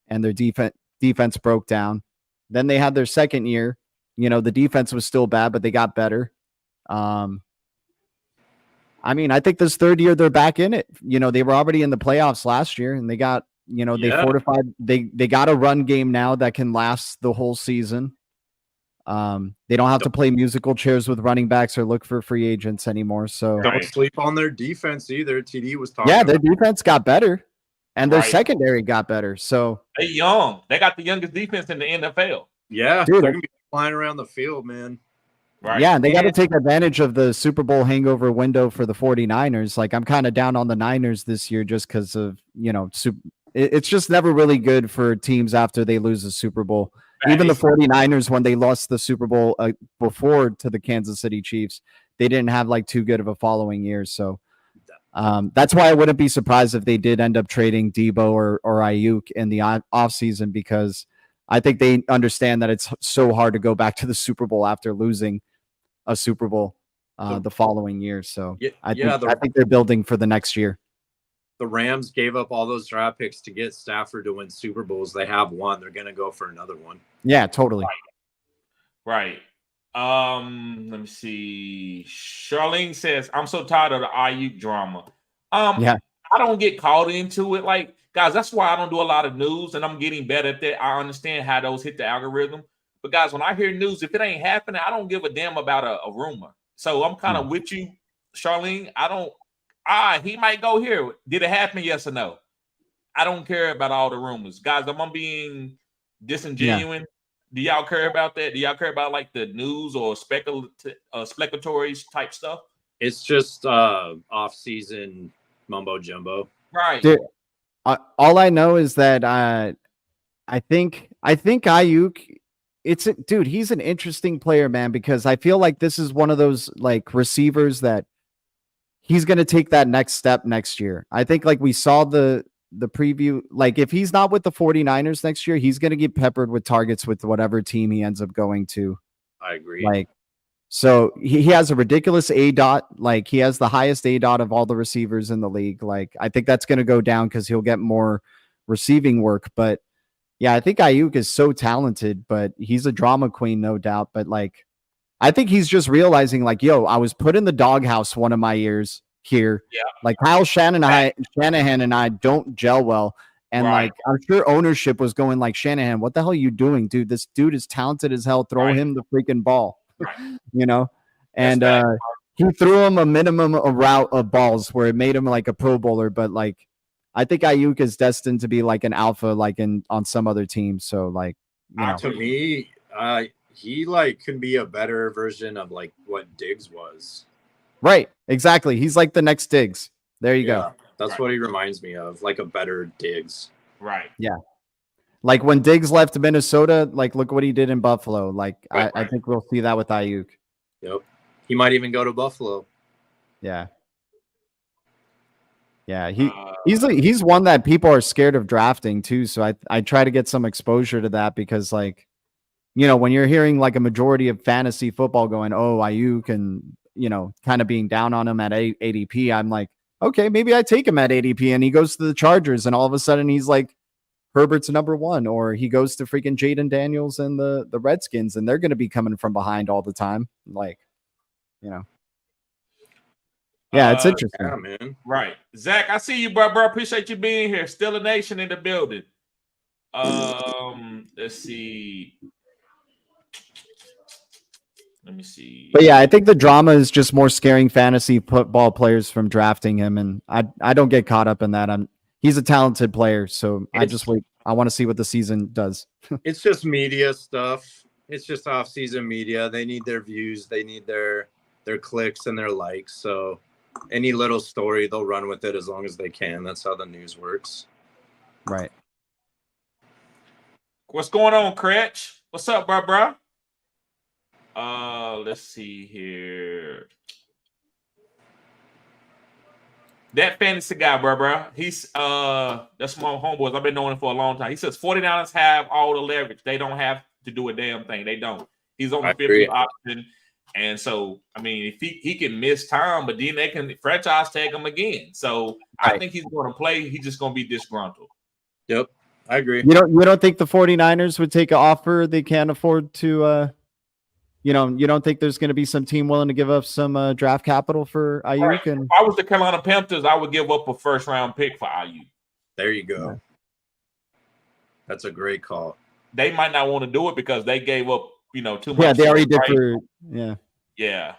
and their defense broke down. Then they had their second year. The defense was still bad, but they got better. I mean, I think this third year they're back in it. They were already in the playoffs last year, and they got, they fortified. They got a run game now that can last the whole season. They don't have to play musical chairs with running backs or look for free agents anymore. So don't sleep on their defense either. TD was talking. Yeah, their defense got better, and their secondary got better. So they young. They got the youngest defense in the NFL. Yeah, dude, they're gonna be flying around the field, man. Right. Yeah, and they got to take advantage of the Super Bowl hangover window for the 49ers. Like, I'm kind of down on the Niners this year just because of, it's just never really good for teams after they lose the Super Bowl. Even the 49ers, when they lost the Super Bowl before to the Kansas City Chiefs, they didn't have like too good of a following year. So That's why I wouldn't be surprised if they did end up trading Debo or Ayuk in the offseason, because I think they understand that it's so hard to go back to the Super Bowl after losing a Super Bowl the following year. So I think they're building for the next year. The Rams gave up all those draft picks to get Stafford to win Super Bowls. They have one. They're going to go for another one. Yeah, totally. Right. Let me see. Charlene says, I'm so tired of the IU drama. Yeah. I don't get caught into it. Like, guys, that's why I don't do a lot of news, and I'm getting better at that. I understand how those hit the algorithm. But guys, when I hear news, if it ain't happening, I don't give a damn about a rumor. So I'm kind of with you, Charlene. He might go here. Did it happen? Yes or no? I don't care about all the rumors. Guys, I'm being disingenuous. Do y'all care about that? Do y'all care about like the news or speculatory type stuff? It's just off-season mumbo jumbo. Right. Dude, all I know is that I think Ayuk, dude, he's an interesting player, man, because I feel like this is one of those like receivers that he's going to take that next step next year. I think like we saw the preview, like if he's not with the 49ers next year, he's going to get peppered with targets with whatever team he ends up going to. I agree. Like, so he has a ridiculous ADOT. Like he has the highest ADOT of all the receivers in the league. Like I think that's going to go down because he'll get more receiving work. But yeah, I think Ayuk is so talented, but he's a drama queen, no doubt. But like, I think he's just realizing like, yo, I was put in the doghouse one of my years here. Yeah. Like Kyle Shanahan and I don't gel well. And like, I'm sure ownership was going like, Shanahan, what the hell are you doing, dude? This dude is talented as hell. Throw him the freaking ball, you know? And he threw him a minimum route of balls where it made him like a Pro Bowler. But like, I think Ayuk is destined to be like an alpha, like on some other teams. So like, you know. To me, he like can be a better version of like what Diggs was. Right. Exactly. He's like the next Diggs. There you go. That's what he reminds me of, like a better Diggs. Right. Yeah. Like when Diggs left Minnesota, like look what he did in Buffalo. Like I think we'll see that with Ayuk. Yep. He might even go to Buffalo. Yeah. Yeah, he's one that people are scared of drafting too. So I try to get some exposure to that because like, you know, when you're hearing like a majority of fantasy football going, oh, Ayuk, and you know, kind of being down on him at ADP, I'm like, okay, maybe I take him at ADP and he goes to the Chargers and all of a sudden he's like Herbert's number one, or he goes to freaking Jaden Daniels and the Redskins and they're going to be coming from behind all the time. Like, you know. Yeah, it's interesting. Yeah, man. Right. Zach, I see you, bro. Appreciate you being here. Still a nation in the building. Let's see. Let me see. But yeah, I think the drama is just more scaring fantasy football players from drafting him, and I don't get caught up in that. He's a talented player, so I just wait. I want to see what the season does. It's just media stuff. It's just off-season media. They need their views. They need their clicks and their likes. So any little story, they'll run with it as long as they can. That's how the news works. Right. What's going on, Cratch? What's up, bro? Let's see here. That fantasy guy, bro. He's that's my homeboys. I've been knowing him for a long time. He says 49ers have all the leverage. They don't have to do a damn thing. They don't. He's on the 50th option. And so, I mean, if he can miss time, but then they can franchise tag him again. So I think he's going to play. He's just going to be disgruntled. Yep, I agree. You don't think the 49ers would take an offer they can't afford to? You don't think there's going to be some team willing to give up some draft capital for Ayuk? Right. And if I was the Carolina Panthers, I would give up a first-round pick for Ayuk. There you go. Yeah. That's a great call. They might not want to do it because they gave up, too much. Yeah, they already did Yeah.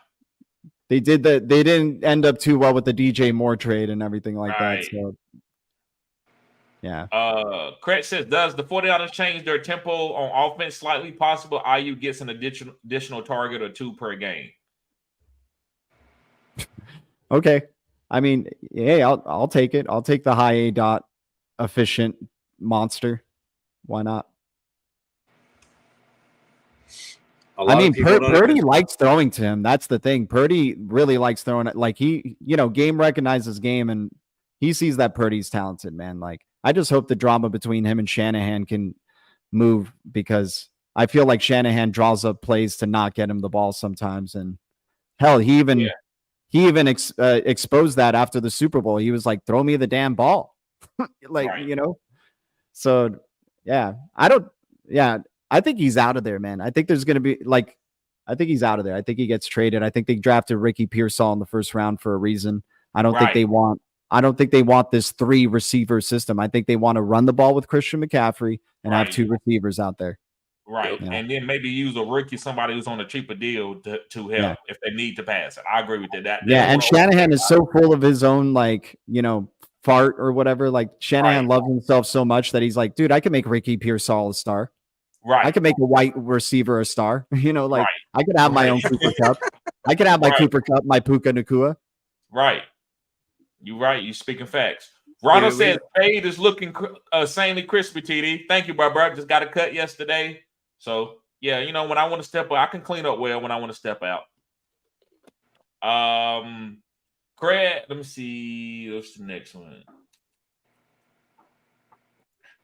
They did that. They didn't end up too well with the DJ Moore trade and everything like that. So yeah. Craig says, does the 49ers change their tempo on offense slightly? Possible IU gets an additional target or two per game. Okay. I mean, hey, I'll take it. I'll take the high ADOT efficient monster. Why not? A lot of people don't Purdy understand. likes throwing to him. That's the thing. Purdy really likes throwing it. Like game recognizes game, and he sees that Purdy's talented, man. Like, I just hope the drama between him and Shanahan can move, because I feel like Shanahan draws up plays to not get him the ball sometimes. And hell, he even exposed that after the Super Bowl. He was like, "Throw me the damn ball," like Right. So yeah, I think he's out of there, man. I think there's gonna be I think he's out of there. I think he gets traded. I think they drafted Ricky Pearsall in the first round for a reason. I don't think they want this 3 receiver system. I think they want to run the ball with Christian McCaffrey and have 2 receivers out there. Right. Yeah. And then maybe use a rookie, somebody who's on a cheaper deal to help if they need to pass it. I agree with that. And Shanahan is so full of his own, fart or whatever. Like, Shanahan loves himself so much that he's like, dude, I can make Ricky Pearsall a star. Right. I can make a white receiver a star. I could have my own Cooper Cup. I could have my Cooper Cup, my Puka Nakua. Right. You're right. You speaking facts. Ronald says fade is looking sanely crispy, TD. Thank you, bro. Just got a cut yesterday. So, yeah, when I want to step out, I can clean up well when I want to step out. Craig, let me see. What's the next one?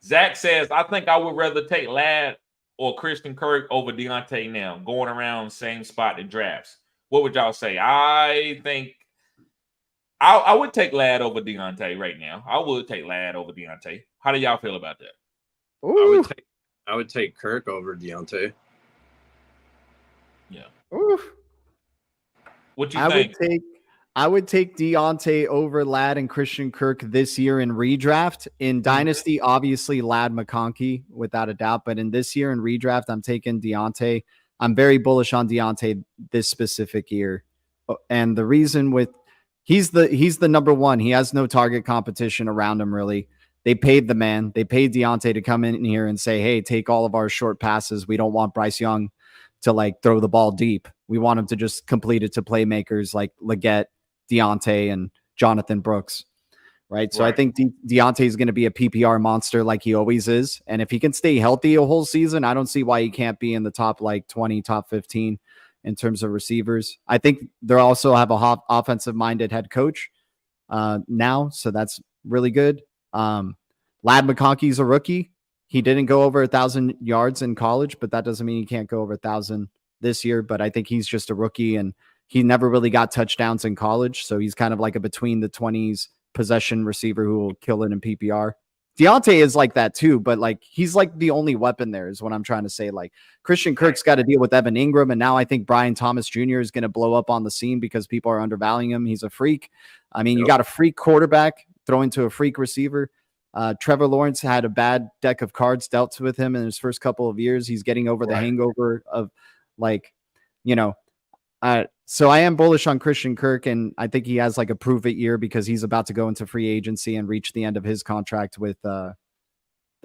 Zach says, I think I would rather take Ladd or Christian Kirk over Deontay now, going around same spot in drafts. What would y'all say? I think I would take Ladd over Deontay right now. I would take Ladd over Deontay. How do y'all feel about that? I would take Kirk over Deontay. Yeah. Oof. What you think? I would take Deontay over Ladd and Christian Kirk this year in redraft. In Dynasty, obviously Ladd McConkey, without a doubt. But in this year in redraft, I'm taking Deontay. I'm very bullish on Deontay this specific year. And the reason he's the number one. He has no target competition around him, really. They paid the man. They paid Deontay to come in here and say, hey, take all of our short passes. We don't want Bryce Young to throw the ball deep. We want him to just complete it to playmakers like Leggett, Deontay, and Jonathan Brooks. Right. So I think Deontay is going to be a PPR monster like he always is. And if he can stay healthy a whole season, I don't see why he can't be in the top 20, top 15 in terms of receivers. I think they also have a offensive minded head coach now. So that's really good. Ladd McConkey's a rookie. He didn't go over 1,000 yards in college, but that doesn't mean he can't go over 1,000 this year. But I think he's just a rookie, and he never really got touchdowns in college. So he's kind of like a between the 20s possession receiver who will kill it in PPR. Deontay is like that too, but he's the only weapon there is what I'm trying to say. Christian Kirk's got to deal with Evan Ingram, and now I think Brian Thomas Jr. is going to blow up on the scene because people are undervaluing him. He's a freak. I mean, you got a freak quarterback throwing to a freak receiver. Trevor Lawrence had a bad deck of cards dealt with him in his first couple of years. He's getting over the hangover of so I am bullish on Christian Kirk, and I think he has a prove it year because he's about to go into free agency and reach the end of his contract with the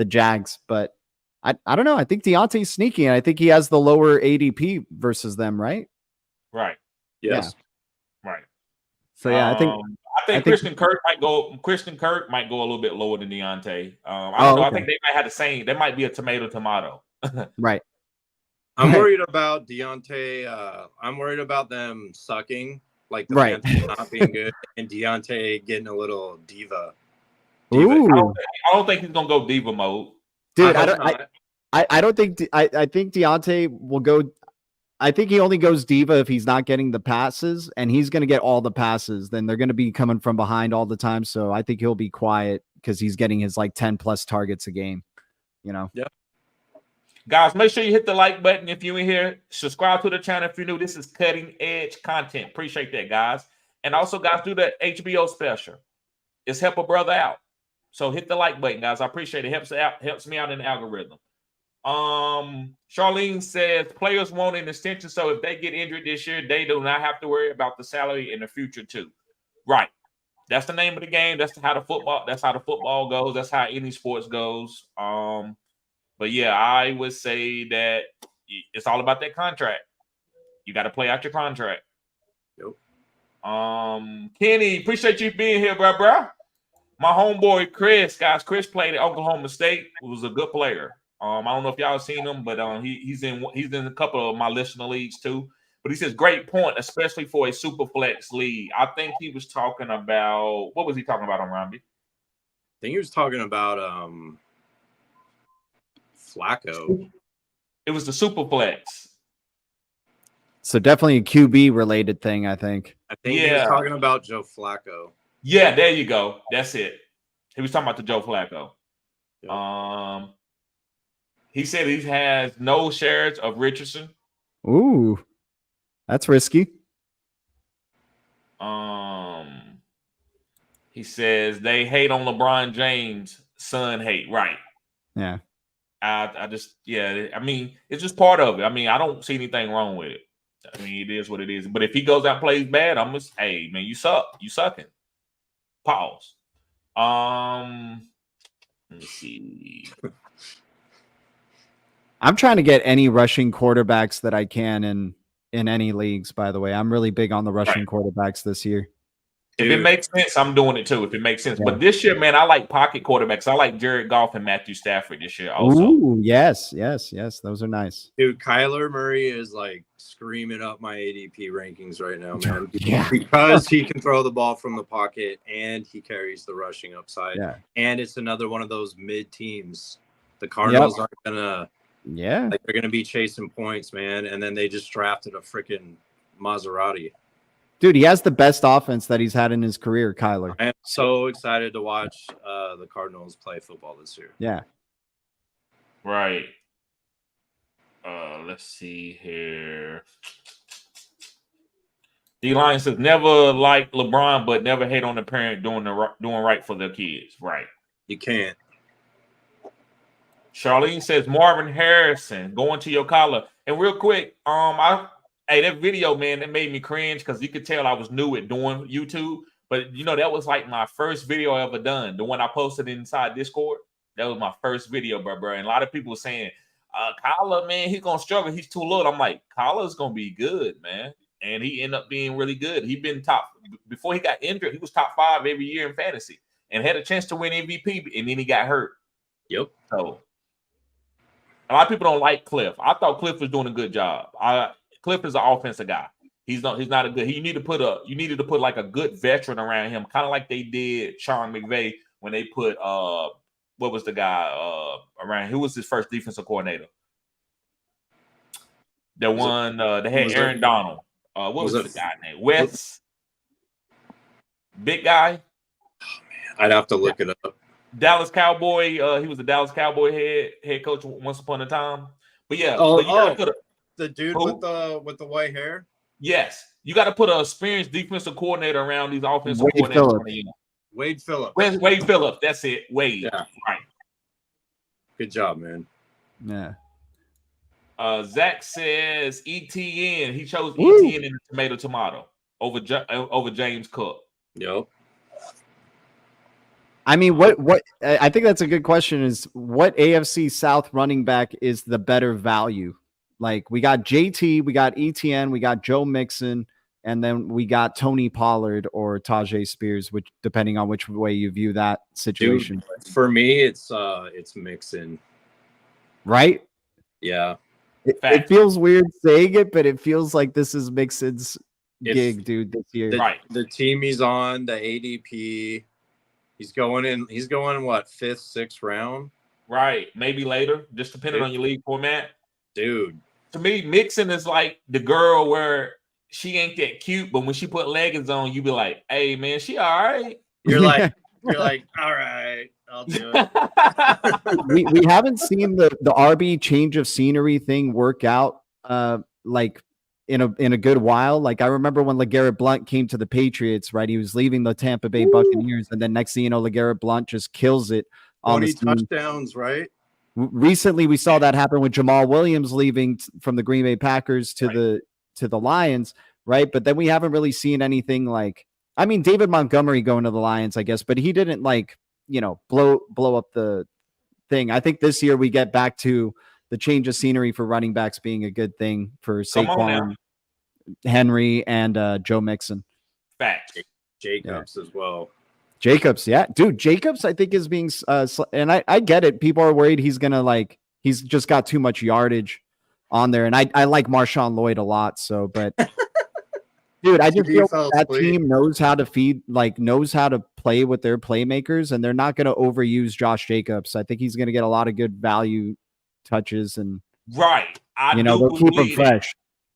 Jags. But I don't know. I think Deontay's sneaky, and I think he has the lower ADP versus them, right? Right. Yes. Yeah. Right. So yeah, I think Christian Kirk might go a little bit lower than Deontay. I don't know. Okay. I think they might have the same. There might be a tomato. Right. I'm worried about Deontay. I'm worried about them sucking, the Panthers not being good, and Deontay getting a little diva. I don't think he's gonna go diva mode, dude. I don't think. I think Deontay will go. I think he only goes diva if he's not getting the passes, and he's going to get all the passes. Then they're going to be coming from behind all the time. So I think he'll be quiet because he's getting his 10 plus targets a game. Yeah. Guys, make sure you hit the like button if you're in here. Subscribe to the channel if you're new. This is cutting edge content. Appreciate that, guys. And also, guys, do the HBO special. It's help a brother out. So hit the like button, guys. I appreciate it. Helps me out in the algorithm. Charlene says players want an extension, so if they get injured this year, they do not have to worry about the salary in the future too. Right. That's the name of the game. That's how the football goes. That's how any sports goes. But yeah, I would say that it's all about that contract. You got to play out your contract. Yep. Kenny, appreciate you being here, bro. My homeboy Chris, guys. Chris played at Oklahoma State. He was a good player. I don't know if y'all seen him, but he's in a couple of my listener leagues too. But he says great point, especially for a super flex league. I think he was talking about what was he talking about on Robbie? I think he was talking about Flacco. It was the super flex. So definitely a QB related thing, I think. I think he was talking about Joe Flacco. Yeah, there you go. That's it. He was talking about the Joe Flacco. Yep. He said he has no shares of Richardson. Ooh, that's risky. He says they hate on LeBron James, son hate. Right. Yeah. I just, I mean, it's just part of it. I mean, I don't see anything wrong with it. I mean, it is what it is. But if he goes out and plays bad, I'm just, hey, man, you suck. You sucking. Pause. Let me see. I'm trying to get any rushing quarterbacks that I can in any leagues, by the way. I'm really big on the rushing quarterbacks this year. If it makes sense, I'm doing it too. If it makes sense. Yeah. But this year, man, I like pocket quarterbacks. I like Jared Goff and Matthew Stafford this year also. Ooh, yes. Those are nice. Dude, Kyler Murray is like screaming up my ADP rankings right now, man. Yeah. Because he can throw the ball from the pocket and he carries the rushing upside. Yeah. And it's another one of those mid teams. The Cardinals aren't gonna they're gonna be chasing points, man. And then they just drafted a freaking Maserati. Dude, he has the best offense that he's had in his career, Kyler. I am so excited to watch the Cardinals play football this year. Yeah. Right. Let's see here. D Lion says never like LeBron, but never hate on the parent doing right for their kids. Right. You can't. Charlene says Marvin Harrison going to your collar. And real quick, that video, man, that made me cringe because you could tell I was new at doing YouTube. But you know, that was like my first video I ever done. The one I posted inside Discord. That was my first video, bro. And a lot of people were saying, Kyler, man, he's gonna struggle. He's too little. I'm like, Kyler's gonna be good, man. And he ended up being really good. He been top before he got injured, he was top 5 every year in fantasy and had a chance to win MVP, and then he got hurt. Yep. So a lot of people don't like Cliff. I thought Cliff was doing a good job. Cliff is an offensive guy. He's not a good. You needed to put like a good veteran around him, kind of like they did Sean McVay when they put what was the guy around? Who was his first defensive coordinator? They had Aaron Donald. What was the guy name? Wes. Big guy. Oh man, I'd have to look it up. Dallas Cowboy. He was a Dallas Cowboy head coach once upon a time. But yeah, the dude with the white hair. Yes, you got to put an experienced defensive coordinator around these offensive coordinators. Wade Phillips. Wade Phillips. That's it. Wade. Yeah. Right. Good job, man. Yeah. Zach says ETN. He chose ETN in the tomato over James Cook. Yep. I mean, what I think that's a good question is what AFC South running back is the better value? Like we got JT, we got ETN, we got Joe Mixon, and then we got Tony Pollard or Tajay Spears, which depending on which way you view that situation. Dude, for me, it's Mixon. Right? Yeah. It feels weird saying it, but it feels like this is Mixon's gig, dude, this year. The team he's on, the ADP, he's going what, 5th, 6th round? Right. Maybe later, just depending on your league format. Dude. To me, Mixon is like the girl where she ain't that cute, but when she put leggings on, you be like, hey man, she all right. You're like, all right, I'll do it. we haven't seen the RB change of scenery thing work out like in a good while. Like I remember when LeGarrette Blount came to the Patriots, right? He was leaving the Tampa Bay Buccaneers, and then next thing you know, LeGarrette Blount just kills it on 20 the team. touchdowns, right? Recently, we saw that happen with Jamal Williams leaving from the Green Bay Packers to the Lions, right? But then we haven't really seen anything like, I mean, David Montgomery going to the Lions, I guess, but he didn't blow up the thing. I think this year we get back to the change of scenery for running backs being a good thing for Saquon, Henry, and Joe Mixon. Facts. Jacobs as well. Jacobs, yeah, dude. Jacobs, I think is being, and I get it. People are worried he's gonna like He's just got too much yardage on there. And I like Marshawn Lloyd a lot. So, but dude, I just feel that team knows how to knows how to play with their playmakers, and they're not going to overuse Josh Jacobs. I think he's going to get a lot of good value touches, and right. they'll keep him fresh.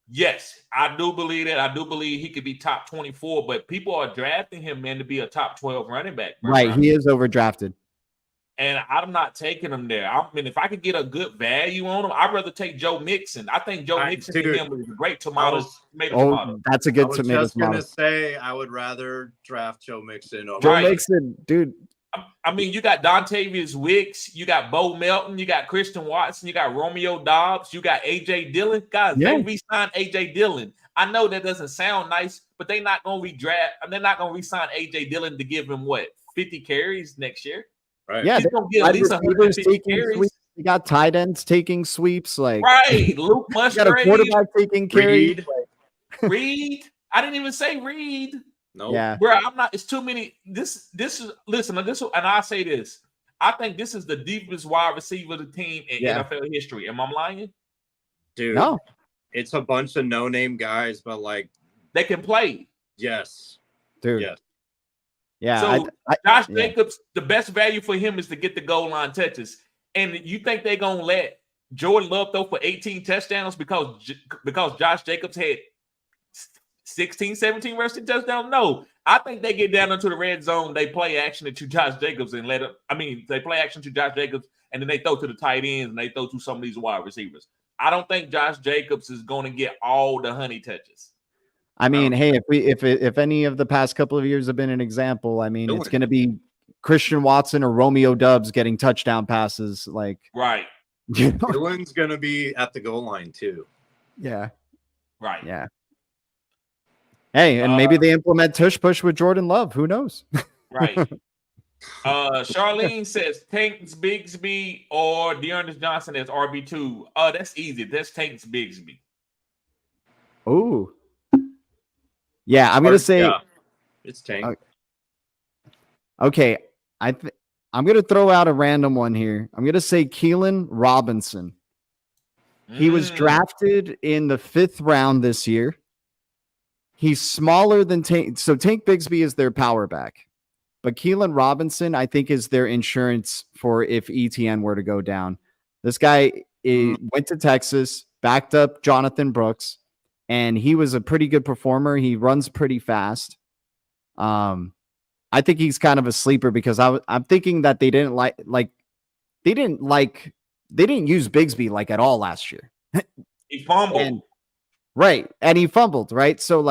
Yes, I do believe that. I do believe he could be top 24, but people are drafting him, man, to be a top 12 running back. Right, he is overdrafted. And I'm not taking him there. I mean, if I could get a good value on him, I'd rather take Joe Mixon. I think Joe Mixon to him is a great tomato. That's a good tomato. I was just gonna say I would rather draft Joe Mixon. Joe Mixon, dude. I mean, you got Dontavius Wicks, you got Bo Melton, you got Christian Watson, you got Romeo Dobbs, you got AJ Dillon. Guys, they re-signed AJ Dillon. I know that doesn't sound nice, but they're not gonna they're not gonna re-sign AJ Dillon to give him 50 carries next year. Right. Yeah, he's gonna get at least 150 carries. You got tight ends taking sweeps, like right. Luke Musgrave, got a quarterback taking carries. Reed. I didn't even say Reed. No, yeah, bro, I'm not. It's too many. This is listen. And I say this. I think this is the deepest wide receiver of the team in NFL history. Am I lying, dude? No, it's a bunch of no-name guys, but they can play. Yes, dude. Yes. Yeah. So Josh Jacobs, the best value for him is to get the goal line touches. And you think they're gonna let Jordan Love throw for 18 touchdowns because Josh Jacobs had 16, 17 rushing touchdowns? No. I think they get down into the red zone, they play action to Josh Jacobs and they play action to Josh Jacobs and then they throw to the tight ends and they throw to some of these wide receivers. I don't think Josh Jacobs is going to get all the honey touches. I mean, hey, if any of the past couple of years have been an example, I mean, it's going to be Christian Watson or Romeo Doubs getting touchdown passes. Right. Dylan's going to be at the goal line too. Yeah. Right. Yeah. Hey, and maybe they implement tush push with Jordan Love. Who knows? Right. Charlene says Tanks Bigsby or Dearness Johnson as RB2. That's easy. That's Tanks Bigsby. Oh. Yeah, I'm gonna say it's Tank. Okay, I'm gonna throw out a random one here. I'm gonna say Keelan Robinson. He was drafted in the 5th round this year. He's smaller than Tank. So Tank Bigsby is their power back, but Keelan Robinson, I think, is their insurance for if ETN were to go down. This guy went to Texas, backed up Jonathan Brooks. And he was a pretty good performer. He runs pretty fast. I think he's kind of a sleeper because I'm thinking that they didn't use Bigsby at all last year. He fumbled. And he fumbled, right? So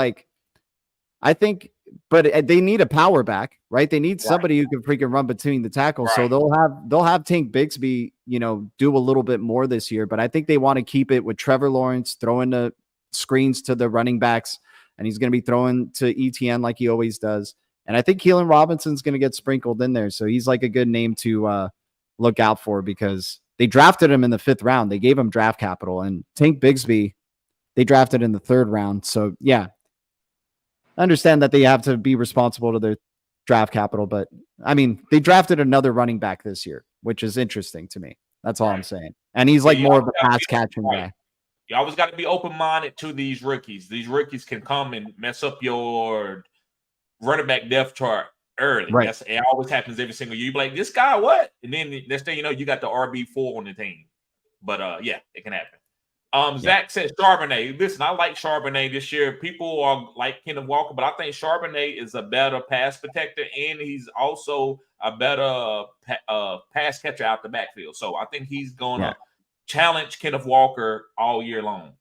I think, but they need a power back, right? They need somebody who can freaking run between the tackles. Right. So they'll have Tank Bigsby, do a little bit more this year. But I think they want to keep it with Trevor Lawrence throwing the screens to the running backs, and he's going to be throwing to ETN like he always does. And I think Keelan Robinson's going to get sprinkled in there. So he's a good name to look out for because they drafted him in the 5th round. They gave him draft capital, and Tank Bigsby, they drafted in the 3rd round. So yeah, I understand that they have to be responsible to their draft capital, but I mean, they drafted another running back this year, which is interesting to me. That's all I'm saying. And he's more of a pass catching guy. You always got to be open-minded to these rookies. These rookies can come and mess up your running back depth chart early. Right. It always happens every single year. You be like, this guy, what? And then next thing you know, you got the RB4 on the team. But yeah, it can happen. Zach says Charbonnet. Listen, I like Charbonnet this year. People are like Kenneth Walker, but I think Charbonnet is a better pass protector, and he's also a better pass catcher out the backfield. So I think he's going to challenge Kenneth Walker all year long.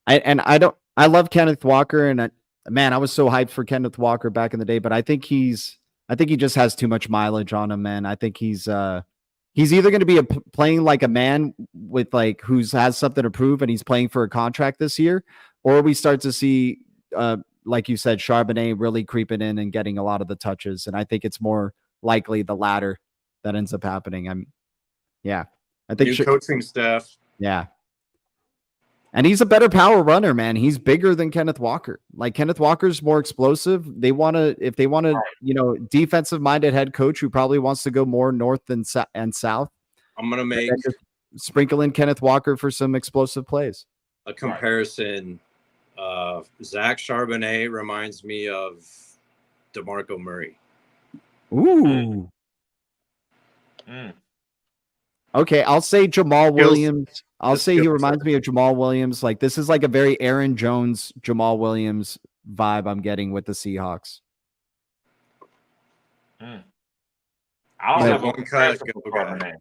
I love Kenneth Walker, and I was so hyped for Kenneth Walker back in the day, but I think he just has too much mileage on him, man. I think he's either going to be playing like a man with who has something to prove and he's playing for a contract this year, or we start to see like you said, Charbonnet really creeping in and getting a lot of the touches. And I think it's more likely the latter that ends up happening. I think new coaching staff. Yeah. And he's a better power runner, man. He's bigger than Kenneth Walker. Kenneth Walker's more explosive. If they want to, defensive minded head coach who probably wants to go more north and south. I'm going to make sprinkle in Kenneth Walker for some explosive plays. A comparison, Zach Charbonnet reminds me of DeMarco Murray. Ooh. Mm. Okay, I'll say Jamal Williams. I'll say he skills reminds me of Jamal Williams. Like, this is like a very Aaron Jones, Jamal Williams vibe I'm getting with the Seahawks. Mm. I don't But- have a One cut, comparison go for guy. Charbonnet.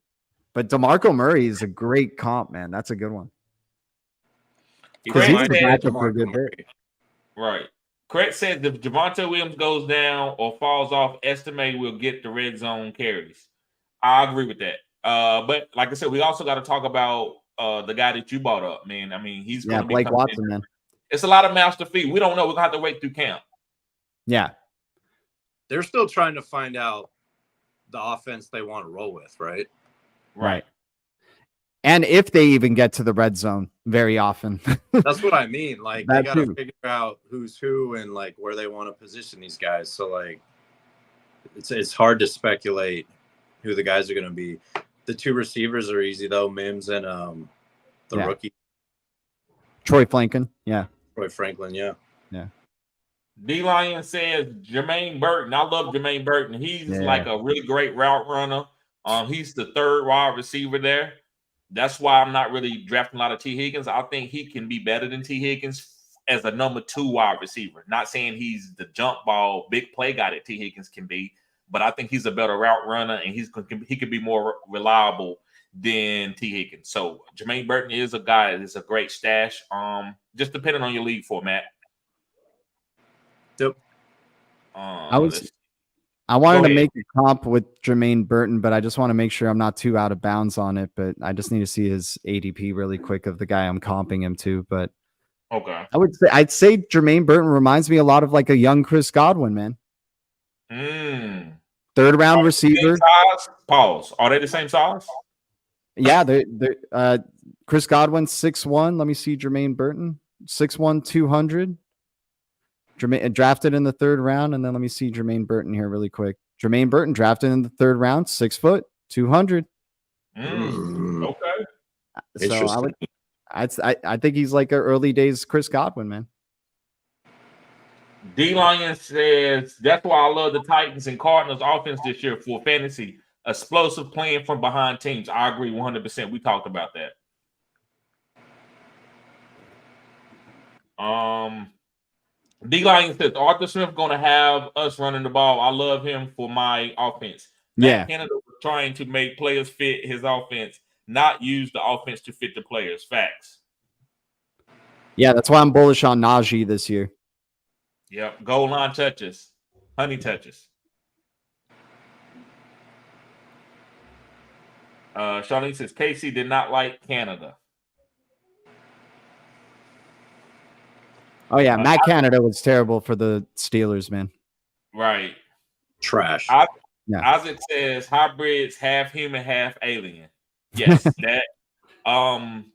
But DeMarco Murray is a great comp, man. That's a good one. He Craig reminds me said- of for a good DeMarco bit. Murray. Right. Craig said if Javonte Williams goes down or falls off, estimate will get the red zone carries. I agree with that. But like I said, we also got to talk about the guy that you brought up, man. I mean, he's going Yeah, to be Blake coming Watson, in. man. It's a lot of master feet. We don't know. We're going to have to wait through camp. Yeah. They're still trying to find out the offense they want to roll with, right? Right. And if they even get to the red zone very often. That's what I mean. Like, they That got to too. figure out who's who and like where they want to position these guys. So like, it's hard to speculate who the guys are going to be. The two receivers are easy though, Mims and the Yeah. rookie Troy Flanken. Yeah. Troy Franklin. Yeah, D Lion says Jermaine Burton. I love Jermaine Burton. He's Yeah. like a really great route runner. He's the third wide receiver there. That's why I'm not really drafting a lot of T. Higgins. I think he can be better than T. Higgins as a number 2 wide receiver. Not saying he's the jump ball, big play guy that T. Higgins can be, but I think he's a better route runner and he could be more reliable than T. Higgins. So Jermaine Burton is a guy that's a great stash. Just depending on your league format. Yep. I wanted to make a comp with Jermaine Burton, but I just want to make sure I'm not too out of bounds on it. But I just need to see his ADP really quick of the guy I'm comping him to. But okay. I'd say Jermaine Burton reminds me a lot of like a young Chris Godwin, man. Third round receiver. Size? Pause. Are they the same size? Yeah, they're Chris Godwin 6'1". Let me see Jermaine Burton 6'1", 200. Jermaine drafted in the 3rd round, and then let me see Jermaine Burton here really quick. Jermaine Burton drafted in the 3rd round, 6 foot, 200. Okay. So I think he's like an early days Chris Godwin, man. D Lion says that's why I love the Titans and Cardinals offense this year for fantasy. Explosive playing from behind teams. I agree 100%. We talked about that. D Lion says Arthur Smith going to have us running the ball. I love him for my offense. Yeah. Canada was trying to make players fit his offense, not use the offense to fit the players. Facts. Yeah, that's why I'm bullish on Najee this year. Yep. Goal line touches. Honey touches. Shawnee says Casey did not like Canada. Oh yeah, Matt Canada was terrible for the Steelers, man. Right. trash. Isaac says hybrids half human, half alien. Yes, that.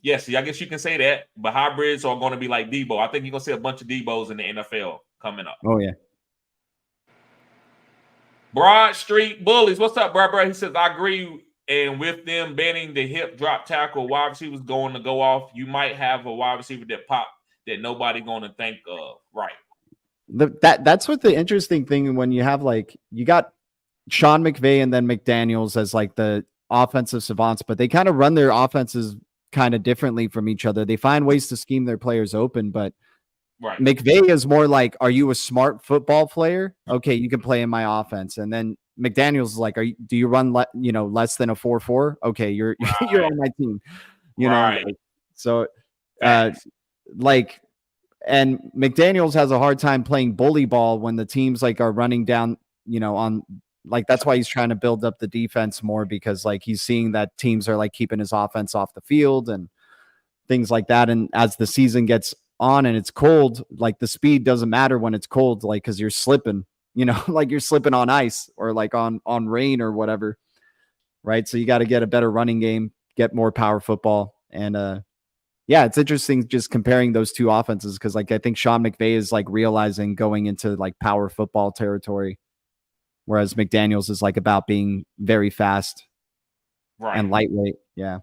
Yes, I guess you can say that. But hybrids are going to be like Debo. I think you're going to see a bunch of Debos in the NFL coming up. Oh yeah. Broad Street Bullies. What's up, bro? He says, I agree. And with them banning the hip drop tackle, wide receivers going to go off, you might have a wide receiver that pop that nobody going to think of. Right. That's what the interesting thing when you have like you got Sean McVay and then McDaniels as like the offensive savants, but they kind of run their offenses kind of differently from each other. They find ways to scheme their players open, but right. McVay is more like, are you a smart football player? Okay, you can play in my offense. And then McDaniels is like, do you run less than a 4-4? Okay, you're you're on my team. You know, like, so and McDaniels has a hard time playing bully ball when the teams like are running down, on like that's why he's trying to build up the defense more because like he's seeing that teams are like keeping his offense off the field and things like that. And as the season gets on and it's cold, like the speed doesn't matter when it's cold, like because you're slipping, like you're slipping on ice or like on rain or whatever. Right. So you got to get a better running game, get more power football. And yeah, it's interesting just comparing those two offenses because like I think Sean McVay is like realizing going into like power football territory, whereas McDaniels is like about being very fast and lightweight. Yeah.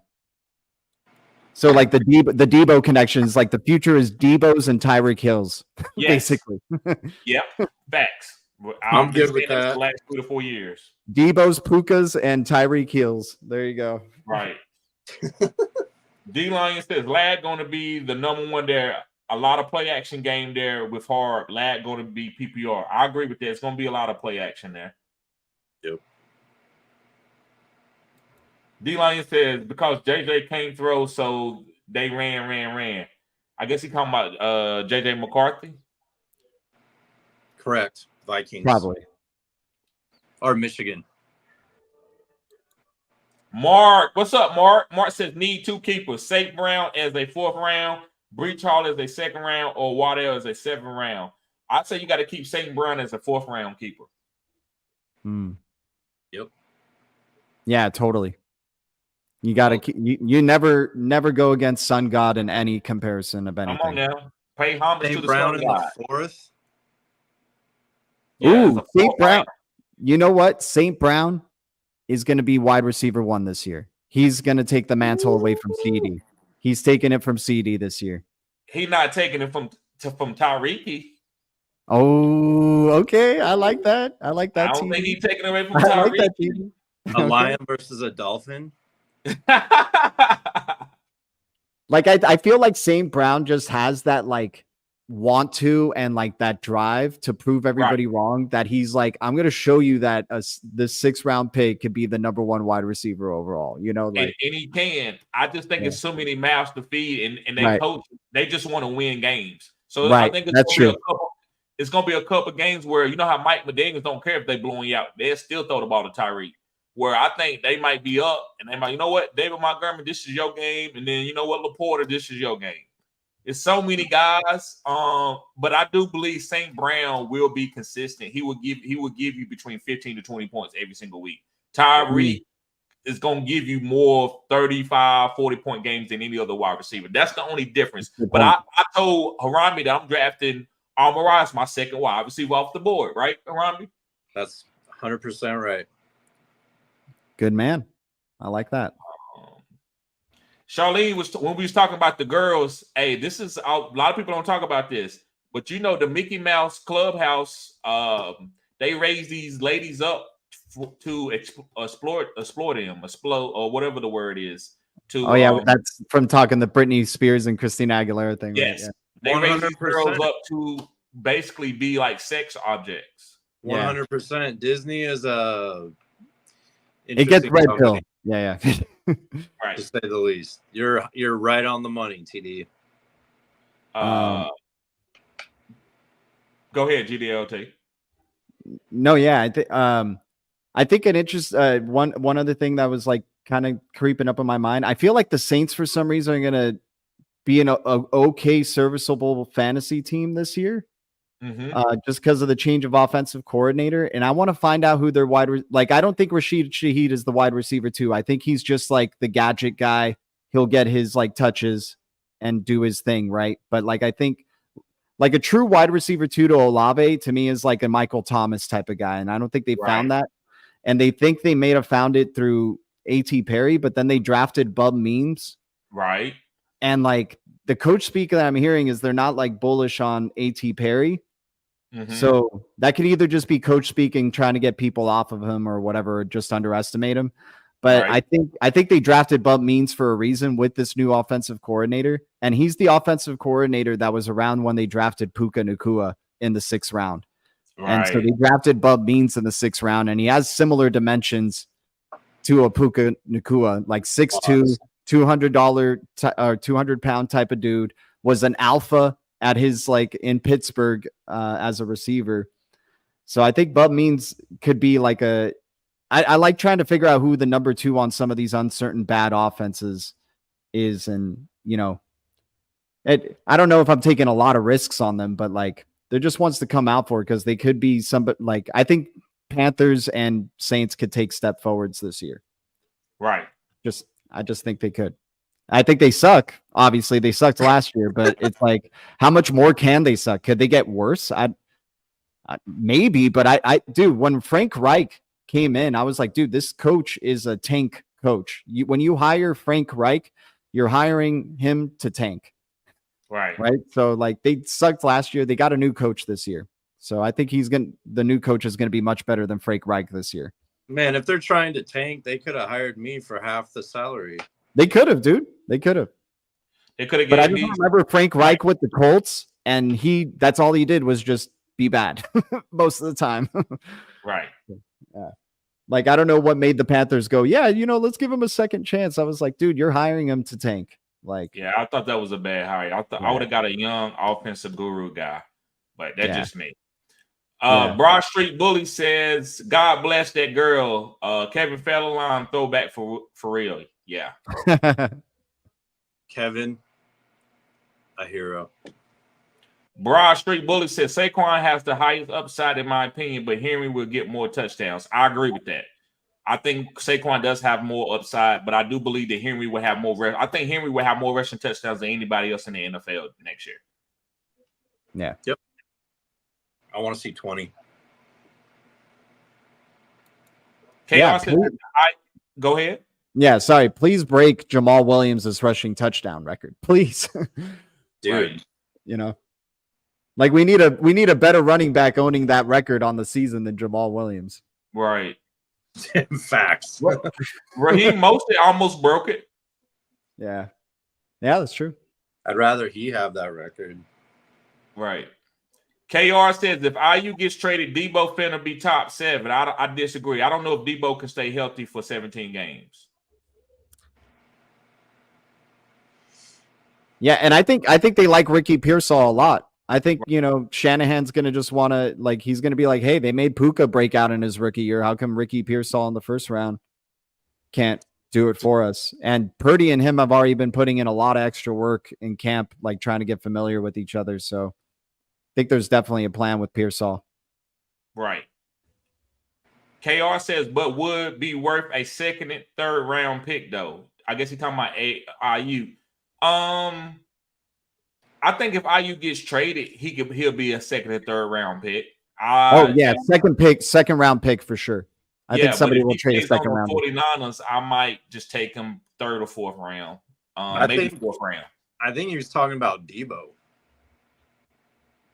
So like the Debo connections, like the future is Debo's and Tyreek Hill's, Yes. basically. Yep. Facts. I'm good with saying this that. the last 2 to 4 years. Debo's, Pukas, and Tyreek Hills. There you go. Right. D Lion says Lad going to be the number one there. A lot of play action game there with hard. Lad going to be PPR. I agree with that. It's going to be a lot of play action there. Yep. D Lion says because JJ can't throw, so they ran. I guess he talking about JJ McCarthy. Correct. Vikings. Probably. Or Michigan. Mark, what's up, Mark? Mark says need 2 keepers. St. Brown as a 4th round, Breach Hall as a 2nd round, or Waddell as a 7th round. I'd say you got to keep St. Brown as a 4th round keeper. Yep. Yeah, totally. You got to you never go against Sun God in any comparison of anything. Come on now. Pay homage to St. the Brown Sun in God. the 4th. Yeah, as Ooh, a St. 4th Brown. round. You know what? St. Brown is going to be wide receiver 1 this year. He's going to take the mantle away from CD. He's taking it from CD this year. He's not taking it from Tyreek. Oh, okay. I like that. I like that. I don't think TD. he's taking it away from I like Tyreek. that. TD. A lion versus a dolphin. Like I feel like St. Brown just has that like want to and like that drive to prove everybody wrong, that he's like, I'm going to show you that the 6th round pick could be the number 1 wide receiver overall, you know, like, and he can. I just think it's so many mouths to feed, and they Right. coach. They just want to win games. So Right. I think That's true. It's gonna be a couple games where you know how Mike McDaniels don't care if they blowing you out. They'll still throw the ball to Tyreek. Where I think they might be up and they might, you know what, David Montgomery, this is your game, and then you know what, Laporta, this is your game. It's so many guys, but I do believe St. Brown will be consistent. He will give you between 15 to 20 points every single week. Tyreek is going to give you more 35, 40-point games than any other wide receiver. That's the only difference. But I told Harami that I'm drafting Amon-Ra as my 2nd wide receiver off the board, right, Harami? That's 100% right. Good man. I like that. Charlene when we was talking about the girls. Hey, this is a lot of people don't talk about this, but you know the Mickey Mouse Clubhouse. They raise these ladies up to explore them, or whatever the word is. That's from talking the Britney Spears and Christina Aguilera thing. Yes, right? they raise these 100%. girls up to basically be like sex objects. 100%. Disney is a. It gets red company, pill. Yeah. Right. to say the least. You're right on the money, TD. Go ahead, GDLT. No, yeah. I think an interest. One other thing that was like kind of creeping up in my mind. I feel like the Saints for some reason are gonna be an okay, serviceable fantasy team this year. Just because of the change of offensive coordinator. And I want to find out who their I don't think Rashid Shaheed is the wide receiver 2. I think he's just like the gadget guy. He'll get his like touches and do his thing, right? But like I think like a true wide receiver 2 to Olave to me is like a Michael Thomas type of guy. And I don't think they found that. And they think they may have found it through A.T. Perry, but then they drafted Bub Means. Right. And like the coach speak that I'm hearing is they're not like bullish on A.T. Perry. So that could either just be coach speaking, trying to get people off of him or whatever, or just underestimate him. But I think they drafted Bub Means for a reason with this new offensive coordinator. And he's the offensive coordinator that was around when they drafted Puka Nacua in the 6th round. Right. And so they drafted Bub Means in the 6th round, and he has similar dimensions to a Puka Nacua, like 6'2", $200 or 200-pound type of dude, was an alpha at his like in Pittsburgh as a receiver. So I think Bub Means could be like I like trying to figure out who the number 2 on some of these uncertain bad offenses is. And, you know, I don't know if I'm taking a lot of risks on them, but like they're just ones to come out for because they could be somebody like I think Panthers and Saints could take step forwards this year. Right. I just think they could. I think they suck. Obviously, they sucked last year, but it's like, how much more can they suck? Could they get worse? Maybe, but I dude, when Frank Reich came in, I was like, dude, this coach is a tank coach. When you hire Frank Reich, You're hiring him to tank, Right. right? So like they sucked last year. They got a new coach this year. So I think the new coach is going to be much better than Frank Reich this year. Man, if they're trying to tank, they could have hired me for half the salary. They could have, dude. They could have. They could have But I given just these. remember Frank Reich with the Colts, and that's all he did was just be bad most of the time. Right. Yeah. Like, I don't know what made the Panthers go, yeah, let's give him a second chance. I was like, dude, you're hiring him to tank. Like, Yeah, I thought that was a bad hire. I thought I would have got a young offensive guru guy, but that's just me. Broad Street Bully says, God bless that girl. Kevin Federline throwback for real. Yeah. Kevin, a hero. Broad Street Bully says Saquon has the highest upside in my opinion, but Henry will get more touchdowns. I agree with that. I think Saquon does have more upside, but I do believe that Henry will have more. I think Henry will have more rushing touchdowns than anybody else in the NFL next year. Yeah. Yep. I want to see 20. Chaos says, go ahead. Yeah, sorry. Please break Jamal Williams' rushing touchdown record, please. Dude, right. Like we need a better running back owning that record on the season than Jamal Williams. Right. Facts. Raheem Mostert almost broke it. Yeah, that's true. I'd rather he have that record. Right. KR says if IU gets traded, Debo finna be top 7. I disagree. I don't know if Debo can stay healthy for 17 games. Yeah, and I think they like Ricky Pearsall a lot. I think, Shanahan's going to just want to, he's going to be like, hey, they made Puka break out in his rookie year. How come Ricky Pearsall in the first round can't do it for us? And Purdy and him have already been putting in a lot of extra work in camp, trying to get familiar with each other. So I think there's definitely a plan with Pearsall. Right. KR says, but would be worth a second and third round pick, though. I guess he's talking about IU. I think if IU gets traded, he'll be a second and third round pick. Second round pick for sure. I think somebody will trade a second round. 49ers, I might just take him third or fourth round. Maybe fourth round. I think he was talking about Debo.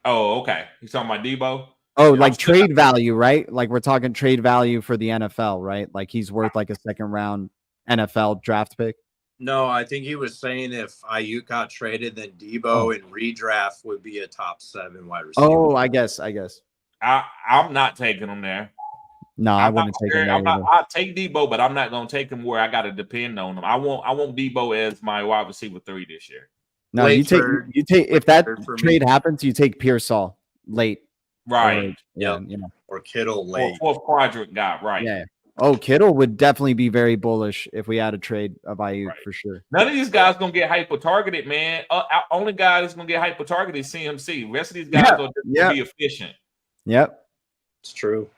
Oh, okay. He's talking about Debo. Oh, trade value, right? Like we're talking trade value for the NFL, right? Like he's worth a second round NFL draft pick. No, I think he was saying if Ayuk got traded, then Debo in redraft would be a top 7 wide receiver. Oh, I guess. I'm not taking him there. No, I wouldn't take him there. I'll take Debo, but I'm not going to take him where I got to depend on him. I want Debo as my wide receiver 3 this year. No, you take if that trade happens, you take Pearsall late. Right. Or Kittle late. Fourth quadrant guy, right. Yeah. Oh, Kittle would definitely be very bullish if we had a trade of Ayuk for sure. None of these guys going to get hyper-targeted, man. Only guy that's going to get hyper-targeted is CMC. The rest of these guys are just be efficient. Yep. It's true.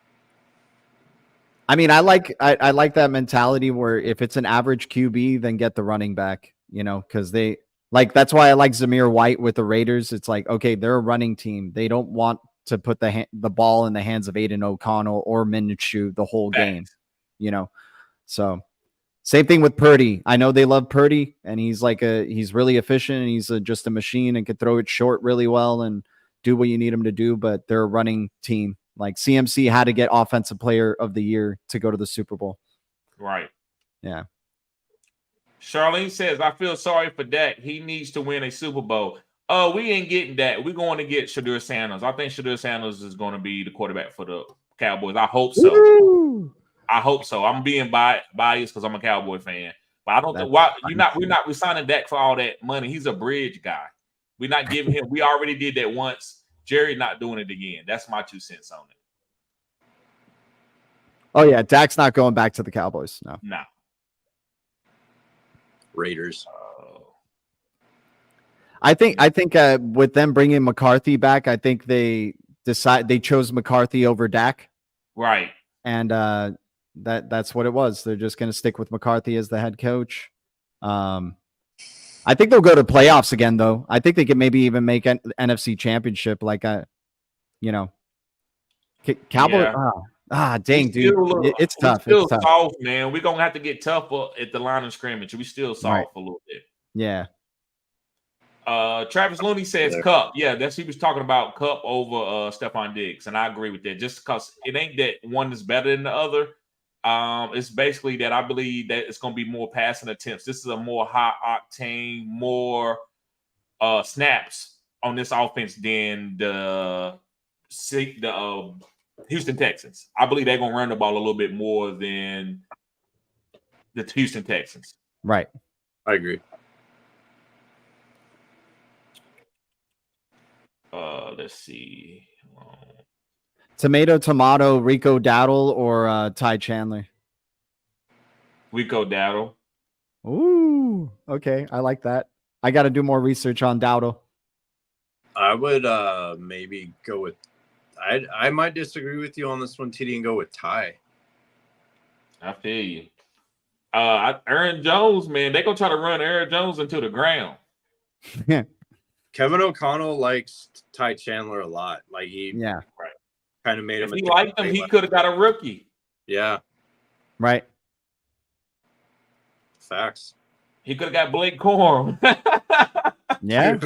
I mean, I like that mentality where if it's an average QB, then get the running back, because they that's why I like Zamir White with the Raiders. It's like, okay, they're a running team. They don't want to put the ball in the hands of Aiden O'Connell or Minshew the whole game. So same thing with Purdy. I know they love Purdy and he's really efficient and he's just a machine and can throw it short really well and do what you need him to do, but they're a running team. Like CMC had to get offensive player of the year to go to the Super Bowl. Right. Yeah. Charlene says, I feel sorry for Dak. He needs to win a Super Bowl. Oh, we ain't getting that. We're going to get Shadur Sanders. I think Shadur Sanders is going to be the quarterback for the Cowboys. I hope so. Woo! I hope so. I'm being biased because I'm a Cowboy fan. But I don't think why we're signing Dak for all that money. He's a bridge guy. We're not giving him. We already did that once. Jerry not doing it again. That's my 2 cents on it. Oh yeah, Dak's not going back to the Cowboys. No. Raiders. I think with them bringing McCarthy back, I think they chose McCarthy over Dak. Right. And that's what it was. They're just going to stick with McCarthy as the head coach. I think they'll go to playoffs again, though. I think they could maybe even make an NFC Championship, Cowboy. Yeah. Dang, dude, it's tough. Still it's tough. soft, man. We're gonna have to get tougher at the line of scrimmage. We still soft a little bit. Yeah. Travis Looney says Cup. Yeah, he was talking about Cup over Stephon Diggs, and I agree with that. Just because it ain't that one is better than the other. It's basically that I believe that it's going to be more passing attempts. This is a more high octane, more snaps on this offense than the Houston Texans. I believe they're going to run the ball a little bit more than the Houston Texans. Right. I agree. Let's see. Tomato, Rico Dowdle, or Ty Chandler? Rico Dowdle. Ooh, okay. I like that. I got to do more research on Dowdle. I would maybe go with I might disagree with you on this one, TD, and go with Ty. I feel you. Aaron Jones, man, they're gonna try to run Aaron Jones into the ground. Kevin O'Connell likes Ty Chandler a lot. Like kind of made him. If he liked him, he could have got a rookie. Yeah. Right. Facts. He could have got Blake Corum. Yeah. He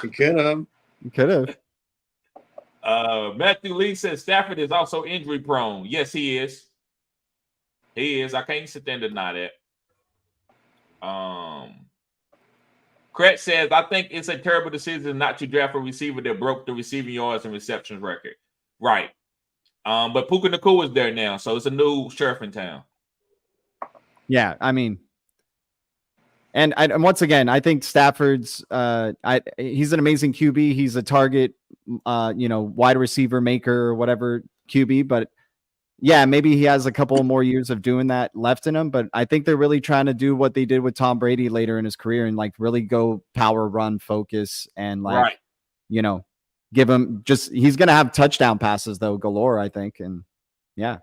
could have. Could have. Matthew Lee says Stafford is also injury prone. Yes, he is. He is. I can't sit there and deny that. Kretz says, I think it's a terrible decision not to draft a receiver that broke the receiving yards and receptions record. Right. But Puka Nacua is there now, so it's a new sheriff in town. Yeah, I mean, and once again, I think Stafford's he's an amazing QB. He's a target, wide receiver maker or whatever QB. But yeah, maybe he has a couple more years of doing that left in him. But I think they're really trying to do what they did with Tom Brady later in his career and like really go power run focus and give him he's going to have touchdown passes though galore, I think. And yeah.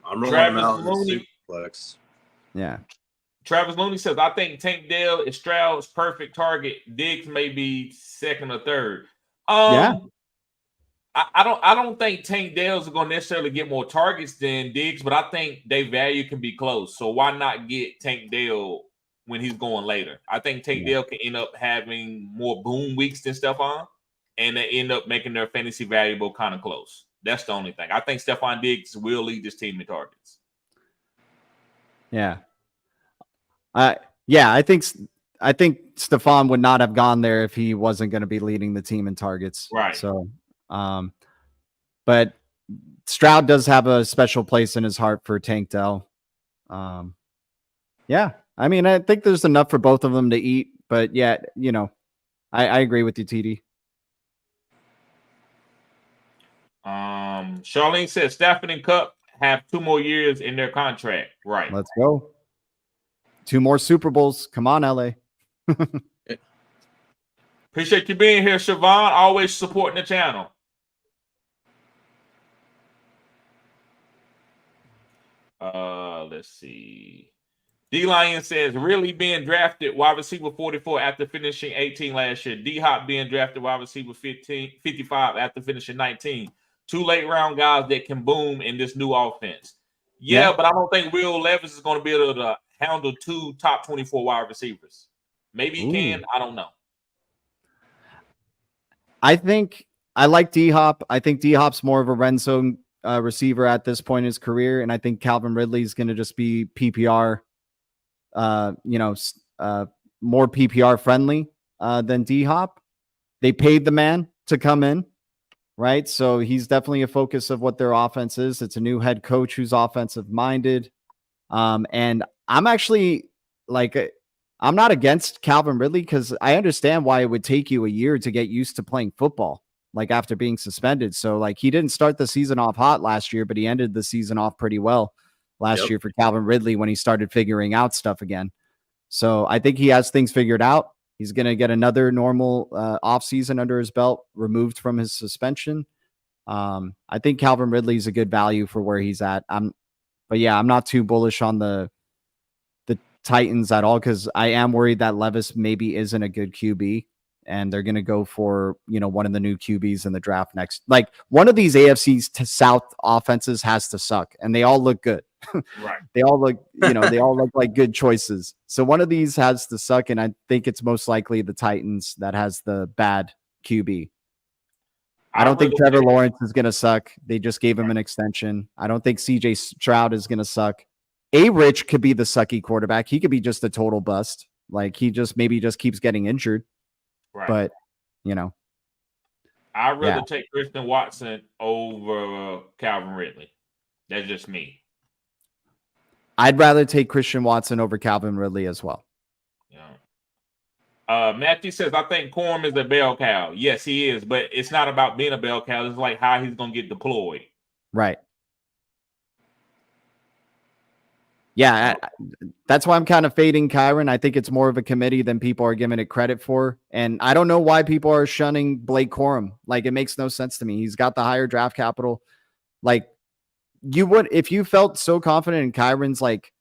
I'm rolling him out in the Superflex. Yeah. Travis Looney says, I think Tank Dell is Stroud's perfect target. Diggs may be second or third. Yeah. I don't think Tank Dell's going to necessarily get more targets than Diggs, but I think their value can be close. So why not get Tank Dell when he's going later? I think Tank Dell can end up having more boom weeks than Stephon, and they end up making their fantasy valuable kind of close. That's the only thing. I think Stephon Diggs will lead this team in targets. Yeah. I think Stephon would not have gone there if he wasn't going to be leading the team in targets. Right. So, but Stroud does have a special place in his heart for Tank Dell. Yeah. I mean, I think there's enough for both of them to eat, but yeah, I agree with you, TD. Charlene says Stafford and Cup have 2 more years in their contract. Right. Let's go. 2 more Super Bowls. Come on, LA. Appreciate you being here, Siobhan. Always supporting the channel. Let's see. D-Lion says, really being drafted wide receiver 44 after finishing 18 last year. D-Hop being drafted wide receiver 55 after finishing 19. 2 late round guys that can boom in this new offense. Yeah, but I don't think Will Levis is going to be able to handle 2 top 24 wide receivers. Maybe he can. I don't know. I think I like D-Hop. I think D-Hop's more of a red zone receiver at this point in his career. And I think Calvin Ridley is going to just be PPR, more PPR friendly than D-Hop. They paid the man to come in, right? So he's definitely a focus of what their offense is. It's a new head coach who's offensive minded. And I'm actually I'm not against Calvin Ridley because I understand why it would take you a year to get used to playing football, after being suspended. So he didn't start the season off hot last year, but he ended the season off pretty well last year for Calvin Ridley when he started figuring out stuff again. So I think he has things figured out. He's going to get another normal offseason under his belt, removed from his suspension. I think Calvin Ridley is a good value for where he's at. I'm not too bullish on the Titans at all because I am worried that Levis maybe isn't a good QB and they're going to go for, one of the new QBs in the draft next. Like one of these AFC's to South offenses has to suck, and they all look good. Right. They all look, they all look like good choices. So one of these has to suck, and I think it's most likely the Titans that has the bad QB. I don't think Trevor Lawrence is going to suck. They just gave him an extension. I don't think CJ Stroud is going to suck. A-Rich could be the sucky quarterback. He could be just a total bust. Like he maybe just keeps getting injured. Right. But, I'd rather take Christian Watson over Calvin Ridley. That's just me. I'd rather take Christian Watson over Calvin Ridley as well. Yeah. Matthew says, I think Corum is a bell cow. Yes, he is, but it's not about being a bell cow. It's like how he's going to get deployed. Right. Yeah, that's why I'm kind of fading Kyren. I think it's more of a committee than people are giving it credit for. And I don't know why people are shunning Blake Corum. Like, it makes no sense to me. He's got the higher draft capital. Like, you would, if you felt so confident in Kyren's like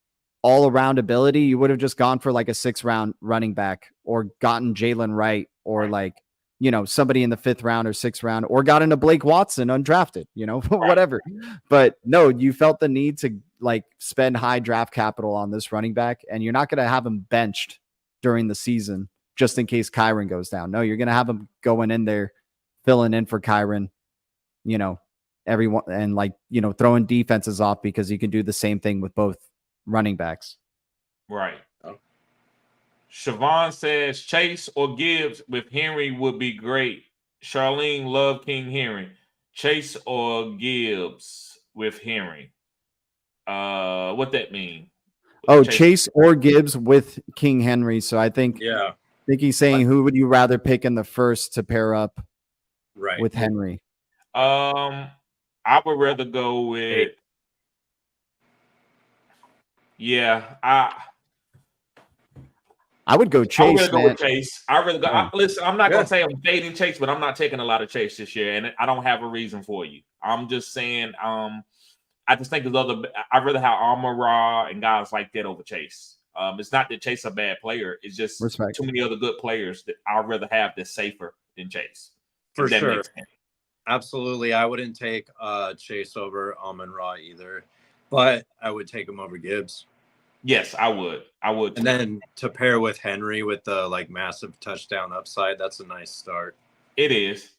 all-around ability, you would have just gone for like a 6th-round running back or gotten Jalen Wright or like, somebody in the 5th round or 6th round, or got into Blake Watson undrafted, whatever. But no, you felt the need to like spend high draft capital on this running back, and you're not going to have him benched during the season just in case Kyren goes down. No, you're going to have him going in there, filling in for Kyren, everyone, and like, throwing defenses off because you can do the same thing with both running backs. Right. Siobhan says Chase or Gibbs with Henry would be great. Charlene love King Henry. Chase or Gibbs with Henry. What that mean? Oh, Chase or Gibbs with King Henry. So I think he's saying, who would you rather pick in the first to pair up with Henry? I would rather go with I would go Chase. I'd rather go with Chase. I'd rather go. Listen, I'm not going to say I'm fading Chase, but I'm not taking a lot of Chase this year, and I don't have a reason for you. I'm just saying, I just think I'd rather have Amon-Ra and guys like that over Chase. It's not that Chase is a bad player. It's just too many other good players that I'd rather have that's safer than Chase. For sure. Absolutely. I wouldn't take Chase over Amon-Ra either, but I would take him over Gibbs. Yes, I would. And then to pair with Henry with the like massive touchdown upside, that's a nice start. It is.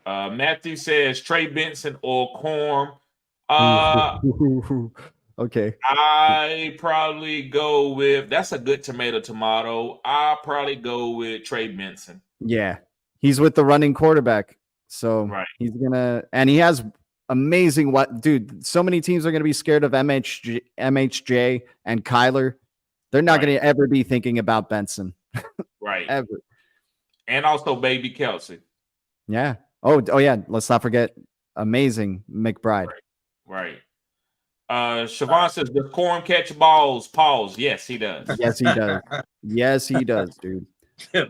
Matthew says Trey Benson or Corum. Okay. I probably go with, that's a good tomato. I'll probably go with Trey Benson. Yeah. He's with the running quarterback. So he's gonna, and he has amazing dude. So many teams are gonna be scared of MHJ and Kyler. They're not gonna ever be thinking about Benson. Right. Ever. And also baby Kelsey. Yeah. Oh yeah. Let's not forget amazing McBride. Right. Siobhan says, does Corum catch balls? Pause. Yes, he does. Yes, he does. Yes, he does, dude.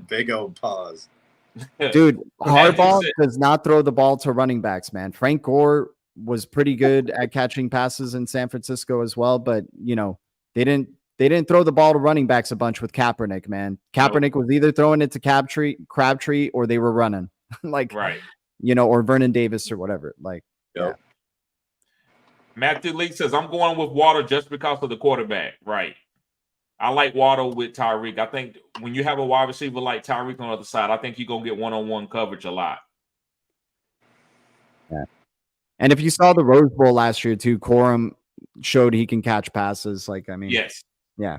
Big old pause. Dude, Harbaugh does not throw the ball to running backs, man. Frank Gore was pretty good at catching passes in San Francisco as well, but they didn't throw the ball to running backs a bunch with Kaepernick, man. Kaepernick was either throwing it to Crabtree or they were running. Or Vernon Davis or whatever. Matthew Lee says, I'm going with Water just because of the quarterback. Right. I like Waddle with Tyreek. I think when you have a wide receiver like Tyreek on the other side, I think you're going to get one-on-one coverage a lot. Yeah. And if you saw the Rose Bowl last year too, Corum showed he can catch passes. Yes. Yeah.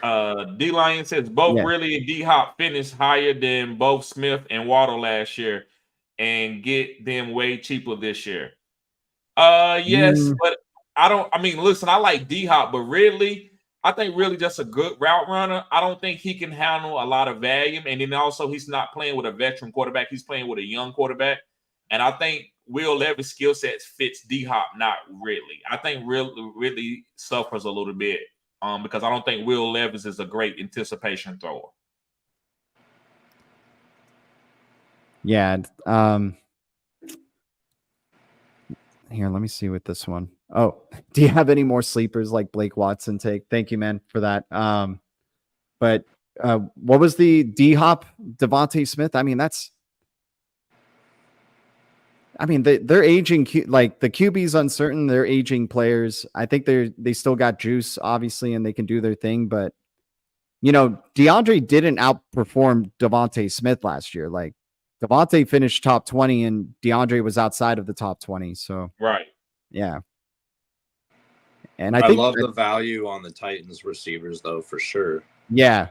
D-Lion says, both really and D-Hop finished higher than both Smith and Waddle last year and get them way cheaper this year. Yes, but listen, I like D-Hop, but Ridley, I think really just a good route runner. I don't think he can handle a lot of volume. And then also he's not playing with a veteran quarterback. He's playing with a young quarterback. And I think Will Levis' skill sets fits D-Hop, not Ridley. I think Ridley suffers a little bit because I don't think Will Levis is a great anticipation thrower. Yeah. Here, let me see with this one. Oh, do you have any more sleepers like Blake Watson take? Thank you, man, for that. But What was the D-Hop Devontae Smith? I mean, they're aging. Like the QB's uncertain. They're aging players. I think they still got juice, obviously, and they can do their thing. But DeAndre didn't outperform Devontae Smith last year. Like Devontae finished top 20, and DeAndre was outside of the top 20. So Right. yeah. And I think love the value on the Titans receivers, though, for sure. Yeah.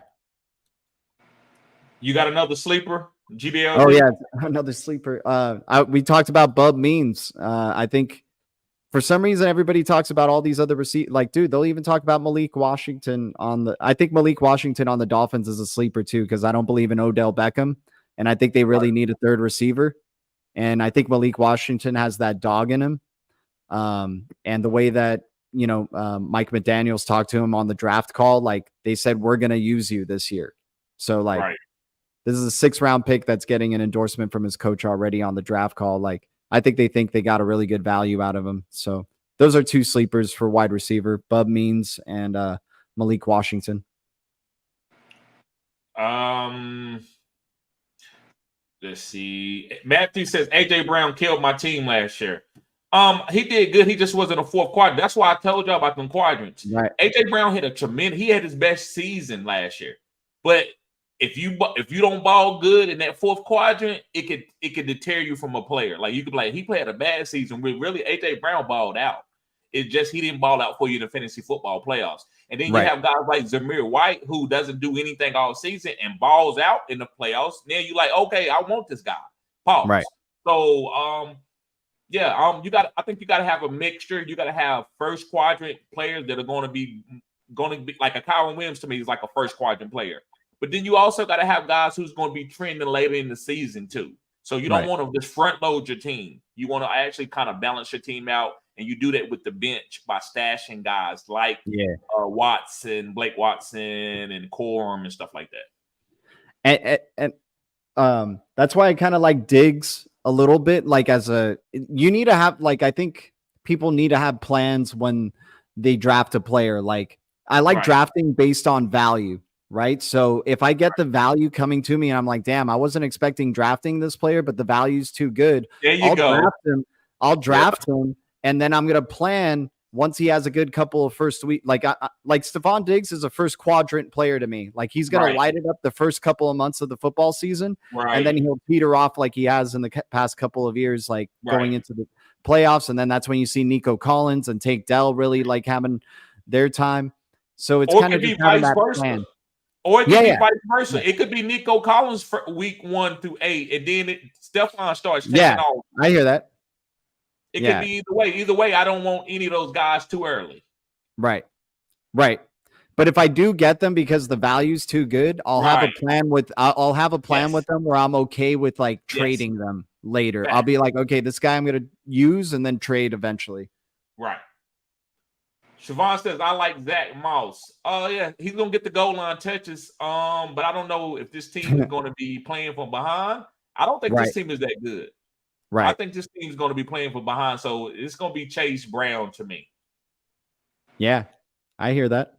You got another sleeper, GBL? Oh yeah, another sleeper. We talked about Bub Means. I think for some reason everybody talks about all these other like, dude, they'll even talk about Malik Washington I think Malik Washington on the Dolphins is a sleeper too, because I don't believe in Odell Beckham, and I think they really need a third receiver. And I think Malik Washington has that dog in him. And the way that Mike McDaniels talked to him on the draft call, like they said, we're gonna use you this year. So like. Right. This is a 6th round pick that's getting an endorsement from his coach already on the draft call. Like, I think they got a really good value out of him. So those are 2 sleepers for wide receiver, Bub Means and Malik Washington. Let's see. Matthew says AJ Brown killed my team last year. He did good. He just wasn't a 4th quadrant. That's why I told y'all about them quadrants. Right. AJ Brown he had his best season last year. But if you don't ball good in that 4th quadrant, it could deter you from a player. Like you could be like, he played a bad season. Really, AJ Brown balled out. It's just he didn't ball out for you in the fantasy football playoffs. And then you have guys like Zamir White who doesn't do anything all season and balls out in the playoffs. Then you like, okay, I want this guy. Pause. Right. So I think you got to have a mixture. You got to have first quadrant players that are going to be like a Kyron Williams to me is like a first quadrant player. But then you also got to have guys who's going to be trending later in the season too. So you don't want to just front load your team. You want to actually kind of balance your team out, and you do that with the bench by stashing guys like Watson, Blake Watson, and Corum and stuff like that. And that's why I kind of like Diggs a little bit. Like you need to have I think people need to have plans when they draft a player. Like I like drafting based on value. Right. So if I get the value coming to me and I'm like, damn, I wasn't expecting drafting this player, but the value's too good. There you go. I'll draft him. And then I'm going to plan once he has a good couple of first week. Like Stephon Diggs is a first quadrant player to me. Like he's going to light it up the first couple of months of the football season. And then he'll peter off like he has in the past couple of years, like going into the playoffs. And then that's when you see Nico Collins and Tank Dell really like having their time. So it's kind of just having that plan. Or it could be vice versa. It could be Nico Collins for week 1 through 8, and then Stephon starts taking off. I hear that. It could be either way. Either way, I don't want any of those guys too early. Right. But if I do get them because the value's too good, I'll have a plan with them where I'm okay with like trading them later. I'll be like, okay, this guy I'm going to use and then trade eventually. Right. Siobhan says, I like Zach Moss. Oh, yeah, he's going to get the goal line touches. But I don't know if this team is going to be playing from behind. I don't think this team is that good. Right. I think this team is going to be playing from behind. So it's going to be Chase Brown to me. Yeah, I hear that.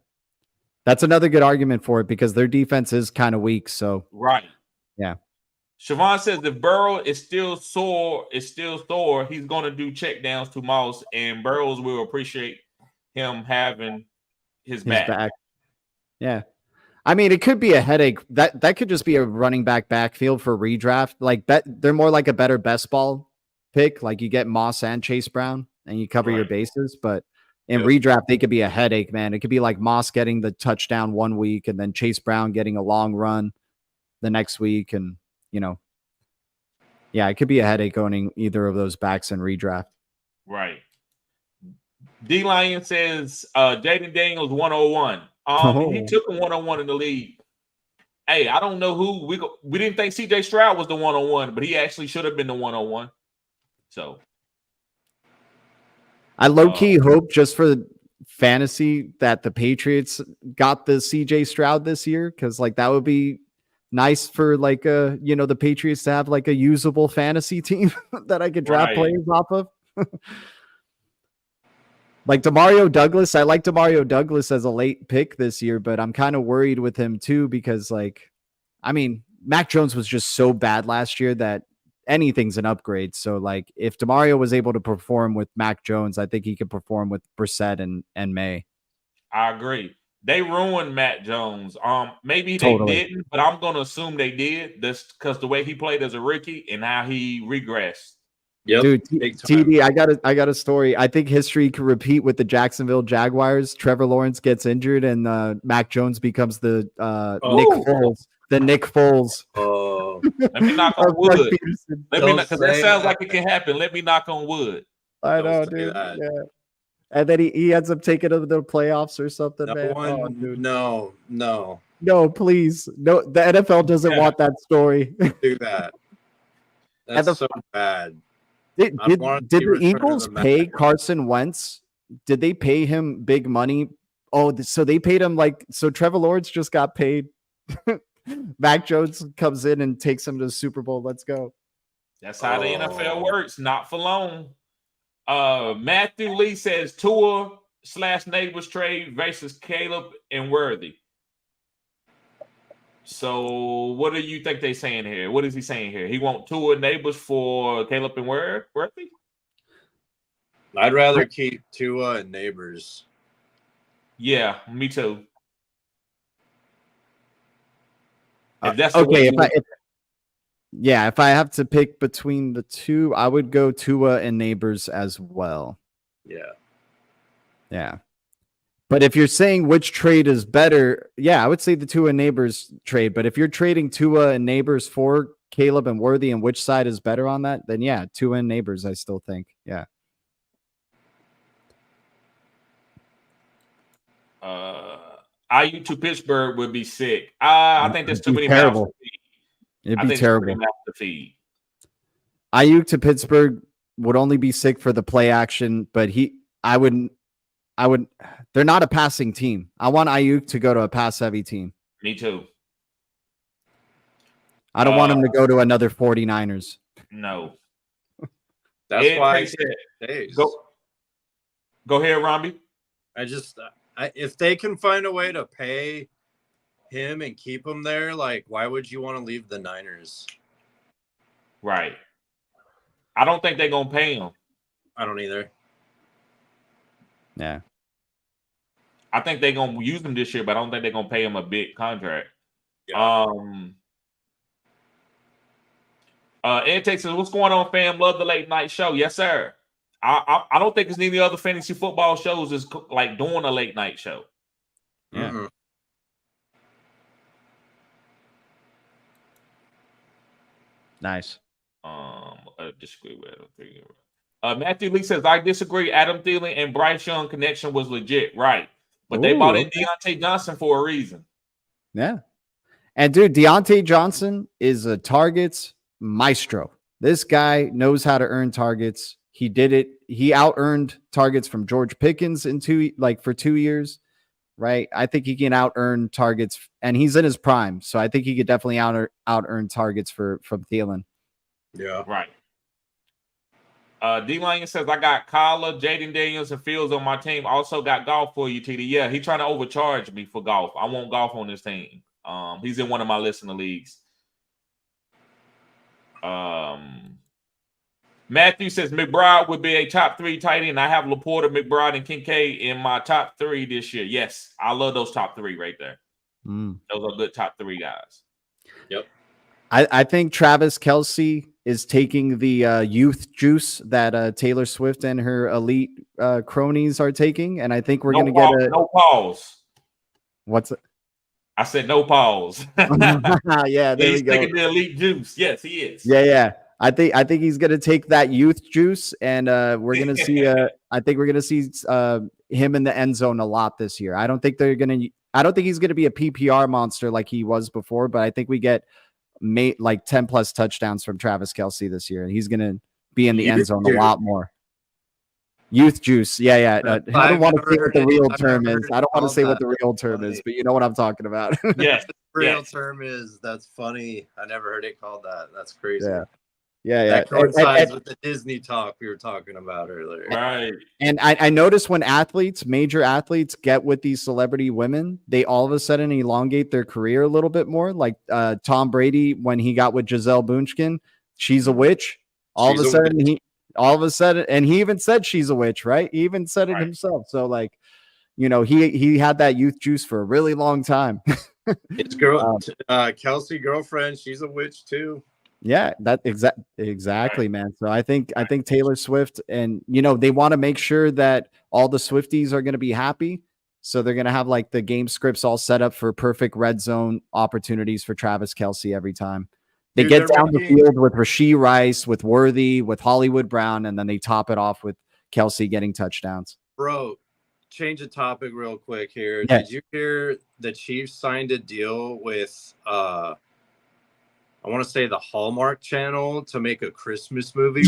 That's another good argument for it because their defense is kind of weak. So yeah. Siobhan says if Burrow is still sore, he's going to do check downs to Moss, and Burrows will appreciate him having his back. Yeah. I mean, it could be a headache. That could just be a running back backfield for redraft. Like they're more like a better best ball pick. Like you get Moss and Chase Brown and you cover your bases. But in redraft, they could be a headache, man. It could be like Moss getting the touchdown 1 week and then Chase Brown getting a long run the next week. And, it could be a headache owning either of those backs in redraft. Right. D Lion says Jaden Daniels 101. He took a 101 in the league. Hey, I don't know who we didn't think CJ Stroud was the 101, but he actually should have been the 101. So I low-key hope just for fantasy that the Patriots got the CJ Stroud this year, because like that would be nice for like the Patriots to have like a usable fantasy team that I could draft players off of. Like Demario Douglas, I like Demario Douglas as a late pick this year, but I'm kind of worried with him too because, like, I mean, Mac Jones was just so bad last year that anything's an upgrade. So, like, if Demario was able to perform with Mac Jones, I think he could perform with Brissett and May. I agree. They ruined Matt Jones. Maybe they Totally. didn't, but I'm gonna assume they did. That's because the way he played as a rookie and how he regressed. Yep. Dude, big time. TD, I got a story. I think history could repeat with the Jacksonville Jaguars. Trevor Lawrence gets injured, and Mac Jones becomes the Nick Foles. The Nick Foles. Oh, Let me knock on Of Doug wood. Peterson. Let me Don't because that say sounds that. like it can happen. Let me knock on wood. I Don't know, say dude. that. Yeah. And then he ends up taking them to the playoffs or something, No man. one, Oh, dude. no, No, please. No, the NFL doesn't want that story. do that. And That's so bad. Did I want to the see Return of Eagles the Mac. pay Carson Wentz? Did they pay him big money? Oh, so they paid him so Trevor Lawrence just got paid. Mac Jones comes in and takes him to the Super Bowl. Let's go. That's how the NFL Oh. works. Not for long. Matthew Lee says Tua/Neighbors trade versus Caleb and Worthy. So what do you think they're saying here? What is he saying here? He want Tua Neighbors for Caleb and Worthy? I'd rather keep Tua and Neighbors. Yeah, me too. If that's the Okay, way if I have to pick between the two, I would go Tua and Neighbors as well. Yeah. Yeah. But if you're saying which trade is better, yeah, I would say the Tua and Neighbors trade. But if you're trading Tua and Neighbors for Caleb and Worthy and which side is better on that, then yeah, Tua and Neighbors, I still think. Yeah. IU to Pittsburgh would be sick. I think there's too many mouths to feed. It'd be terrible. Too many mouths to feed. Ayuk to Pittsburgh would only be sick for the play action, but I would they're not a passing team. I want Ayuk to go to a pass heavy team. Me too. I don't want him to go to another 49ers. No. That's Ed why I Tracy- say days. Go ahead, Rambi. If they can find a way to pay him and keep him there, like, why would you want to leave the Niners? Right. I don't think they're gonna pay him. I don't either. Yeah. I think they're gonna use him this year, but I don't think they're gonna pay him a big contract. Yeah. Ed Texas, what's going on, fam? Love the late night show. Yes, sir. I don't think there's any other fantasy football shows is like doing a late night show. Yeah. Mm-mm. Nice. Disagree with Matthew Lee says, I disagree. Adam Thielen and Bryce Young connection was legit, right? But they bought in Deontay Johnson for a reason. Yeah. And dude, Deontay Johnson is a targets maestro. This guy knows how to earn targets. He did it. He out-earned targets from George Pickens for 2 years, right? I think he can out-earn targets, and he's in his prime. So I think he could definitely out-earn targets from Thielen. Yeah. Right. D Lion says, I got Kyler, Jaden Daniels, and Fields on my team. Also got golf for you, TD. Yeah, he's trying to overcharge me for golf. I want golf on this team. He's in one of my listener leagues. Matthew says McBride would be a top 3 tight end. I have Laporta, McBride, and Kincaid in my top 3 this year. Yes, I love those top 3 right there. Those are good top 3 guys. Yep. I think Travis Kelce is taking the youth juice that Taylor Swift and her elite cronies are taking, and I think we're going to get no pause. What's it? I said no pause. Yeah, there He's we go. taking the elite juice. Yes, he is. Yeah. I think he's going to take that youth juice, and we're going to see. I think we're going to see him in the end zone a lot this year. I don't think he's going to be a PPR monster like he was before, but I think we get 10 plus touchdowns from Travis Kelce this year, and he's going to be in the end zone a lot more. Youth juice, yeah. I don't want to say what the real term is. I don't want to say what the real term is, but you know what I'm talking about. Yes. Real term is, that's funny. I never heard it called that. That's crazy. Yeah. Yeah, That coincides with the Disney talk we were talking about earlier. Right. And I notice when major athletes get with these celebrity women, they all of a sudden elongate their career a little bit more. Like Tom Brady, when he got with Giselle Bündchen, she's a witch. All of a sudden, and he even said she's a witch, right? He even said it himself. So like, he had that youth juice for a really long time. His Kelsey girlfriend, she's a witch too. Yeah, that exactly, man. So I think Taylor Swift, and they want to make sure that all the Swifties are going to be happy. So they're going to have like the game scripts all set up for perfect red zone opportunities for Travis Kelce every time. They get down the field with Rashee Rice, with Worthy, with Hollywood Brown, and then they top it off with Kelce getting touchdowns. Bro, change the topic real quick here. Yeah. Did you hear the Chiefs signed a deal with I want to say the Hallmark Channel to make a Christmas movie?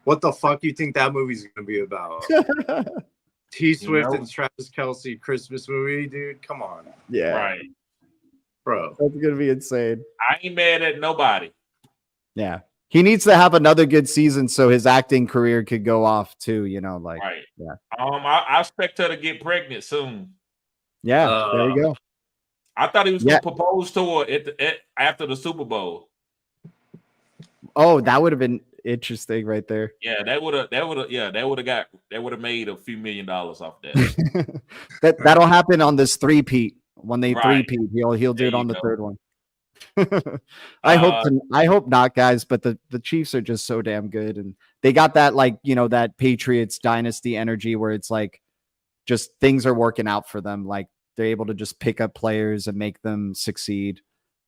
What the fuck you think that movie's gonna be about? T Swift and Travis Kelce Christmas movie, dude. Come on. Yeah. Right. Bro. That's gonna be insane. I ain't mad at nobody. Yeah. He needs to have another good season so his acting career could go off too, Right. Yeah. I expect her to get pregnant soon. Yeah, there you go. I thought he was gonna propose to her after the Super Bowl. Oh, that would have been interesting right there. Yeah, that would have made a few $1 million off that. That'll happen on this three-peat. When they three-peat, he'll do it on the third one. I hope not, guys, but the Chiefs are just so damn good, and they got that that Patriots dynasty energy where it's like just things are working out for them. Like they're able to just pick up players and make them succeed.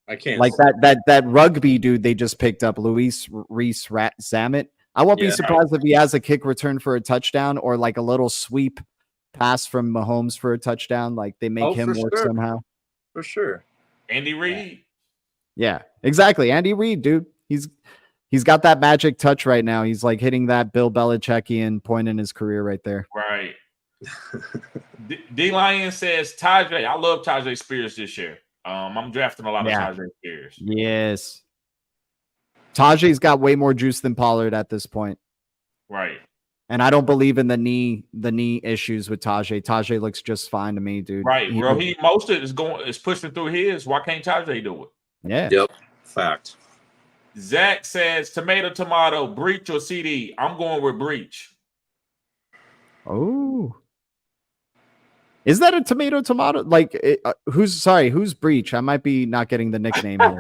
I can't like that rugby dude they just picked up, Luis Reese Zammit. I won't be surprised if he has a kick return for a touchdown or like a little sweep pass from Mahomes for a touchdown. Like they make him work somehow. For sure. Andy Reid. Yeah, exactly. Andy Reid, dude. He's got that magic touch right now. He's like hitting that Bill Belichickian point in his career right there. Right. D Lion says Tajay. I love Tajay Spears this year. I'm drafting a lot of Tajay Spears. Yes. Tajay's got way more juice than Pollard at this point. Right. And I don't believe in the knee issues with Tajay. Tajay looks just fine to me, dude. Right, bro. Most of it is pushing through his. Why can't Tajay do it? Yeah. Yep. Fact. Zach says tomato, Breach or CD. I'm going with Breach. Oh. Is that a tomato? Like, who's Breach? I might be not getting the nickname here.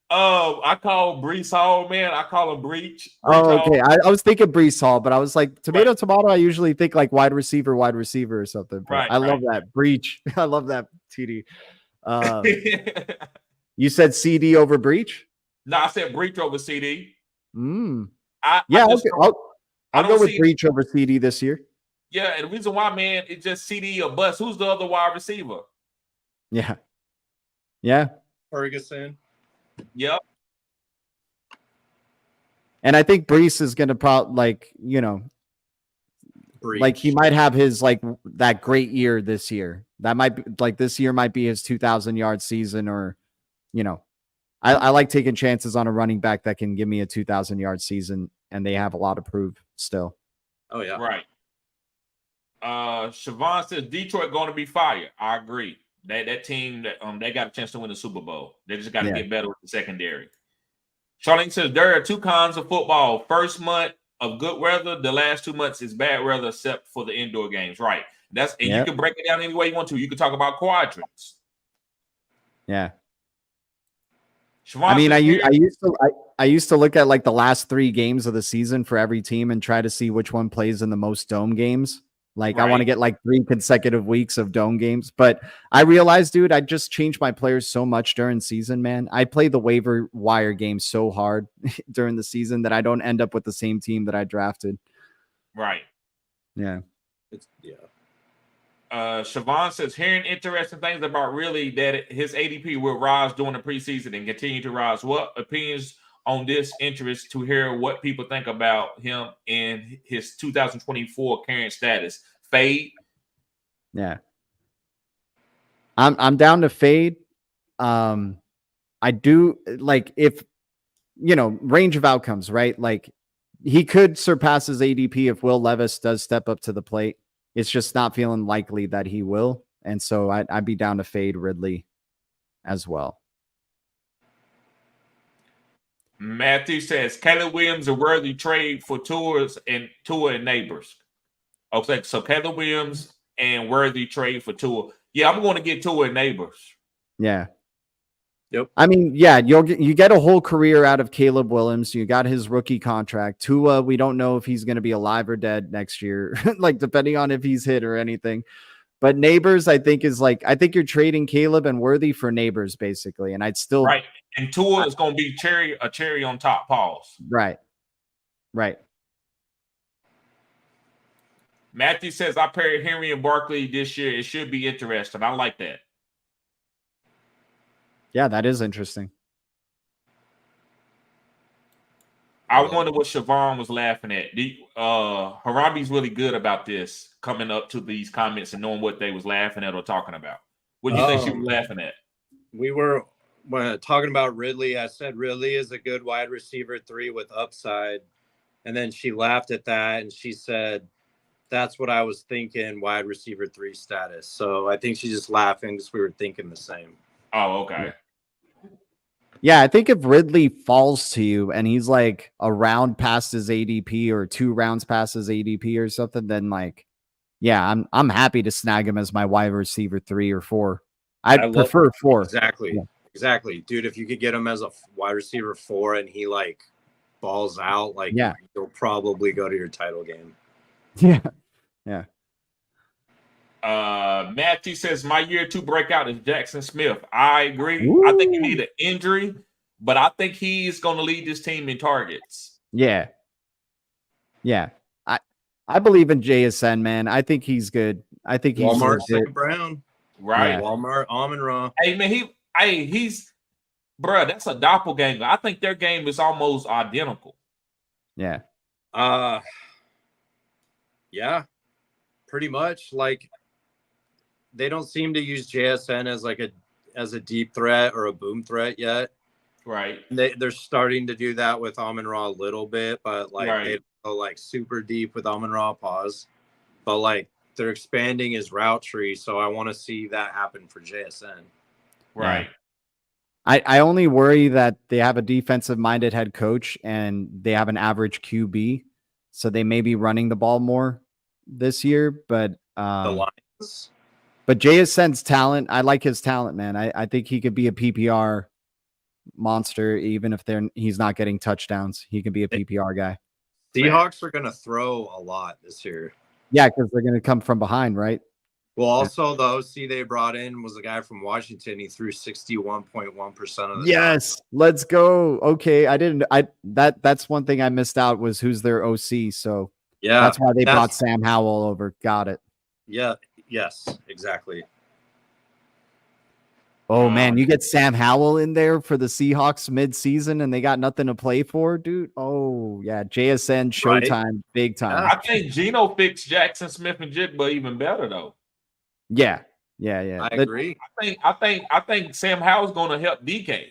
I call Breece Hall, man. I call him Breach. Oh, okay. I was thinking Breece Hall, but I was like, tomato. I usually think like wide receiver or something. But I love that. Breach. I love that, TD. You said CD over Breach? No, I said Breach over CD. I'll I'll go with Breach over CD this year. Yeah, and the reason why, man, it's just CD or bust. Who's the other wide receiver? Yeah. Yeah. Ferguson. Yep. And I think Breece is going to like he might have his like that great year this year. That might be like this year might be his 2,000-yard season, or I like taking chances on a running back that can give me a 2,000-yard season, and they have a lot to prove still. Oh yeah. Right. Siobhan says Detroit going to be fired. I agree. That team that they got a chance to win the Super Bowl. They just got to get better with the secondary. Charlene says there are two kinds of football. First month of good weather, the last 2 months is bad weather, except for the indoor games. Right. You can break it down any way you want to. You can talk about quadrants. Yeah. Siobhan I mean, I used to look at like the last 3 games of the season for every team and try to see which one plays in the most dome games. Like I want to get like 3 consecutive weeks of dome games, but I realized, dude, I just changed my players so much during season, man. I play the waiver wire game so hard during the season that I don't end up with the same team that I drafted. Right. Yeah. Siobhan says hearing interesting things about really that his ADP will rise during the preseason and continue to rise. What opinions on this interest to hear what people think about him and his 2024 current status? Fade. Yeah. I'm down to fade. I I do like if range of outcomes, right? Like he could surpass his ADP if Will Levis does step up to the plate. It's just not feeling likely that he will. And so I'd be down to fade Ridley as well. Matthew says Caleb Williams a worthy trade for Tua and Neighbors. Okay, so Caleb Williams and worthy trade for Tua. Yeah, I'm going to get Tua and Neighbors. Yeah. Yep. I mean, yeah, you get a whole career out of Caleb Williams. You got his rookie contract. Tua, we don't know if he's going to be alive or dead next year, like depending on if he's hit or anything. But Neighbors, I think you're trading Caleb and Worthy for Neighbors basically, and I'd still right. And Tua is going to be a cherry on top. Pause. Right. Matthew says I paired Henry and Barkley this year. It should be interesting. I like that. Yeah, that is interesting. I wonder what Siobhan was laughing at. Harambe's really good about this, coming up to these comments and knowing what they was laughing at or talking about. What do you think she was laughing at? We were talking about Ridley. I said Ridley is a good wide receiver 3 with upside. And then she laughed at that and she said, that's what I was thinking, wide receiver 3 status. So I think she's just laughing because we were thinking the same. Oh, okay. Yeah, I think if Ridley falls to you and he's like a round past his ADP or 2 rounds past his ADP or something, then like, yeah, I'm happy to snag him as my wide receiver 3 or 4. I'd prefer 4. Exactly. Dude, if you could get him as a wide receiver 4 and he like balls out, like you'll probably go to your title game. Yeah. Matthew says my year 2 breakout is Jackson Smith. I agree. Ooh. I think he need an injury, but I think he's going to lead this team in targets. Yeah. I believe in JSN, man. I think he's good. I think he's Walmart St. Brown. Right. Yeah. Walmart Almond Raw. Hey man, he's bruh, that's a doppelganger. I think their game is almost identical. Yeah. Yeah. Pretty much. Like they don't seem to use JSN as a deep threat or a boom threat yet. Right. They're starting to do that with Almond Raw a little bit, but like they don't go like super deep with Almond Raw pause. But like they're expanding his route tree, so I want to see that happen for JSN. Right. I only worry that they have a defensive minded head coach and they have an average QB, so they may be running the ball more this year. But The Lions. But JSN's talent, I like his talent, man. I think he could be a PPR monster, even if he's not getting touchdowns. He can be a PPR guy. Seahawks are going to throw a lot this year. Yeah, because they're going to come from behind, right? Well, also the OC they brought in was a guy from Washington. He threw 61.1% of the Yes, let's go. Okay, that's one thing I missed out was who's their OC. So yeah, that's why they brought Sam Howell over. Got it. Yeah. Yes, exactly. Oh man, you get Sam Howell in there for the Seahawks mid-season and they got nothing to play for, dude. Oh yeah, JSN showtime, big time. I think Geno fixed Jackson Smith and Jigba even better though. Yeah. I agree. I think Sam Howell's going to help DK.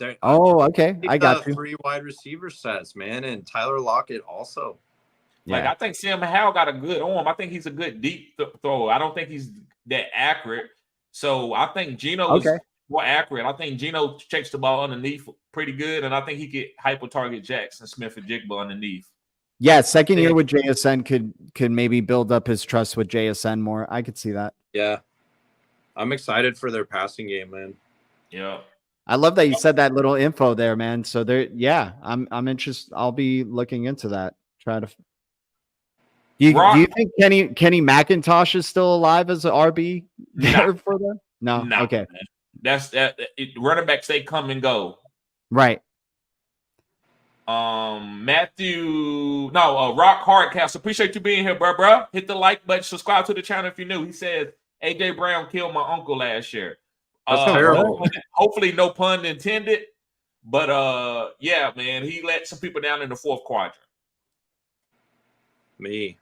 Okay. I got you. 3 wide receiver sets, man, and Tyler Lockett also. Like I think Sam Howell got a good arm. I think he's a good deep thrower. I don't think he's that accurate. So I think Geno is more accurate. I think Geno checks the ball underneath pretty good, and I think he could hyper target Jackson Smith and Jigba underneath. Yeah, second year with JSN could maybe build up his trust with JSN more. I could see that. Yeah, I'm excited for their passing game, man. Yeah, I love that you said that little info there, man. So I'm interested. I'll be looking into that. Try to. Do you think Kenny McIntosh is still alive as an RB for them? No. Okay. Man. That's that. Running backs, they come and go. Right. Rock Hardcast. Appreciate you being here, bro. Hit the like button, subscribe to the channel if you're new. He says AJ Brown killed my uncle last year. That's terrible. Hopefully, no pun intended. But yeah, man, he let some people down in the 4th quadrant. Me.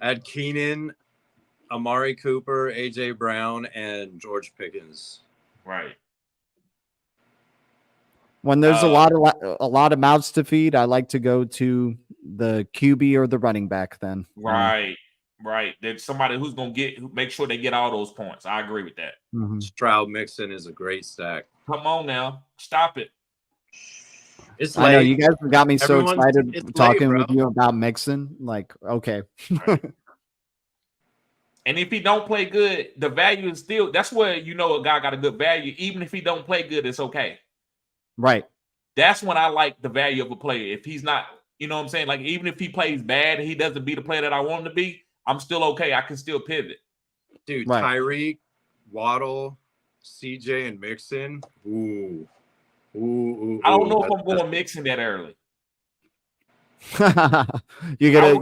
I had Keenan, Amari Cooper, AJ Brown, and George Pickens. Right. When there's a lot of mouths to feed, I like to go to the QB or the running back. Then Right. There's somebody who's gonna make sure they get all those points. I agree with that. Stroud Mixon is a great stack. Come on now, stop it. It's I know late. you guys have got me so Everyone's- excited it's talking late, with bro. you about Mixon. Like, okay. And if he don't play good, the value is still. That's where you know a guy got a good value. Even if he don't play good, it's okay. Right. That's when I like the value of a player. If he's not, you know what I'm saying? Like, even if he plays bad and he doesn't be the player that I want him to be, I'm still okay. I can still pivot. Dude, Right. Tyreek, Waddle, CJ, and Mixon. Ooh. I don't know if I'm going mixing that early. you gotta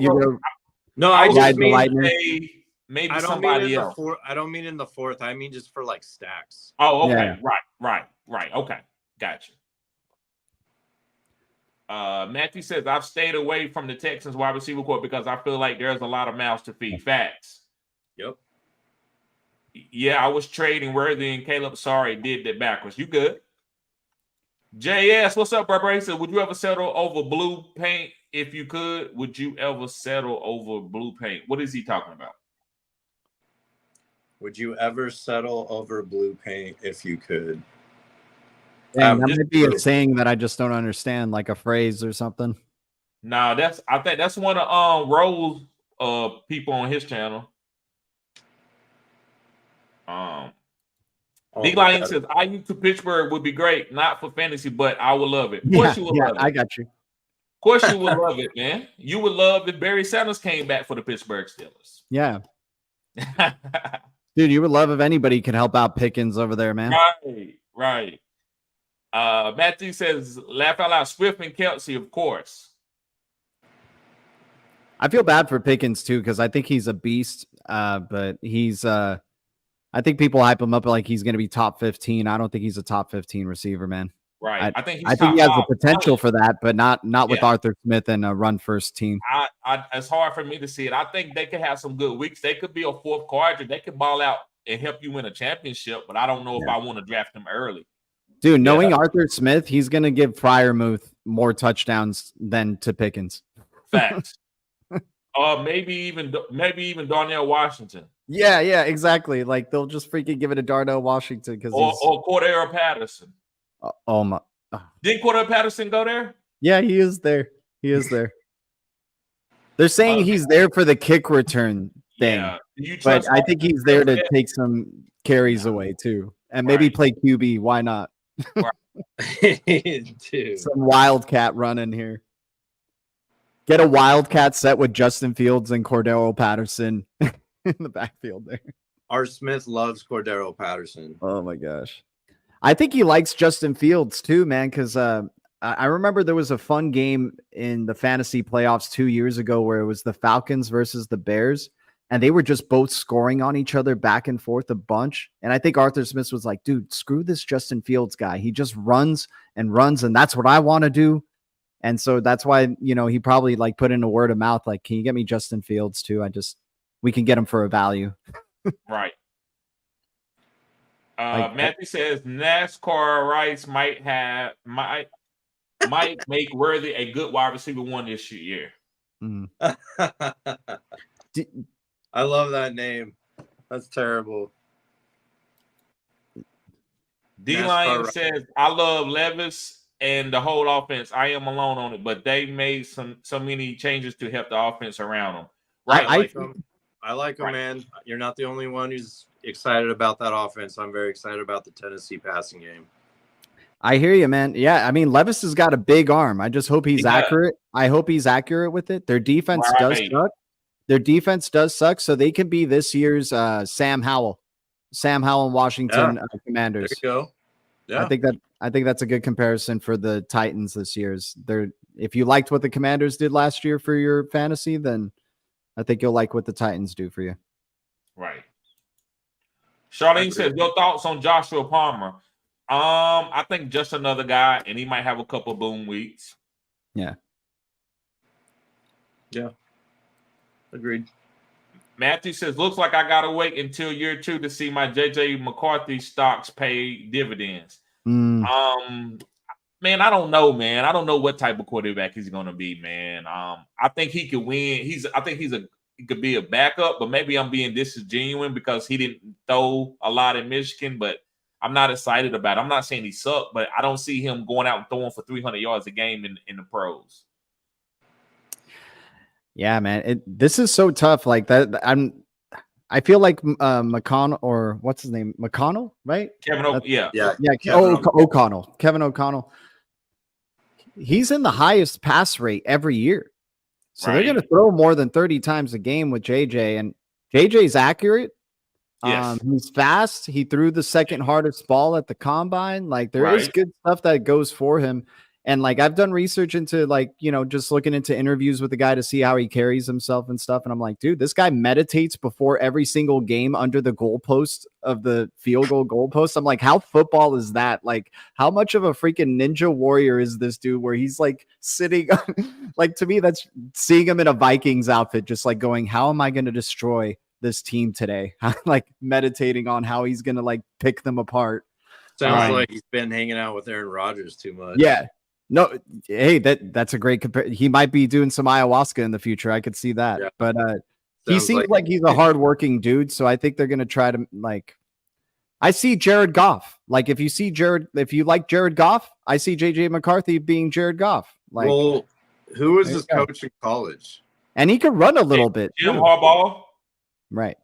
No, I I was just just mean say maybe I don't somebody mean in else. the fourth. I don't mean in the fourth. I mean just for like stacks. Oh, okay. Yeah. Right. Okay. Gotcha. Matthew says, I've stayed away from the Texans wide receiver court because I feel like there's a lot of mouths to feed. Facts. Yep. Yeah, I was trading Worthy and Caleb. Sorry, did that backwards. You good? JS, what's up, brother? He said, would you ever settle over blue paint if you could? Would you ever settle over blue paint? What is he talking about? Would you ever settle over blue paint if you could? Dang, that just might be a blue. saying that I just don't understand, like a phrase or something. Nah, I think that's one of Rose people on his channel. D-Line says, IU to Pittsburgh would be great, not for fantasy, but I would love it. Of course you would love it. I got you. Of course you would love it, man. You would love if Barry Sanders came back for the Pittsburgh Steelers. Yeah. Dude, you would love if anybody could help out Pickens over there, man. Right. Matthew says, laugh out loud, Swift and Kelsey, of course. I feel bad for Pickens too, because I think he's a beast. But he's I think people hype him up like he's going to be top 15. I don't think he's a top 15 receiver, man. Right. I think he has the potential for that, but not with Arthur Smith and a run first team. It's hard for me to see it. I think they could have some good weeks. They could be a fourth quadrant. They could ball out and help you win a championship, but I don't know if I want to draft them early. Dude, knowing Arthur Smith, he's going to give Freiermuth more touchdowns than to Pickens. Facts. Maybe even Darnell Washington. Yeah, exactly. Like they'll just freaking give it to Darnell Washington because or Cordero Patterson. Oh my! Didn't Cordero Patterson go there? Yeah, he is there. They're saying he's there for the kick return thing, but I think he's there to take some carries away too, and maybe play QB. Why not? Some wildcat running here. Get a wildcat set with Justin Fields and Cordero Patterson in the backfield there. Art Smith loves Cordero Patterson. Oh my gosh. I think he likes Justin Fields too, man, because I remember there was a fun game in the fantasy playoffs 2 years ago where it was the Falcons versus the Bears, and they were just both scoring on each other back and forth a bunch. And I think Arthur Smith was like, dude, screw this Justin Fields guy. He just runs, and that's what I want to do. And so that's why, he probably like put in a word of mouth, like, can you get me Justin Fields too? We can get him for a value. Right. Matthew says NASCAR Rice might make Worthy a good wide receiver one this year. I love that name. That's terrible. D-Lion says, I love Levis and the whole offense. I am alone on it, but they made so many changes to help the offense around them. Right. I like him, man. You're not the only one who's excited about that offense. I'm very excited about the Tennessee passing game. I hear you, man. Yeah, I mean, Levis has got a big arm. I just hope he's accurate. I hope he's accurate with it. Their defense does suck. So they can be this year's Sam Howell and Washington Commanders. There you go. Yeah. I think that's a good comparison for the Titans this year's. If you liked what the Commanders did last year for your fantasy, then I think you'll like what the Titans do for you. Right. Charlene says, your thoughts on Joshua Palmer? I think just another guy, and he might have a couple boom weeks. Yeah. Agreed. Matthew says, looks like I gotta wait until year 2 to see my JJ McCarthy stocks pay dividends. Man, I don't know, man. I don't know what type of quarterback he's going to be, man. I think he could win. He could be a backup, but maybe I'm being disingenuous because he didn't throw a lot in Michigan. But I'm not excited about it. I'm not saying he sucked, but I don't see him going out and throwing for 300 yards a game in the pros. Yeah, man. This is so tough. Like that. I feel like McConnell, or what's his name? McConnell, right? Yeah. O'Connell. Kevin O'Connell. He's in the highest pass rate every year. So they're going to throw more than 30 times a game with JJ, and JJ's accurate. Yes. He's fast. He threw the second hardest ball at the combine. Like there is good stuff that goes for him. And like I've done research into like, just looking into interviews with the guy to see how he carries himself and stuff. And I'm like, dude, this guy meditates before every single game under the goalpost of the field goal goalpost. I'm like, how football is that? Like, how much of a freaking ninja warrior is this dude where he's like sitting like, to me, that's seeing him in a Vikings outfit, just like going, how am I going to destroy this team today? Like meditating on how he's going to like pick them apart. Sounds like he's been hanging out with Aaron Rodgers too much. Yeah. No, hey, that's a great comparison. He might be doing some ayahuasca in the future. I could see that. Yeah. But he seems like he's a hardworking dude. So I think they're going to try to like, I see Jared Goff. Like if you like Jared Goff, I see JJ McCarthy being Jared Goff. Like, well, who was his coach in college? And he could run a little bit. Jim Harbaugh. Right.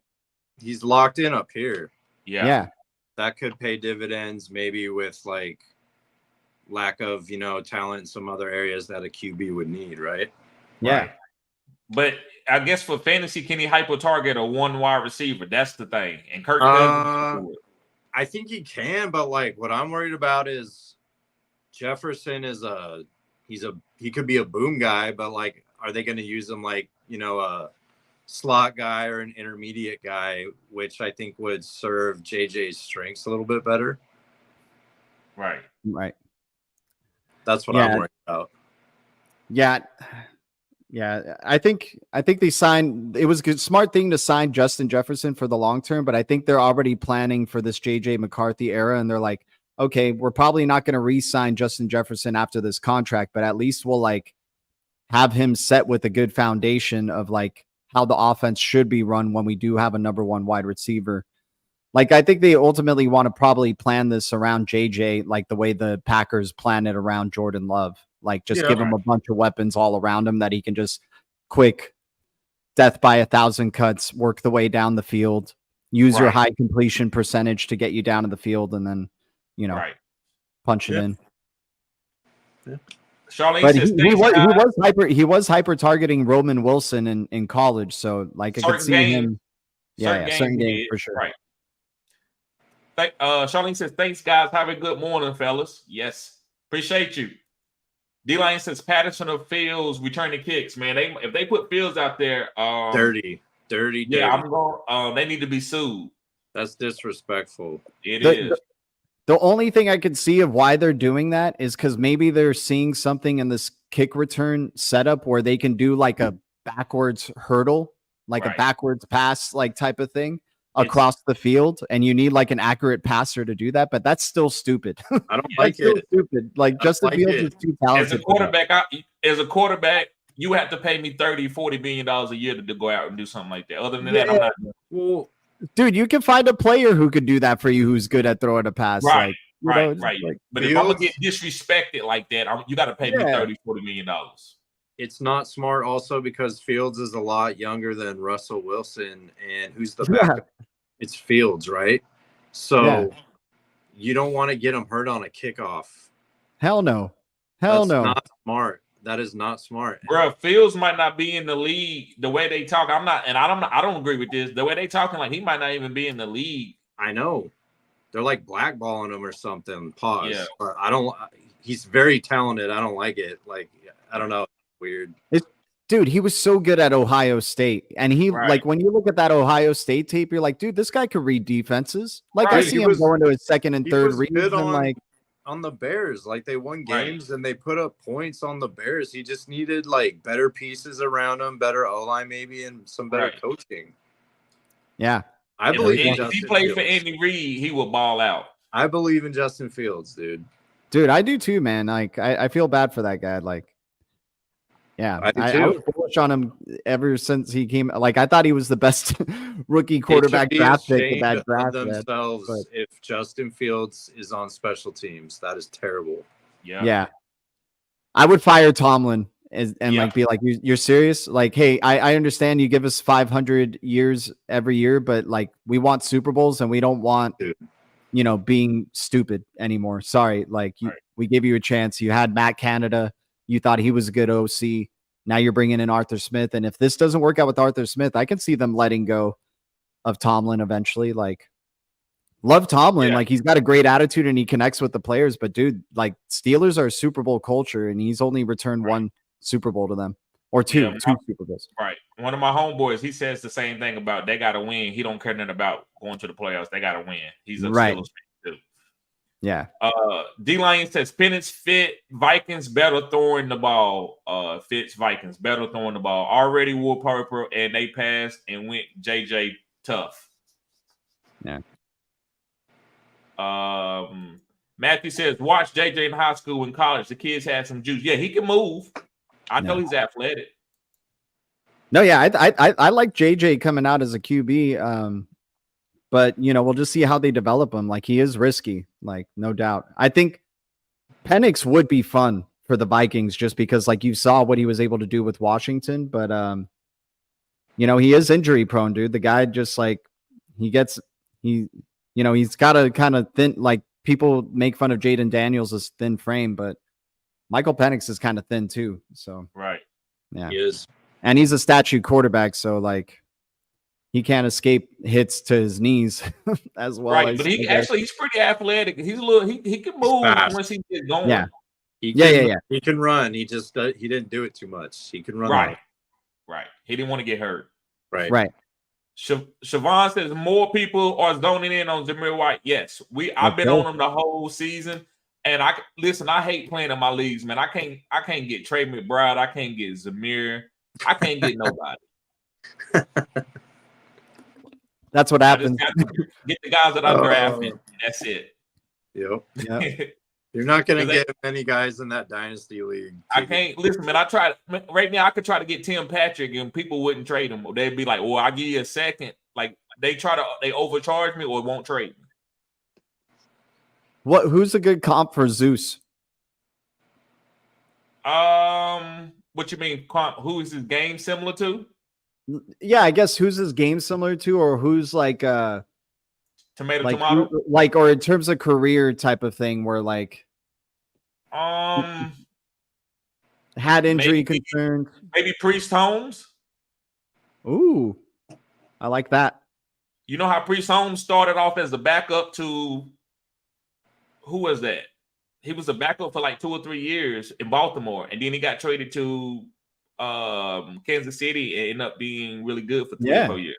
He's locked in up here. Yeah. That could pay dividends maybe with like lack of, talent in some other areas that a QB would need, right? Yeah. Right. But I guess for fantasy, can he hyper target a one wide receiver? That's the thing. And Kirk Cousins. I think he can, but like what I'm worried about is Jefferson is he could be a boom guy, but like are they going to use him like, a slot guy or an intermediate guy, which I think would serve JJ's strengths a little bit better. Right. That's what I'm worried about. Yeah. I think they signed. It was a smart thing to sign Justin Jefferson for the long term, but I think they're already planning for this JJ McCarthy era, and they're like, okay, we're probably not going to re-sign Justin Jefferson after this contract, but at least we'll like have him set with a good foundation of like how the offense should be run when we do have a number one wide receiver. Like, I think they ultimately want to probably plan this around JJ, like the way the Packers plan it around Jordan Love. Like, just give him a bunch of weapons all around him that he can just quick death by 1,000 cuts, work the way down the field, use your high completion percentage to get you down to the field, and then, punch it in. Yeah. Charlene but says he was hyper targeting Roman Wilson in college, so like I could see him. Certain game for sure. Right. Charlene says, thanks, guys. Have a good morning, fellas. Yes. Appreciate you. D-Line says Patterson or Fields return the kicks, man. If they put Fields out there, dirty. Yeah, I'm going. They need to be sued. That's disrespectful. It is. The only thing I could see of why they're doing that is because maybe they're seeing something in this kick return setup where they can do like a backwards hurdle, like a backwards pass, like type of thing across the field, and you need like an accurate passer to do that. But that's still stupid. I don't like it. Stupid. Like Justin Fields is too talented. As a quarterback, you have to pay me $30-40 million a year to go out and do something like that. Other than that, I'm not. Well, dude, you can find a player who could do that for you, who's good at throwing a pass. Right. Like, But if I'm gonna get disrespected like that, you got to pay me $30-40 million. It's not smart also because Fields is a lot younger than Russell Wilson, and who's the backup? It's Fields, right? So you don't want to get him hurt on a kickoff. Hell no. That's not smart. That is not smart. Bro, Fields might not be in the league the way they talk. I don't agree with this. The way they talking, like he might not even be in the league. I know. They're like blackballing him or something. Pause. Yeah. But he's very talented. I don't like it. Like, I don't know. Weird. Dude, he was so good at Ohio State. And he like when you look at that Ohio State tape, you're like, dude, this guy could read defenses. Like I see him going to his second and third reads and like on the Bears. Like they won games and they put up points on the Bears. He just needed like better pieces around him, better O-line maybe, and some better coaching. Yeah. If he played for Andy Reid, he would ball out. I believe in Justin Fields, dude. Dude, I do too, man. Like, I feel bad for that guy. Like, yeah, I do I too. was bullish on him ever since he came. Like, I thought he was the best rookie They should quarterback be draft pick of ashamed that of draft, man. themselves But if Justin Fields is on special teams. That is terrible. yeah, I would fire Tomlin and Yeah. like be like, you're serious? Like, hey, I understand you give us 500 years every year, but like we want Super Bowls and we don't want, Dude. being stupid anymore. Sorry, like we gave you a chance. You had Matt Canada. You thought he was a good OC. Now you're bringing in Arthur Smith, and if this doesn't work out with Arthur Smith, I can see them letting go of Tomlin eventually. Like, love Tomlin. Yeah. Like, he's got a great attitude and he connects with the players. But dude, like, Steelers are a Super Bowl culture, and he's only returned one Super Bowl to them, or two Super Bowls. Right. One of my homeboys, he says the same thing about they got to win. He don't care nothing about going to the playoffs. They got to win. He's a Right. Steelers fan too. Yeah. D-Lion says Penix fit Vikings better throwing the ball. Fits Vikings better throwing the ball. Already wore purple and they passed and went JJ tough. Yeah. Matthew says watch JJ in high school and college. The kids had some juice. Yeah, he can move. I know he's athletic. No, yeah, I like JJ coming out as a QB. But we'll just see how they develop him. Like, he is risky, like, no doubt. I think Penix would be fun for the Vikings just because, like, you saw what he was able to do with Washington. But he is injury prone, dude. The guy just like he's got a kind of thin, like, people make fun of Jaden Daniels' thin frame, but Michael Penix is kind of thin too. So right. Yeah. He is. And he's a statue quarterback, so like he can't escape hits to his knees as well. Right, but he's pretty athletic. He's a little he can move once he gets going. Yeah. He can run. He just he didn't do it too much. He can run. Right. He didn't want to get hurt. Right. Siobhan says more people are zoning in on Zamir White. Yes, I've been on him the whole season. And I hate playing in my leagues, man. I can't get Trey McBride. I can't get Zamir. I can't get nobody. That's what happens. Get the guys that I drafted. That's it. Yep. You're not going to get many guys in that dynasty league. I can't listen, man. Right now. I could try to get Tim Patrick, and people wouldn't trade him. They'd be like, "Well, I'll give you a second." Like they overcharge me or won't trade me. Who's a good comp for Zeus? What you mean comp? Who is his game similar to? Yeah, I guess who's his game similar to, or who's like tomato, or in terms of career type of thing, where like had injury concerns. Maybe Priest Holmes. Ooh, I like that. You know how Priest Holmes started off as a backup to who was that? He was a backup for like 2 or 3 years in Baltimore, and then he got traded to Kansas City and ended up being really good for 3 or 4 years.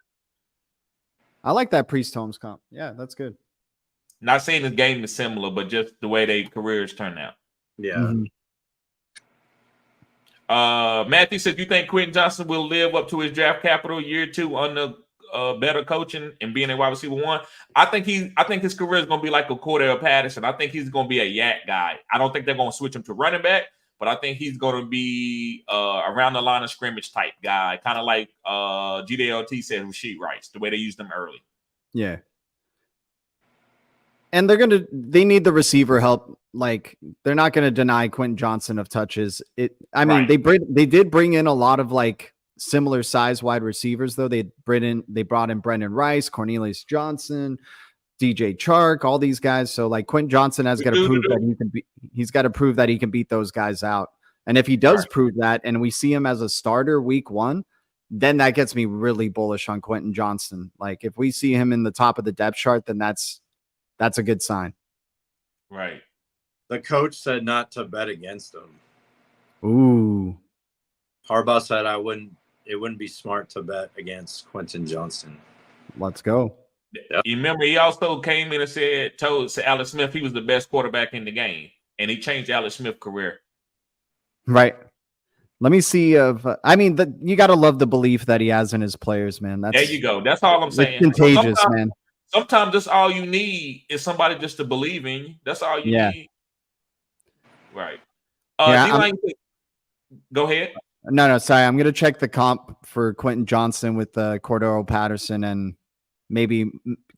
I like that Priest Holmes comp. Yeah, that's good. Not saying his game is similar, but just the way their careers turn out. Yeah. Mm-hmm. Matthew said, "You think Quentin Johnson will live up to his draft capital year 2 under better coaching and being a wide receiver 1? I think his career is going to be like a Cordell Patterson. I think he's going to be a yak guy. I don't think they're going to switch him to running back, but I think he's going to be around the line of scrimmage type guy, kind of like GDLT said with sheet rights, the way they used them early. Yeah. And they need the receiver help. Like, they're not going to deny Quentin Johnson of touches. They did bring in a lot of like similar size wide receivers, though. They brought in Brendan Rice, Cornelius Johnson, DJ Chark, all these guys. So like Quentin Johnson has got to prove that he's got to prove that he can beat those guys out. And if he does prove that, and we see him as a starter week 1, then that gets me really bullish on Quentin Johnson. Like, if we see him in the top of the depth chart, then that's a good sign. Right. The coach said not to bet against him. Ooh. Harbaugh said it wouldn't be smart to bet against Quentin Johnson. Let's go. Yep. You remember he also came in and told Alex Smith he was the best quarterback in the game, and he changed Alex Smith's career. Right. Let me see you got to love the belief that he has in his players, man. There you go. That's all I'm saying. It's contagious, man. Sometimes that's all you need is somebody just to believe in you. That's all you need. Right. Yeah, D-Line, go ahead. No, sorry. I'm gonna check the comp for Quentin Johnson with Cordero Patterson and maybe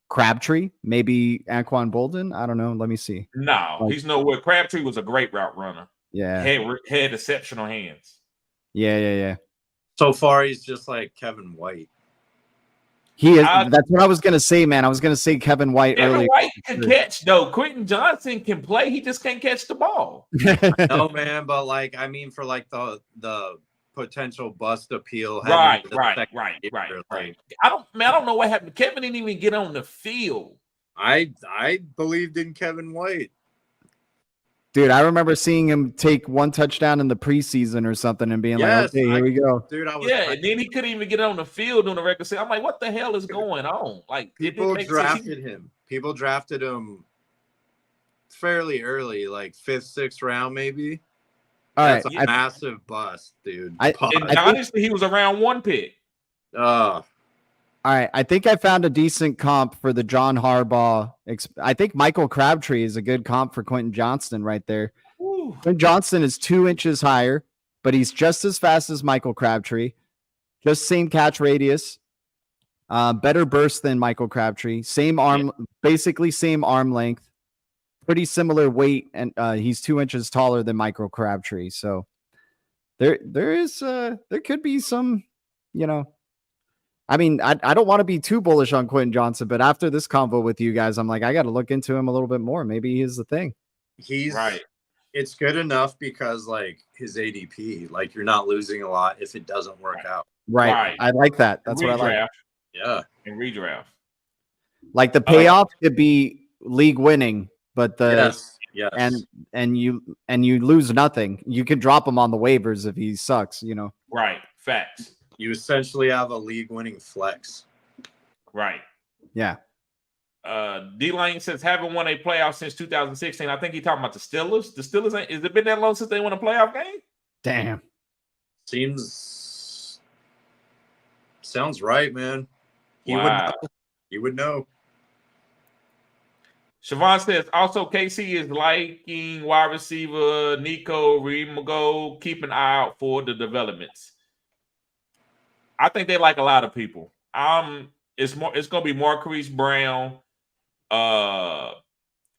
Crabtree, maybe Anquan Bolden. I don't know. Let me see. No, he's nowhere. Crabtree was a great route runner. Yeah. Had exceptional hands. Yeah. So far, he's just like Kevin White. He is. That's what I was gonna say, man. I was gonna say Kevin White earlier. Kevin White can catch though. Quentin Johnson can play. He just can't catch the ball. No, man, but like I mean, for like the potential bust appeal. Right. Like, I don't know what happened. Kevin didn't even get on the field. I believed in Kevin White. Dude, I remember seeing him take one touchdown in the preseason or something and being like, okay, here we go. Dude, and then he couldn't even get on the field on the record. I'm like, what the hell is going on? Like, people drafted him. People drafted him fairly early, like 5th, 6th round, maybe. That's a massive bust, dude. Honestly, he was around 1 pick. All right, I think I found a decent comp for the John Harbaugh. I think Michael Crabtree is a good comp for Quentin Johnston right there. Ooh. Quentin Johnston is 2 inches higher, but he's just as fast as Michael Crabtree. Just same catch radius. Better burst than Michael Crabtree. Same arm, basically same arm length. Pretty similar weight, and he's 2 inches taller than Michael Crabtree. So there could be some, I mean, I don't want to be too bullish on Quentin Johnson, but after this convo with you guys, I'm like, I got to look into him a little bit more. Maybe he's the thing. He's right. It's good enough because like his ADP, like you're not losing a lot if it doesn't work out. Right. I like that. That's what I like. Yeah. In redraft. Like the payoff could be league winning, but yes. and you lose nothing. You can drop him on the waivers if he sucks, Right. Facts. You essentially have a league-winning flex. Right. Yeah. D-Lane says, haven't won a playoff since 2016. I think he's talking about the Steelers. The Steelers, has it been that long since they won a playoff game? Damn. Sounds right, man. He would know. Siobhan says, also KC is liking wide receiver Nico Rimago. Keep an eye out for the developments. I think they like a lot of people. It's gonna be Marquise Brown,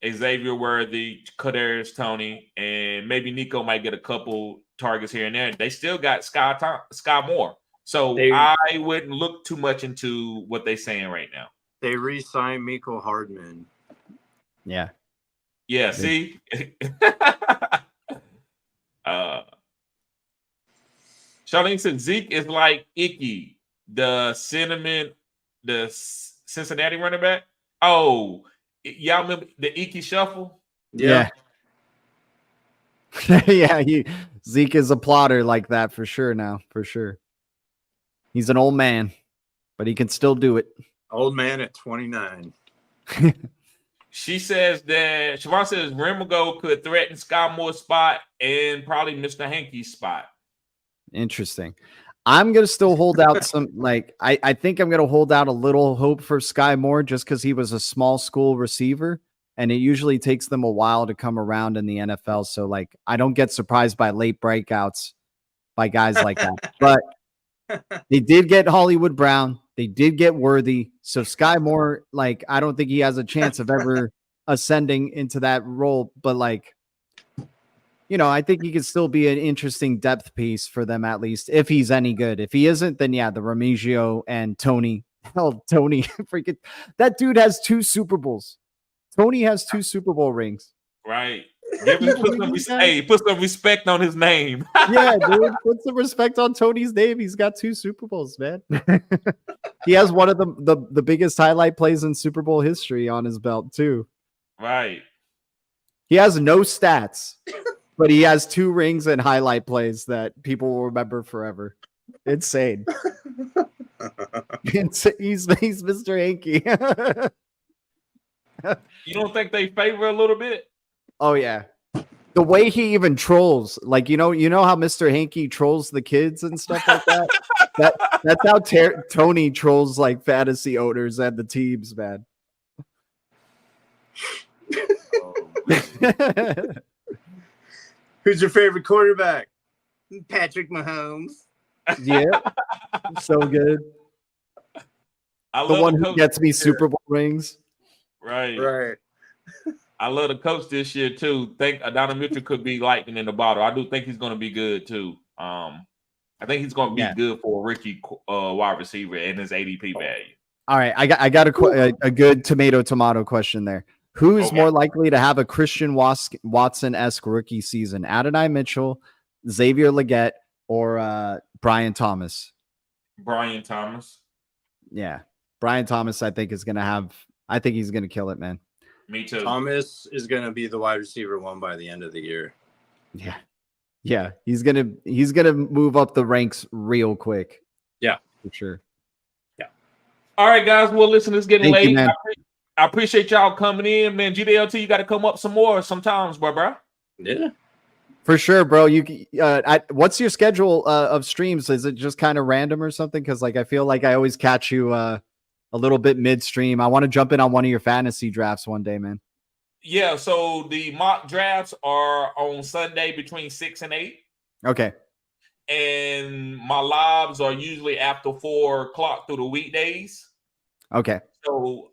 Xavier Worthy, Kadarius Toney, and maybe Nico might get a couple targets here and there. They still got Sky Moore. So I wouldn't look too much into what they're saying right now. They re-signed Mecole Hardman. Yeah. Yeah, see? Charlene said Zeke is like Icky, the Cincinnati running back. Oh, y'all remember the Icky Shuffle? Yeah. Yeah, Zeke is a plotter like that for sure now, for sure. He's an old man, but he can still do it. Old man at 29. She says that Siobhan says Rimago could threaten Sky Moore's spot and probably Mr. Hankey's spot. Interesting. I'm going to still hold out some, I think I'm going to hold out a little hope for Sky Moore just because he was a small school receiver, and it usually takes them a while to come around in the NFL. So, I don't get surprised by late breakouts by guys like that. But they did get Hollywood Brown. They did get Worthy. So, Sky Moore, I don't think he has a chance of ever ascending into that role. But, I think he could still be an interesting depth piece for them, at least, if he's any good. If he isn't, then yeah, the Remigio and Tony. Hell, Tony, freaking that dude has 2 Super Bowls. Tony has 2 Super Bowl rings. Right. Put some respect on his name. Yeah, dude. Put some respect on Tony's name. He's got 2 Super Bowls, man. He has one of the biggest highlight plays in Super Bowl history on his belt, too. Right. He has no stats. But he has 2 rings and highlight plays that people will remember forever. Insane. He's Mr. Hankey. You don't think they favor a little bit? Oh, yeah. The way he even trolls, you know how Mr. Hankey trolls the kids and stuff like that? That's how Tony trolls fantasy owners and the teams, man. Who's your favorite quarterback? Patrick Mahomes. Yeah, so good. I The love one the who coach. gets me Super Bowl rings. Right. Right. I love the coach this year too. Think Donovan Mitchell could be lightning in the bottle. I do think he's going to be good too. I think he's going to be Yeah. good for a rookie wide receiver and his ADP value. All right, I got a good tomato question there. Who is Okay. more likely to have a Christian Watson-esque rookie season? Adonai Mitchell, Xavier Legette, or Brian Thomas? Brian Thomas. Yeah, Brian Thomas. I think he's gonna kill it, man. Me too. Thomas is going to be the wide receiver 1 by the end of the year. Yeah. He's gonna move up the ranks real quick. Yeah, for sure. All right, guys. Well, listen, it's getting Thank you, late. man. I appreciate y'all coming in, man. GDLT, you got to come up some more sometimes, bro. Yeah. For sure, bro. What's your schedule of streams? Is it just kind of random or something? Because I feel like I always catch you a little bit midstream. I want to jump in on one of your fantasy drafts one day, man. Yeah. So the mock drafts are on Sunday between 6 and 8, Okay. and my lives are usually after 4 o'clock through the weekdays. Okay. So,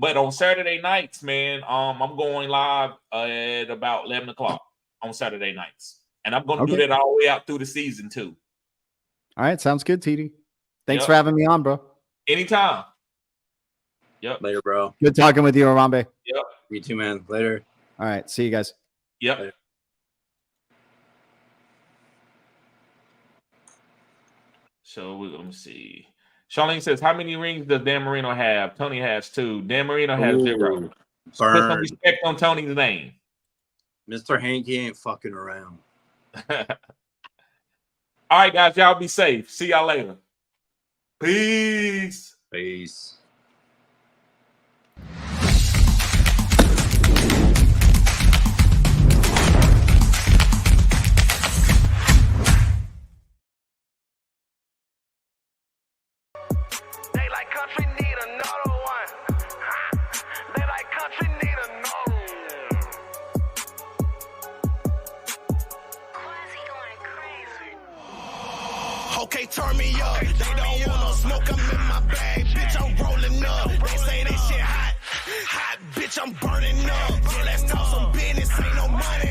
but on Saturday nights, man, I'm going live at about 11 o'clock on Saturday nights, and I'm going to do that all the way out through the season too. All right, sounds good, TD. Thanks for having me on, bro. Anytime. Yep. Later, bro. Good talking with you, Arambe. Yep. You too, man. Later. All right, see you guys. Yep. Later. So let me see. Charlene says, "How many rings does Dan Marino have?" Tony has 2. Dan Marino has 0. Put some Burn. respect on Tony's name. Mr. Hanky ain't fucking around. All right, guys, y'all be safe. See y'all later. Peace. Peace. They like country need another one. They like country need another one. Quasi going crazy. Okay, turn me up. They don't want no smoke. I'm in my bag, bitch. I'm rolling up. They say that shit hot, hot, bitch. I'm burning up. So let's talk some business. Ain't no money.